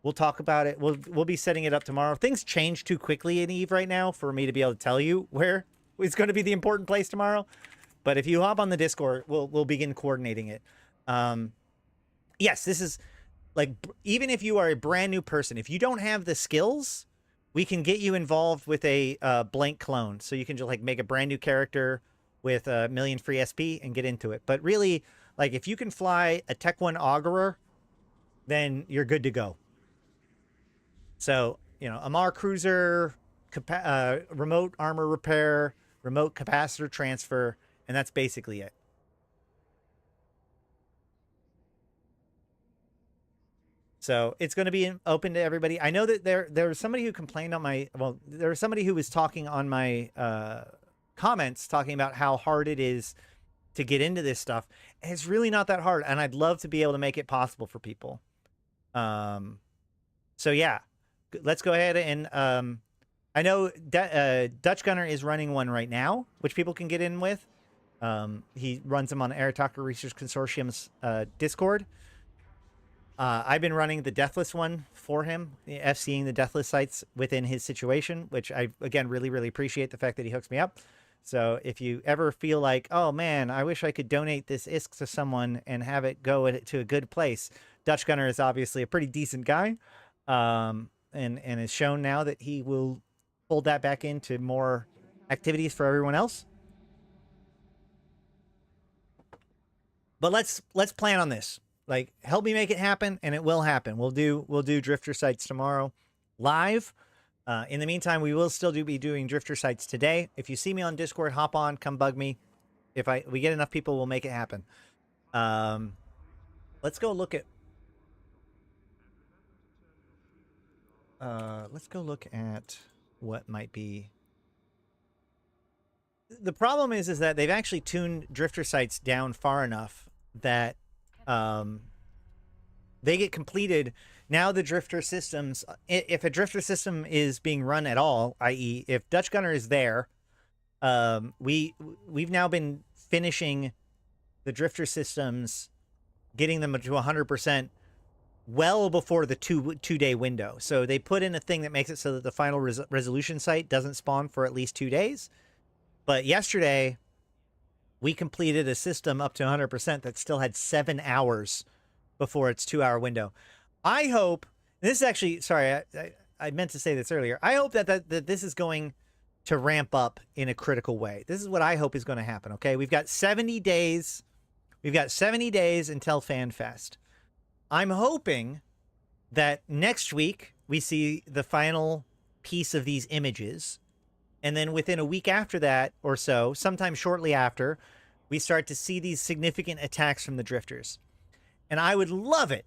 We'll talk about it. We'll be setting it up tomorrow. Things change too quickly in Eve right now for me to be able to tell you where it's going to be the important place tomorrow. But if you hop on the Discord, we'll begin coordinating it. Yes, this is like, even if you are a brand new person, if you don't have the skills, we can get you involved with a blank clone. So you can just like make a brand new character with a million free SP and get into it. But really, like, if you can fly a Tech 1 Augurer, then you're good to go. So, you know, Amar Cruiser, remote armor repair, remote capacitor transfer, and that's basically it. So it's going to be open to everybody. I know that there was somebody who complained on there was somebody who was talking on my comments, talking about how hard it is to get into this stuff. And it's really not that hard, and I'd love to be able to make it possible for people. So yeah, let's go ahead and I know Dutch Gunner is running one right now, which people can get in with. He runs them on Arataka Research Consortium's Discord. I've been running the Deathless one for him, FCing the Deathless sites within his situation, which I, again, really, really appreciate the fact that he hooks me up. So if you ever feel like, oh man, I wish I could donate this ISK to someone and have it go to a good place, Dutch Gunner is obviously a pretty decent guy, and has shown now that he will fold that back into more activities for everyone else. But let's plan on this. Like, help me make it happen, and it will happen. We'll do Drifter sites tomorrow live. In the meantime, we will still be doing Drifter sites today. If you see me on Discord, hop on, come bug me. If we get enough people, we'll make it happen. let's go look at what might be. The problem is that they've actually tuned drifter sites down far enough that they get completed. Now the drifter systems, if a drifter system is being run at all, i.e. if Dutch Gunner is there, we've now been finishing the drifter systems, getting them to 100% well before the two-day window. So they put in a thing that makes it so that the final resolution site doesn't spawn for at least 2 days. But yesterday, we completed a system up to 100% that still had 7 hours before its 2-hour window. I hope, this is actually, sorry, I meant to say this earlier. I hope that this is going to ramp up in a critical way. This is what I hope is going to happen, okay? We've got 70 days. We've got 70 days until FanFest. I'm hoping that next week we see the final piece of these images. And then within a week after that or so, sometime shortly after, we start to see these significant attacks from the drifters. And I would love it.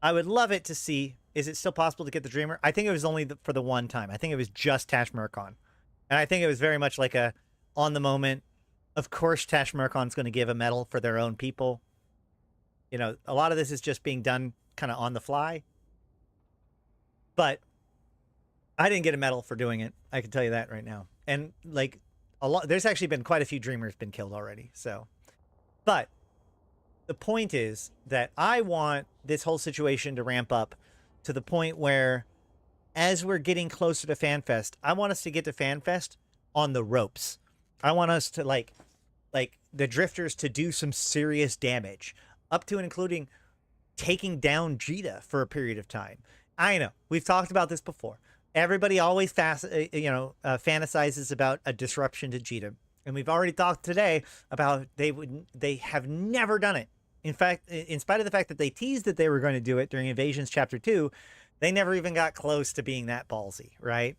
I would love it to see, is it still possible to get the Dreamer? I think it was only for the one time. I think it was just Tash Murkon. And I think it was very much like a on the moment. Of course, Tash Murkon's going to give a medal for their own people. You know, a lot of this is just being done kind of on the fly. But I didn't get a medal for doing it. I can tell you that right now. And like there's actually been quite a few Dreamers been killed already. So, but the point is that I want this whole situation to ramp up to the point where as we're getting closer to FanFest, I want us to get to FanFest on the ropes. I want us to like the drifters to do some serious damage, up to and including taking down Jita for a period of time. I know we've talked about this before. Everybody always fantasizes about a disruption to Jita, and we've already talked today about they have never done it. In fact, in spite of the fact that they teased that they were going to do it during Invasions Chapter 2, they never even got close to being that ballsy, right?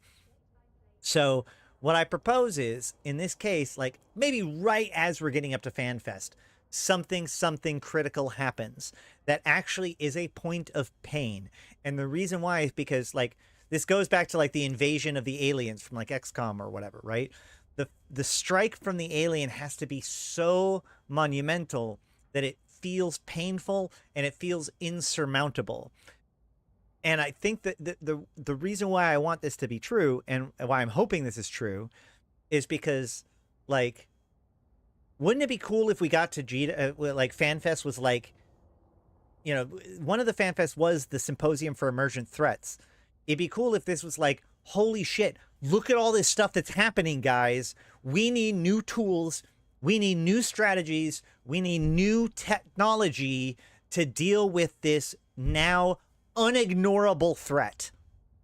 So what I propose is, in this case, like maybe right as we're getting up to FanFest, something critical happens that actually is a point of pain. And the reason why is because like this goes back to like the invasion of the aliens from like XCOM or whatever, right? The strike from the alien has to be so monumental that it feels painful and it feels insurmountable. And I think that the reason why I want this to be true and why I'm hoping this is true is because, like, wouldn't it be cool if we got to Jita, like FanFest was like, you know, one of the FanFest was the Symposium for Emergent Threats. It'd be cool if this was like, holy shit, look at all this stuff that's happening, guys. We need new tools. We need new strategies. We need new technology to deal with this now unignorable threat,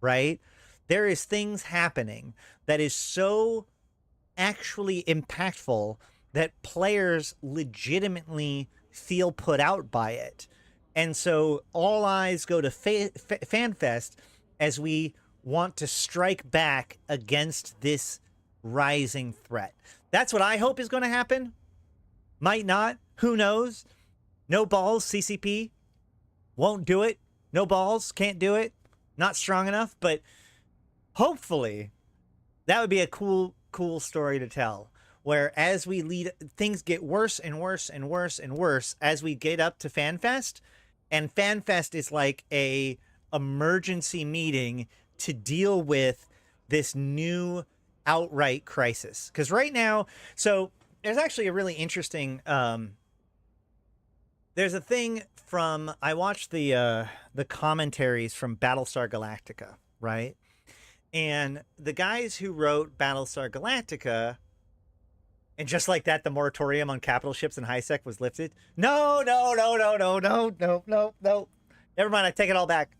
right? There is things happening that is so actually impactful that players legitimately feel put out by it. And so all eyes go to FanFest as we want to strike back against this rising threat. That's what I hope is going to happen. Might not. Who knows? No balls, CCP. Won't do it. No balls, can't do it. Not strong enough, but hopefully that would be a cool story to tell. Where as we lead, things get worse and worse and worse and worse as we get up to FanFest. And FanFest is like a emergency meeting to deal with this new outright crisis. Because right now, so there's actually a really interesting, there's a thing from, I watched the commentaries from Battlestar Galactica, right? And the guys who wrote Battlestar Galactica, and just like that, the moratorium on capital ships and high-sec was lifted. No. Never mind, I take it all back.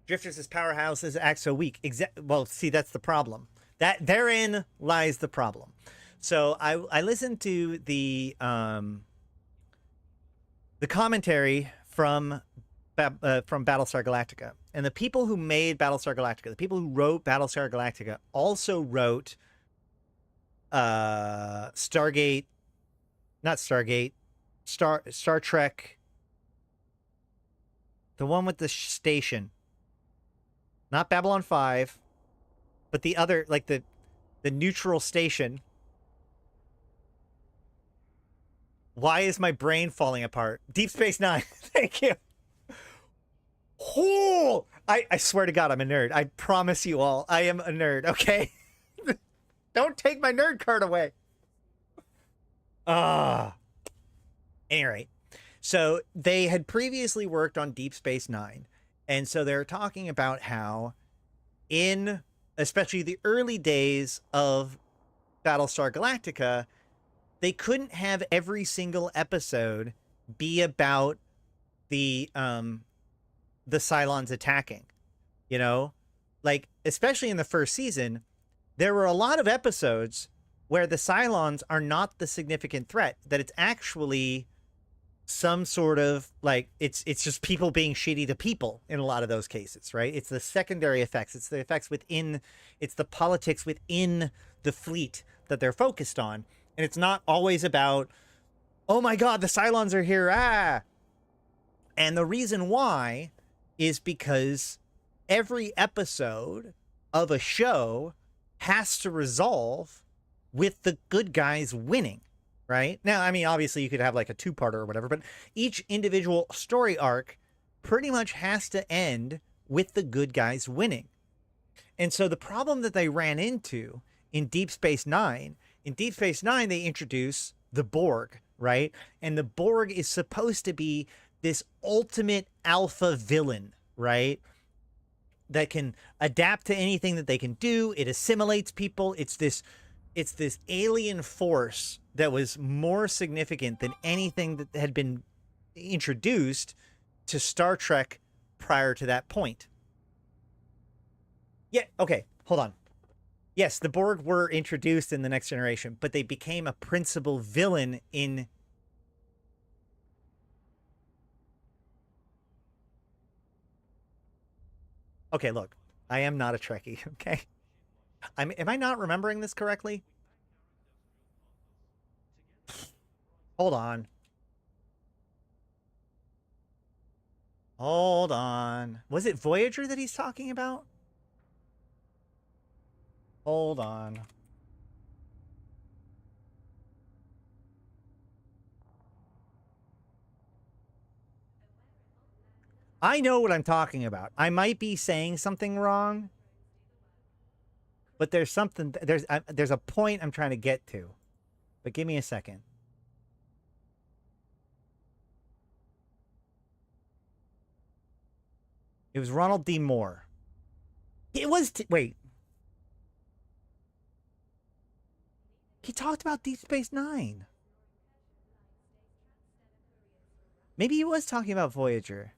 Drifters' powerhouses act so weak. Well, see, that's the problem. That therein lies the problem. So I listened to the commentary from Battlestar Galactica, and the people who made Battlestar Galactica, the people who wrote Battlestar Galactica, also wrote Stargate Star Trek, the one with the station, not Babylon 5, but the other, like the neutral station. Why is my brain falling apart? Deep Space Nine. Thank you. Oh, I swear to God, I'm a nerd. I promise you all, I am a nerd. Okay, don't take my nerd card away. Anyway, so they had previously worked on Deep Space Nine, and so they're talking about how in especially the early days of Battlestar Galactica, they couldn't have every single episode be about the Cylons attacking, you know? Like, especially in the first season, there were a lot of episodes where the Cylons are not the significant threat, that it's actually some sort of, like, it's just people being shitty to people in a lot of those cases, right? It's the secondary effects. It's the effects within, it's the politics within the fleet that they're focused on. And it's not always about, oh my God, the Cylons are here, ah! And the reason why is because every episode of a show has to resolve with the good guys winning, right? Now, I mean, obviously you could have like a two-parter or whatever, but each individual story arc pretty much has to end with the good guys winning. And so the problem that they ran into in Deep Space Nine, they introduce the Borg, right? And the Borg is supposed to be this ultimate alpha villain, right? That can adapt to anything that they can do. It assimilates people. It's this alien force that was more significant than anything that had been introduced to Star Trek prior to that point. Yeah, okay, hold on. Yes, the Borg were introduced in The Next Generation, but they became a principal villain in... Okay, look, I am not a Trekkie, okay? Am I not remembering this correctly? Hold on. Hold on. Was it Voyager that he's talking about? Hold on. I know what I'm talking about. I might be saying something wrong, but there's something, there's a point I'm trying to get to. But give me a second. It was Ronald D. Moore. It was, wait. He talked about Deep Space Nine. Maybe he was talking about Voyager.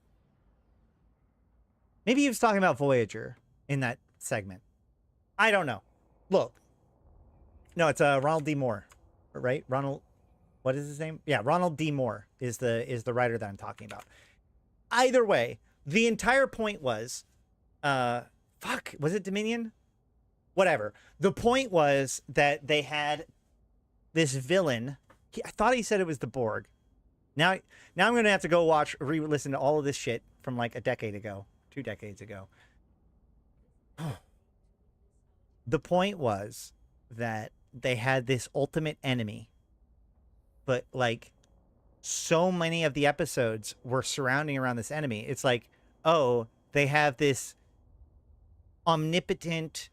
Maybe he was talking about Voyager in that segment. I don't know. Look. No, it's Ronald D. Moore, right? Ronald, what is his name? Yeah, Ronald D. Moore is the writer that I'm talking about. Either way, the entire point was, fuck, was it Dominion? Whatever. The point was that they had this villain. I thought he said it was the Borg. Now I'm going to have to go re-listen to all of this shit from like a decade ago. 2 decades ago. The point was that they had this ultimate enemy, but like so many of the episodes were surrounding around this enemy. It's like, oh, they have this omnipotent,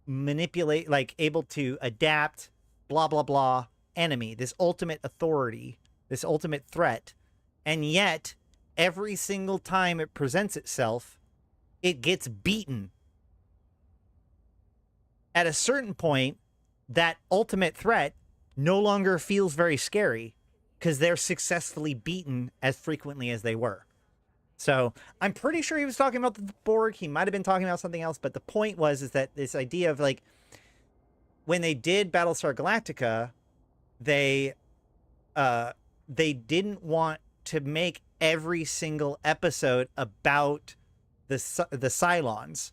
manipulate, like able to adapt, blah, blah, blah enemy, this ultimate authority, this ultimate threat. And yet every single time it presents itself, it gets beaten. At a certain point, that ultimate threat no longer feels very scary because they're successfully beaten as frequently as they were. So I'm pretty sure he was talking about the Borg. He might have been talking about something else, but the point is that this idea of like when they did Battlestar Galactica, they didn't want to make every single episode about the Cylons,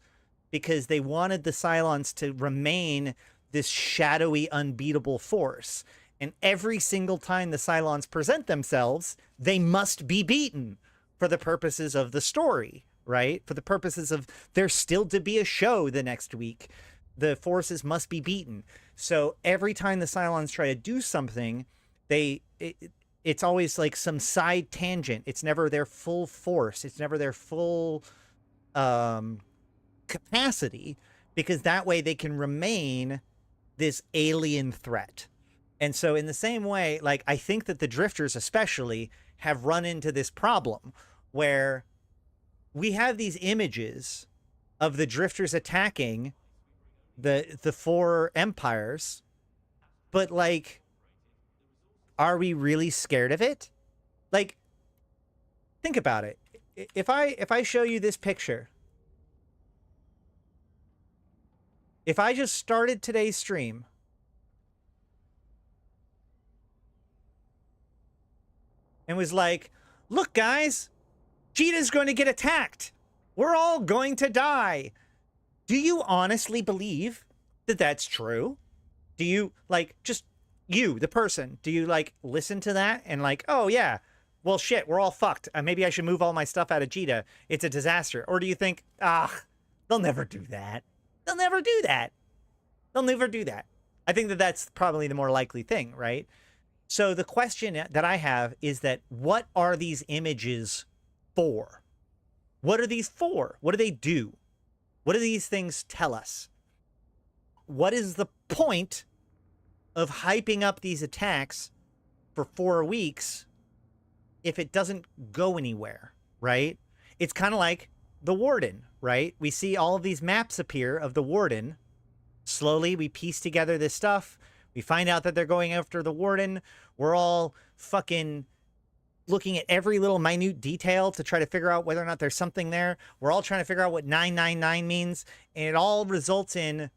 because they wanted the Cylons to remain this shadowy, unbeatable force. And every single time the Cylons present themselves, they must be beaten for the purposes of the story, right? For the purposes of there's still to be a show the next week. The forces must be beaten. So every time the Cylons try to do something, it's always like some side tangent. It's never their full force. It's never their full capacity, because that way they can remain this alien threat. And so in the same way, like, I think that the drifters especially have run into this problem where we have these images of the drifters attacking the four empires, but like, are we really scared of it? Like, think about it. If I show you this picture, if I just started today's stream and was like, look, guys, Jita's going to get attacked. We're all going to die. Do you honestly believe that that's true? Do you, like, just you, the person, do you, like, listen to that and like, oh, yeah, well, shit, we're all fucked. Maybe I should move all my stuff out of Jita. It's a disaster. Or do you think, they'll never do that. They'll never do that. They'll never do that. I think that that's probably the more likely thing, right? So the question that I have is that what are these images for? What are these for? What do they do? What do these things tell us? What is the point of hyping up these attacks for 4 weeks if it doesn't go anywhere, right? It's kind of like the Warden, right? We see all of these maps appear of the Warden. Slowly, we piece together this stuff. We find out that they're going after the Warden. We're all fucking looking at every little minute detail to try to figure out whether or not there's something there. We're all trying to figure out what 999 means. And it all results in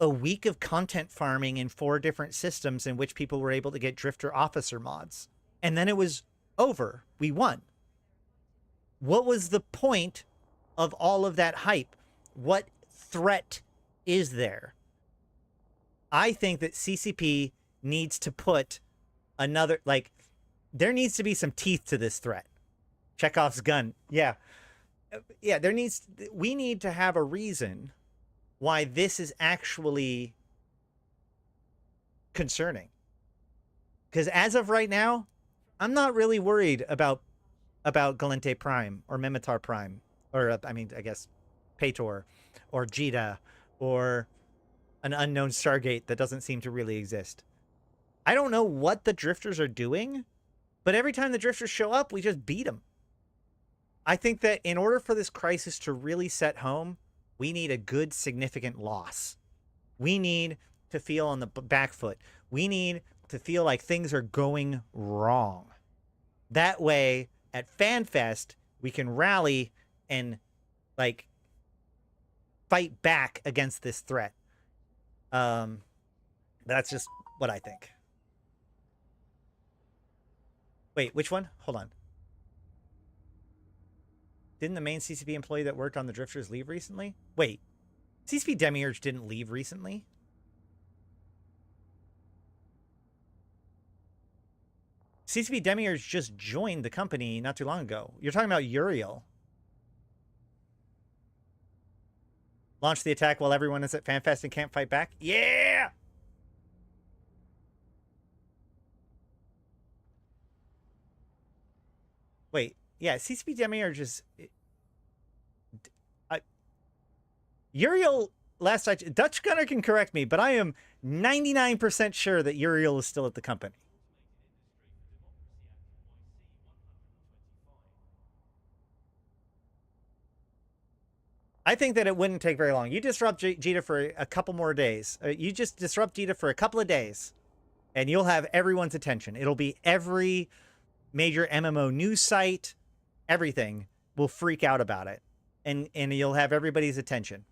a week of content farming in 4 different systems in which people were able to get Drifter Officer mods. And then it was over. We won. What was the point of all of that hype? What threat is there? I think that CCP needs to put another, like, there needs to be some teeth to this threat. Chekhov's gun. Yeah. Yeah, we need to have a reason why this is actually concerning. Because as of right now, I'm not really worried about Galente Prime or Mimitar Prime, or I mean, I guess Pator or Jita or an unknown Stargate that doesn't seem to really exist. I don't know what the drifters are doing, but every time the drifters show up, we just beat them. I think that in order for this crisis to really set home, we need a good, significant loss. We need to feel on the back foot. We need to feel like things are going wrong. That way, at FanFest, we can rally and, like, fight back against this threat. That's just what I think. Wait, which one? Hold on. Didn't the main CCP employee that worked on the drifters leave recently? Wait, CCP Demiurge didn't leave recently? CCP Demiurge just joined the company not too long ago. You're talking about Uriel. Launch the attack while everyone is at FanFest and can't fight back? Yeah! Wait, yeah, CCP Demiurge is... Uriel, last I... Dutch Gunner can correct me, but I am 99% sure that Uriel is still at the company. I think that it wouldn't take very long. You disrupt Jita for a couple more days. You just disrupt Jita for a couple of days, and you'll have everyone's attention. It'll be every major MMO news site, everything will freak out about it, and you'll have everybody's attention.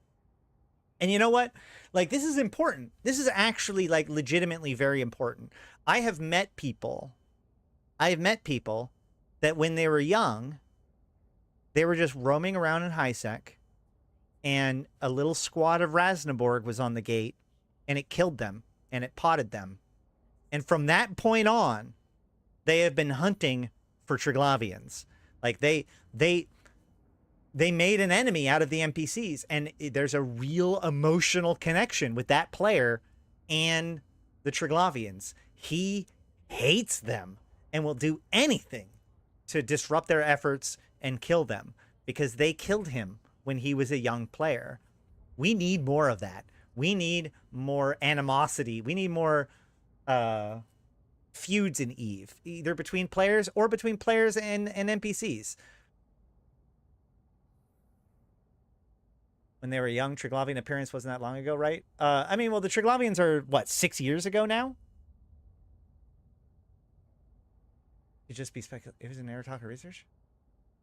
And you know what? Like, this is important. This is actually, like, legitimately very important. I have met people that when they were young, they were just roaming around in HiSec, and a little squad of Rasnaborg was on the gate, and it killed them, and it potted them. And from that point on, they have been hunting for Triglavians. Like they made an enemy out of the NPCs, and there's a real emotional connection with that player and the Triglavians. He hates them and will do anything to disrupt their efforts and kill them because they killed him when he was a young player. We need more of that. We need more animosity. We need more feuds in Eve, either between players or between players and NPCs. When they were young, Triglavian appearance wasn't that long ago, right? I mean, well, the Triglavians are, what, 6 years ago now? It'd just be speculative. It was an Aerotalker research?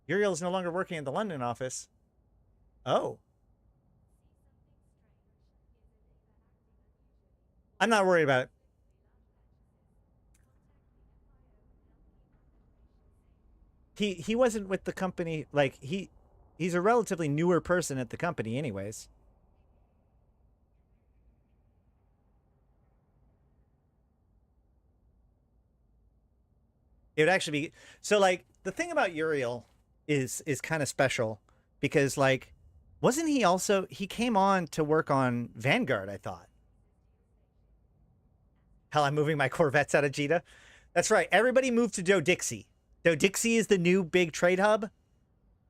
Uriel is no longer working at the London office. Oh. I'm not worried about it. He wasn't with the company, like, he's a relatively newer person at the company anyways. It would actually be, so like the thing about Uriel is kind of special because like, wasn't he also, he came on to work on Vanguard, I thought. Hell, I'm moving my Corvettes out of Jita. That's right. Everybody moved to Dodixie. Dodixie is the new big trade hub.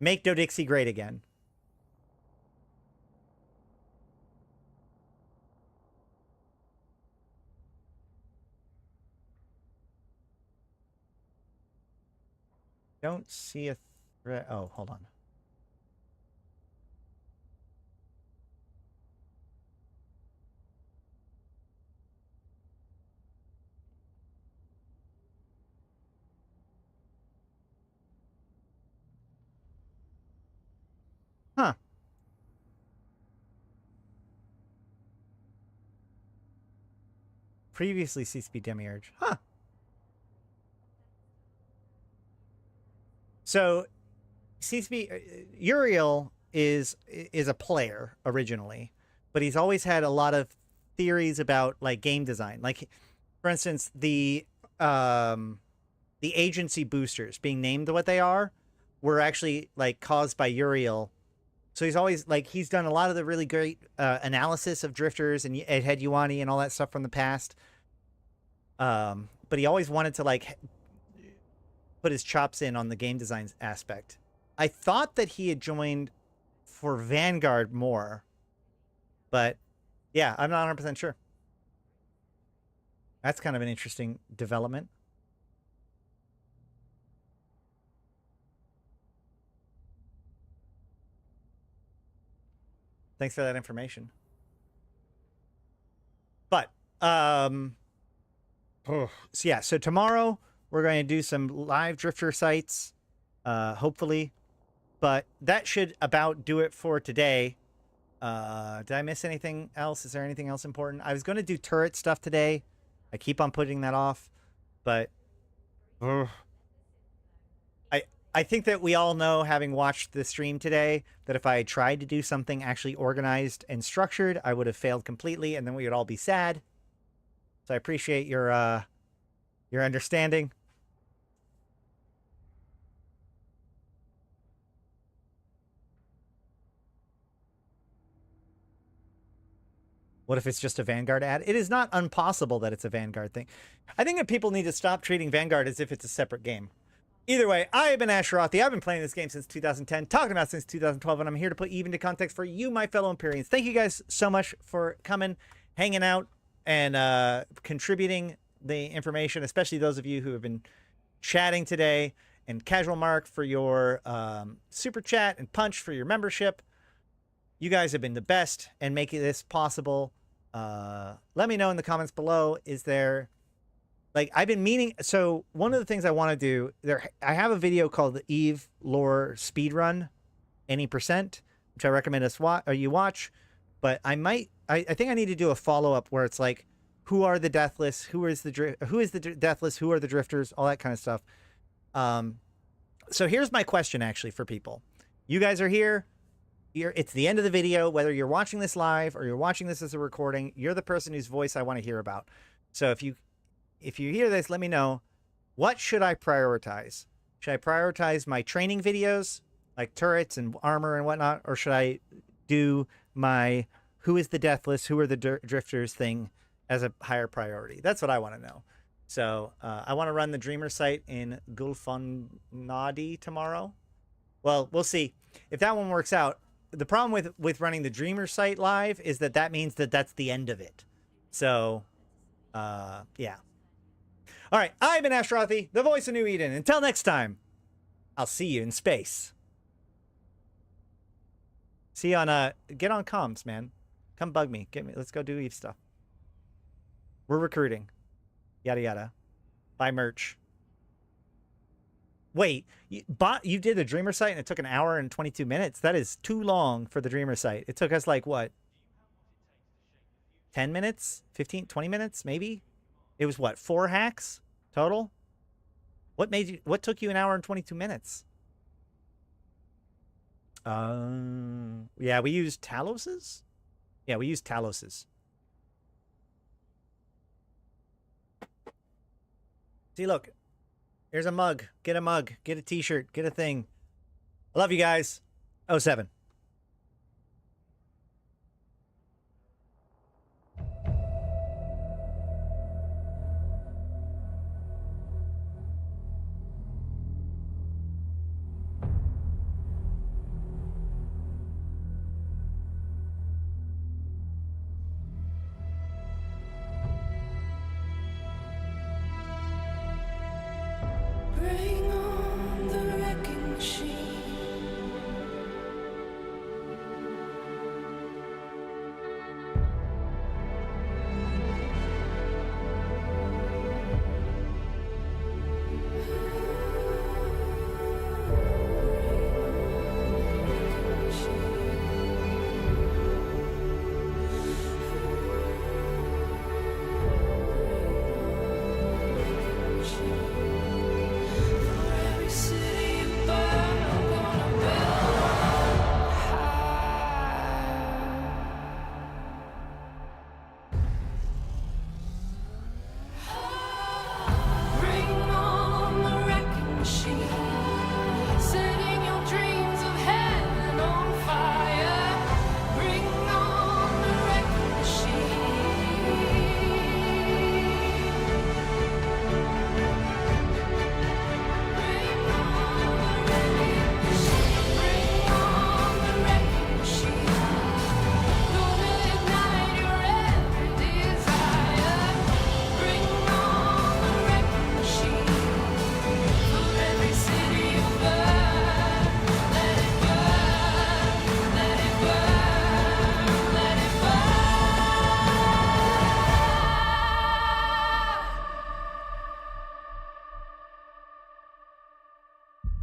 Make Dodixie great again. Don't see a threat. Oh, hold on. Huh. Previously CSP Demiurge. Huh. So CSP Uriel is a player originally, but he's always had a lot of theories about like game design. Like for instance, the agency boosters being named what they are were actually like caused by Uriel. So he's always like, he's done a lot of the really great analysis of drifters and Ed Yuani and all that stuff from the past. But he always wanted to like put his chops in on the game design aspect. I thought that he had joined for Vanguard more, but yeah, I'm not 100% sure. That's kind of an interesting development. Thanks for that information. But, so yeah, so tomorrow we're going to do some live drifter sites, hopefully. But that should about do it for today. Did I miss anything else? Is there anything else important? I was going to do turret stuff today. I keep on putting that off. But I think that we all know, having watched the stream today, that if I had tried to do something actually organized and structured, I would have failed completely, and then we would all be sad. So I appreciate your understanding. What if it's just a Vanguard ad? It is not impossible that it's a Vanguard thing. I think that people need to stop treating Vanguard as if it's a separate game. Either way, I have been Asherothi. I've been playing this game since 2010, talking about it since 2012, and I'm here to put Eve into context for you, my fellow Empyreans. Thank you guys so much for coming, hanging out, and contributing the information, especially those of you who have been chatting today, and Casual Mark for your super chat, and Punch for your membership. You guys have been the best and making this possible. Let me know in the comments below, is there... Like, I've been meaning... So, one of the things I want to do... I have a video called the Eve Lore Speedrun, any %, which I recommend you watch. But I might... I think I need to do a follow-up where it's like, who are the Deathless? Who is the Deathless? Who are the Drifters? All that kind of stuff. So, here's my question, actually, for people. You guys are here. It's the end of the video. Whether you're watching this live or you're watching this as a recording, you're the person whose voice I want to hear about. So, if you hear this, let me know. What should I prioritize? Should I prioritize my training videos, like turrets and armor and whatnot, or should I do my who is the deathless, who are the drifters thing as a higher priority? That's what I want to know. So I want to run the Dreamer site in Gulfonadi tomorrow. Well, we'll see if that one works out. The problem with running the Dreamer site live is that means that's the end of it. So, yeah. All right, I've been Ashrothi, the voice of New Eden. Until next time, I'll see you in space. See you on get on comms, man. Come bug me. Let's go do Eve stuff. We're recruiting. Yada yada. Buy merch. Wait, you did the Dreamer site and it took an hour and 22 minutes? That is too long for the Dreamer site. It took us like what? 10 minutes? 15, 20 minutes maybe? It was what, 4 hacks total? What took you an hour and 22 minutes? Yeah, we used Talos's? Yeah, we used Talos's. See, look. Here's a mug. Get a mug. Get a t-shirt. Get a thing. I love you guys. 07. Bring on the wrecking machine.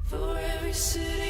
For every city